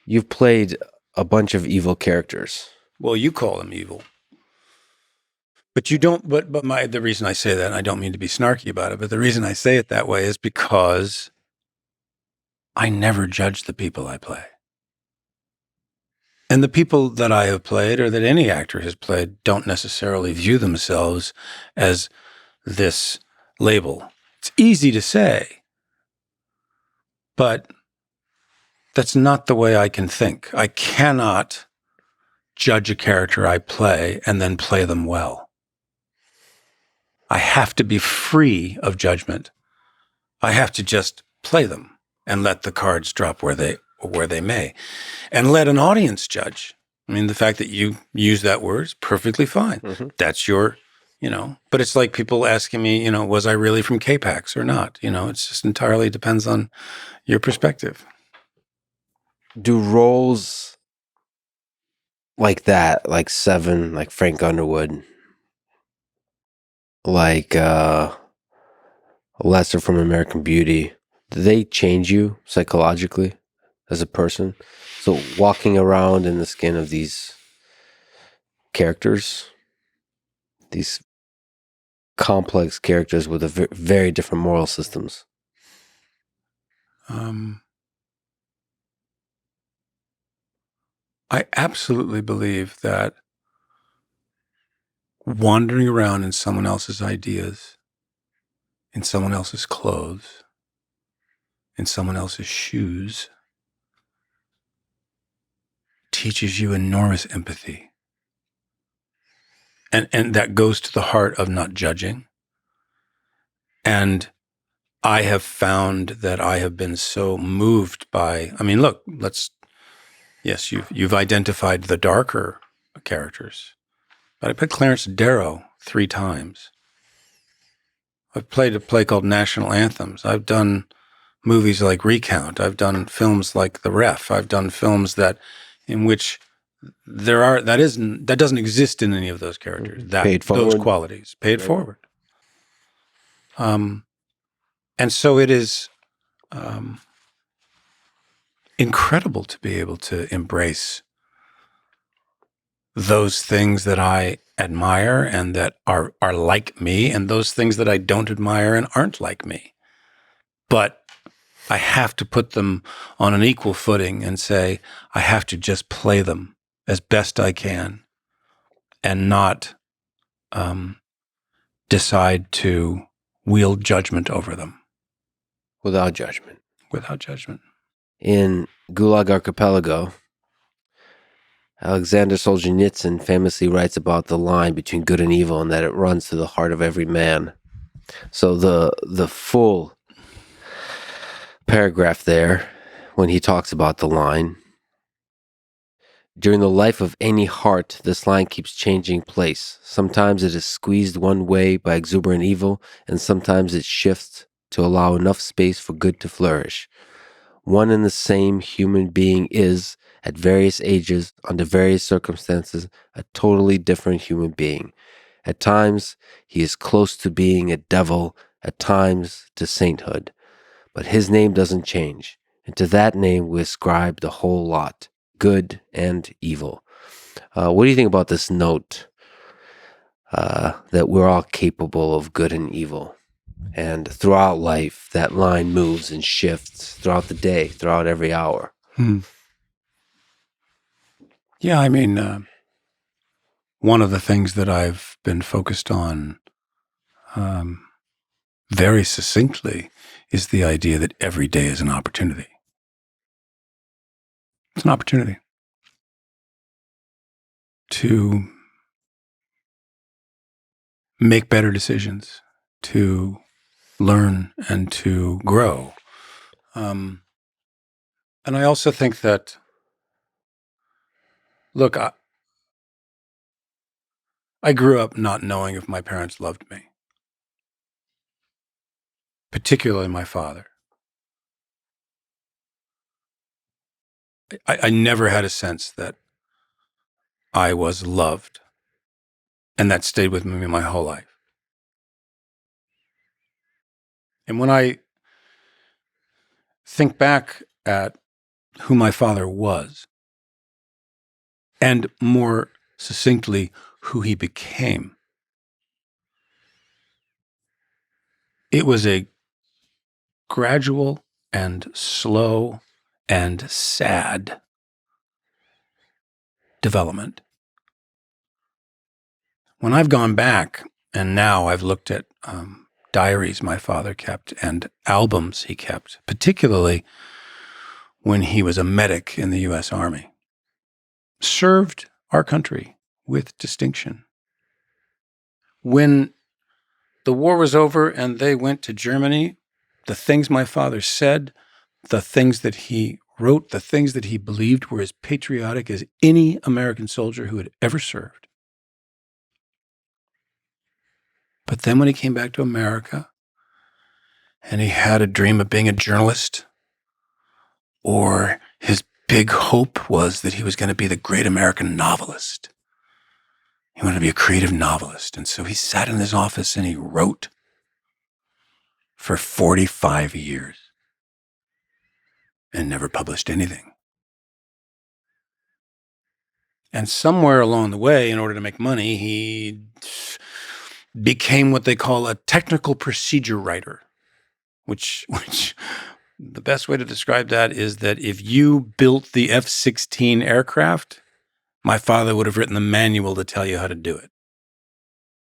You've played a bunch of evil characters. Well, you call them evil. But you don't, the reason I say that, and I don't mean to be snarky about it, but the reason I say it that way is because I never judge the people I play. And the people that I have played, or that any actor has played, don't necessarily view themselves as this label. It's easy to say, but that's not the way I can think. I cannot judge a character I play and then play them well. I have to be free of judgment. I have to just play them and let the cards drop where they may, and let an audience judge. I mean, the fact that you use that word is perfectly fine. Mm-hmm. That's your, but it's like people asking me, was I really from K-Pax or not? It's just entirely depends on your perspective. Do roles like that, like Seven, like Frank Underwood, like Lester from American Beauty, do they change you psychologically as a person? So walking around in the skin of these characters, these complex characters with very different moral systems. I absolutely believe that wandering around in someone else's ideas, in someone else's clothes, in someone else's shoes, teaches you enormous empathy. And that goes to the heart of not judging. And I have found that I have been so moved by, look, yes, you've identified the darker characters. But I played Clarence Darrow 3 times. I've played a play called National Anthems. I've done movies like Recount. I've done films like The Ref. I've done films in which that doesn't exist in any of those characters. Those qualities paid forward. And so it is incredible to be able to embrace those things that I admire and that are like me, and those things that I don't admire and aren't like me. But I have to put them on an equal footing and say, I have to just play them as best I can and not decide to wield judgment over them. Without judgment. Without judgment. In Gulag Archipelago, Alexander Solzhenitsyn famously writes about the line between good and evil and that it runs through the heart of every man. So the full paragraph there, when he talks about the line, during the life of any heart, this line keeps changing place. Sometimes it is squeezed one way by exuberant evil, and sometimes it shifts to allow enough space for good to flourish. One and the same human being is, at various ages, under various circumstances, a totally different human being. At times, he is close to being a devil, at times to sainthood. But his name doesn't change, and to that name we ascribe the whole lot, good and evil. What do you think about this note that we're all capable of good and evil? And throughout life, that line moves and shifts throughout the day, throughout every hour. Yeah, I mean, one of the things that I've been focused on very succinctly is the idea that every day is an opportunity. It's an opportunity to make better decisions, to learn and to grow. And I also think that, look, I grew up not knowing if my parents loved me, particularly my father. I never had a sense that I was loved, and that stayed with me my whole life. And when I think back at who my father was, and more succinctly, who he became, it was a gradual and slow and sad development. When I've gone back and now I've looked at diaries my father kept and albums he kept, particularly when he was a medic in the U.S. Army, served our country with distinction. When the war was over and they went to Germany, the things my father said, the things that he wrote, the things that he believed were as patriotic as any American soldier who had ever served. But then when he came back to America and he had a dream of being a journalist, or his big hope was that he was going to be the great American novelist. He wanted to be a creative novelist. And so he sat in his office and he wrote for 45 years and never published anything. And somewhere along the way, in order to make money, he became what they call a technical procedure writer, which the best way to describe that is that if you built the F-16 aircraft, my father would have written the manual to tell you how to do it.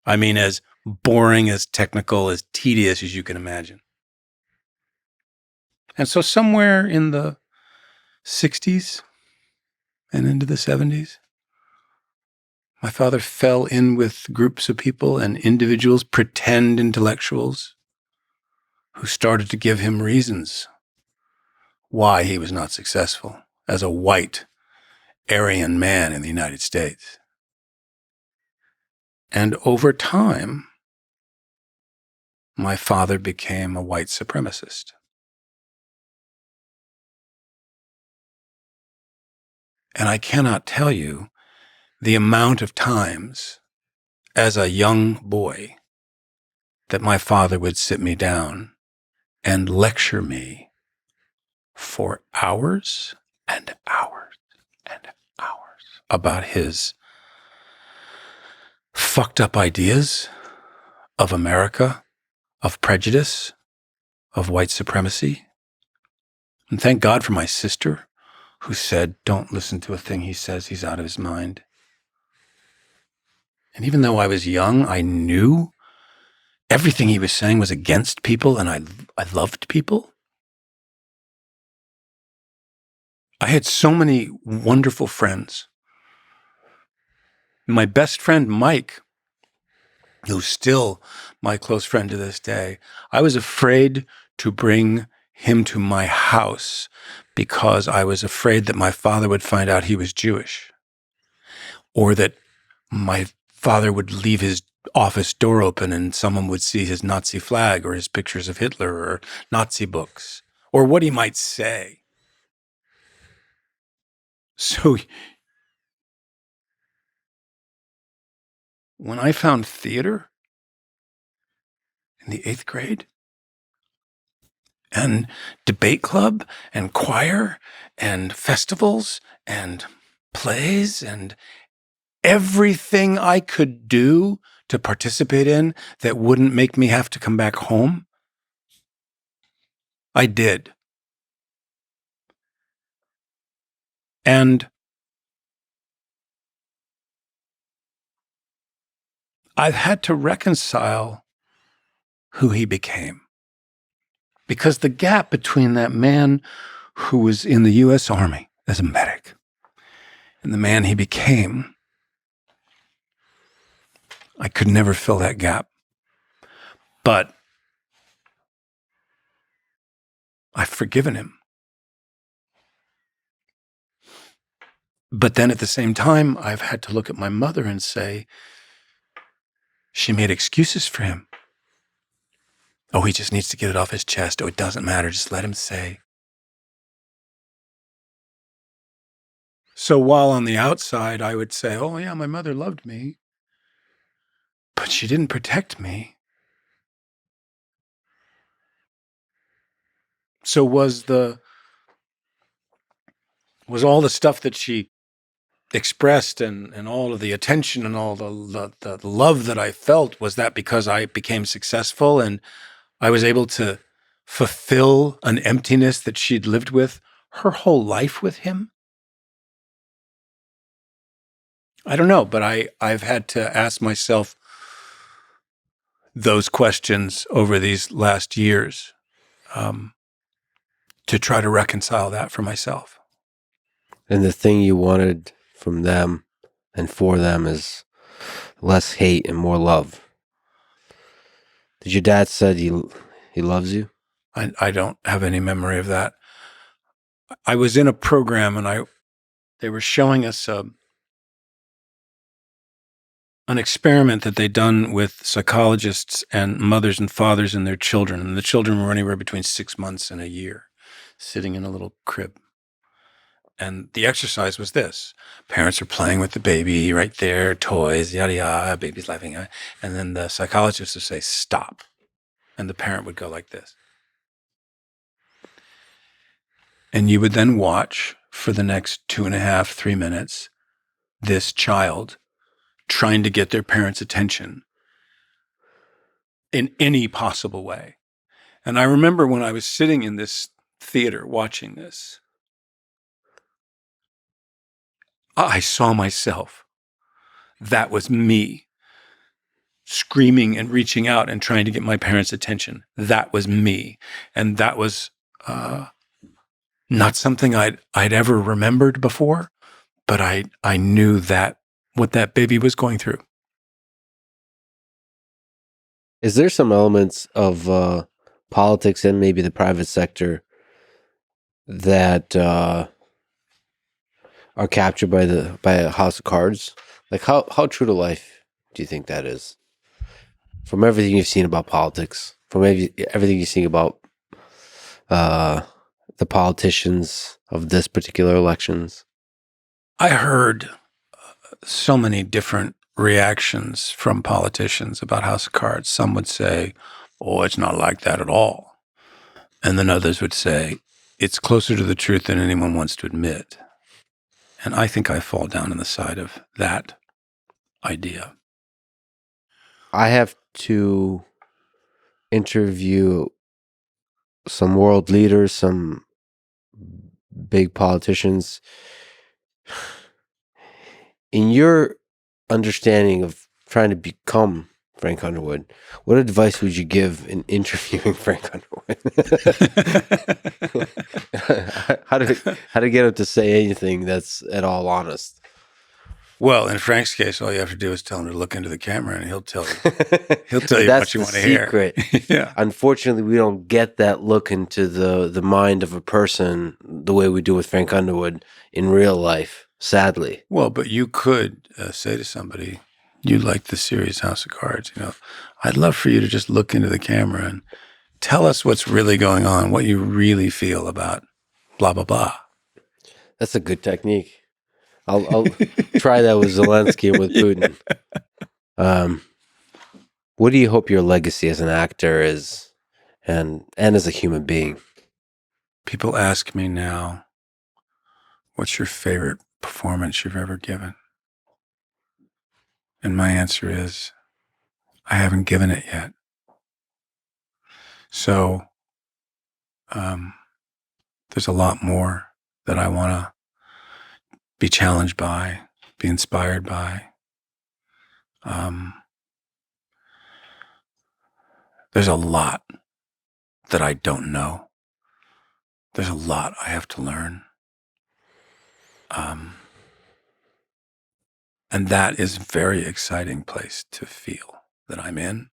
I mean, as boring, as technical, as tedious as you can imagine. And so somewhere in the 60s and into the 70s, my father fell in with groups of people and individuals, pretend intellectuals, who started to give him reasons why he was not successful as a white Aryan man in the United States. And over time, my father became a white supremacist. And I cannot tell you the amount of times as a young boy that my father would sit me down and lecture me for hours and hours and hours about his fucked up ideas of America, of prejudice, of white supremacy. And thank God for my sister, who said, don't listen to a thing he says, he's out of his mind. And even though I was young, I knew everything he was saying was against people, and I loved people. I had so many wonderful friends. My best friend, Mike, who's still my close friend to this day, I was afraid to bring him to my house because I was afraid that my father would find out he was Jewish, or that my father would leave his office door open and someone would see his Nazi flag or his pictures of Hitler or Nazi books, or what he might say. So when I found theater in the 8th grade, and debate club and choir and festivals and plays and everything I could do to participate in that wouldn't make me have to come back home, I did. And I've had to reconcile who he became. Because the gap between that man who was in the U.S. Army as a medic and the man he became, I could never fill that gap. But I've forgiven him. But then at the same time, I've had to look at my mother and say, she made excuses for him. Oh, he just needs to get it off his chest. Oh, it doesn't matter. Just let him say. So while on the outside, I would say, oh, yeah, my mother loved me, but she didn't protect me. So was all the stuff that she expressed and all of the attention and all the love that I felt, was that because I became successful and I was able to fulfill an emptiness that she'd lived with her whole life with him? I don't know, but I've had to ask myself those questions over these last years to try to reconcile that for myself. And the thing you wanted from them and for them is less hate and more love. Did your dad said he loves you? I don't have any memory of that. I was in a program and they were showing us an experiment that they'd done with psychologists and mothers and fathers and their children. And the children were anywhere between 6 months and a year, sitting in a little crib. And the exercise was this. Parents are playing with the baby right there, toys, yada, yada, baby's laughing. And then the psychologist would say, stop. And the parent would go like this. And you would then watch for the next 2.5, 3 minutes, this child trying to get their parents' attention in any possible way. And I remember when I was sitting in this theater watching this, I saw myself. That was me screaming and reaching out and trying to get my parents' attention. That was me. And that was not something I'd ever remembered before, but I knew that what that baby was going through. Is there some elements of politics and maybe the private sector that are captured by a House of Cards? Like how true to life do you think that is? From everything you've seen about politics, from everything you've seen about the politicians of this particular elections. I heard so many different reactions from politicians about House of Cards. Some would say, oh, it's not like that at all. And then others would say, it's closer to the truth than anyone wants to admit. And I think I fall down on the side of that idea. I have to interview some world leaders, some big politicians. In your understanding of trying to become Frank Underwood, what advice would you give in interviewing Frank Underwood? how to get him to say anything that's at all honest? Well, in Frank's case, all you have to do is tell him to look into the camera, and he'll tell you. He'll tell you what you want to hear. Yeah. Unfortunately, we don't get that look into the mind of a person the way we do with Frank Underwood in real life. Sadly. Well, but you could say to somebody, "You like the series House of Cards? I'd love for you to just look into the camera and tell us what's really going on, what you really feel about blah blah blah." That's a good technique. I'll try that with Zelensky and with Putin. What do you hope your legacy as an actor is, and as a human being? People ask me now, what's your favorite performance you've ever given? And my answer is, I haven't given it yet. So there's a lot more that I want to be challenged by, be inspired by. There's a lot that I don't know. There's a lot I have to learn. And that is a very exciting place to feel that I'm in.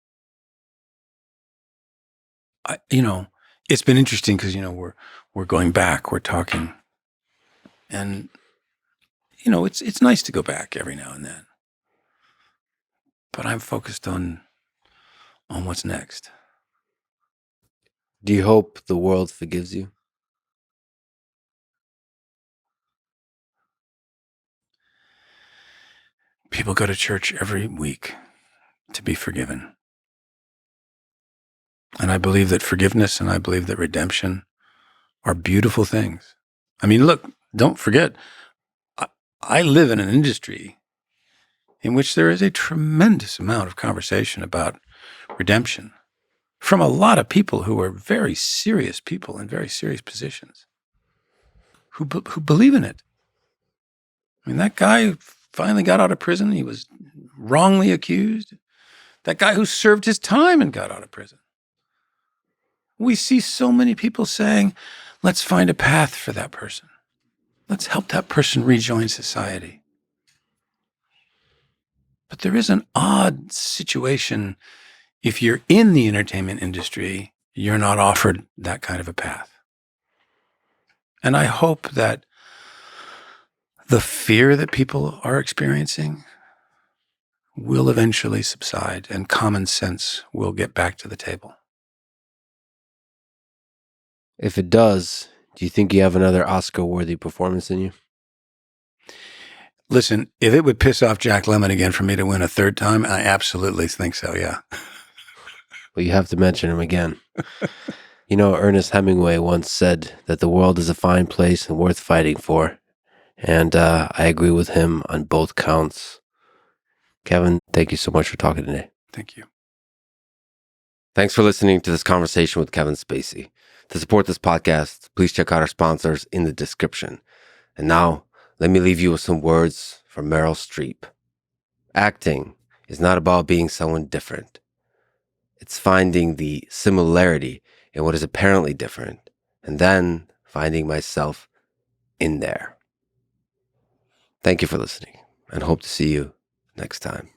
It's been interesting because, we're going back, we're talking. And, it's nice to go back every now and then. But I'm focused on what's next. Do you hope the world forgives you? People go to church every week to be forgiven. And I believe that forgiveness and I believe that redemption are beautiful things. I mean, look, don't forget, I live in an industry in which there is a tremendous amount of conversation about redemption from a lot of people who are very serious people in very serious positions who believe in it. I mean, that guy finally got out of prison. He was wrongly accused. That guy who served his time and got out of prison. We see so many people saying, let's find a path for that person. Let's help that person rejoin society. But there is an odd situation. If you're in the entertainment industry, you're not offered that kind of a path. And I hope that the fear that people are experiencing will eventually subside and common sense will get back to the table. If it does, do you think you have another Oscar-worthy performance in you? Listen, if it would piss off Jack Lemmon again for me to win a third time, I absolutely think so, yeah. Well, you have to mention him again. Ernest Hemingway once said that the world is a fine place and worth fighting for. And I agree with him on both counts. Kevin, thank you so much for talking today. Thank you. Thanks for listening to this conversation with Kevin Spacey. To support this podcast, please check out our sponsors in the description. And now, let me leave you with some words from Meryl Streep. Acting is not about being someone different. It's finding the similarity in what is apparently different, and then finding myself in there. Thank you for listening, and hope to see you next time.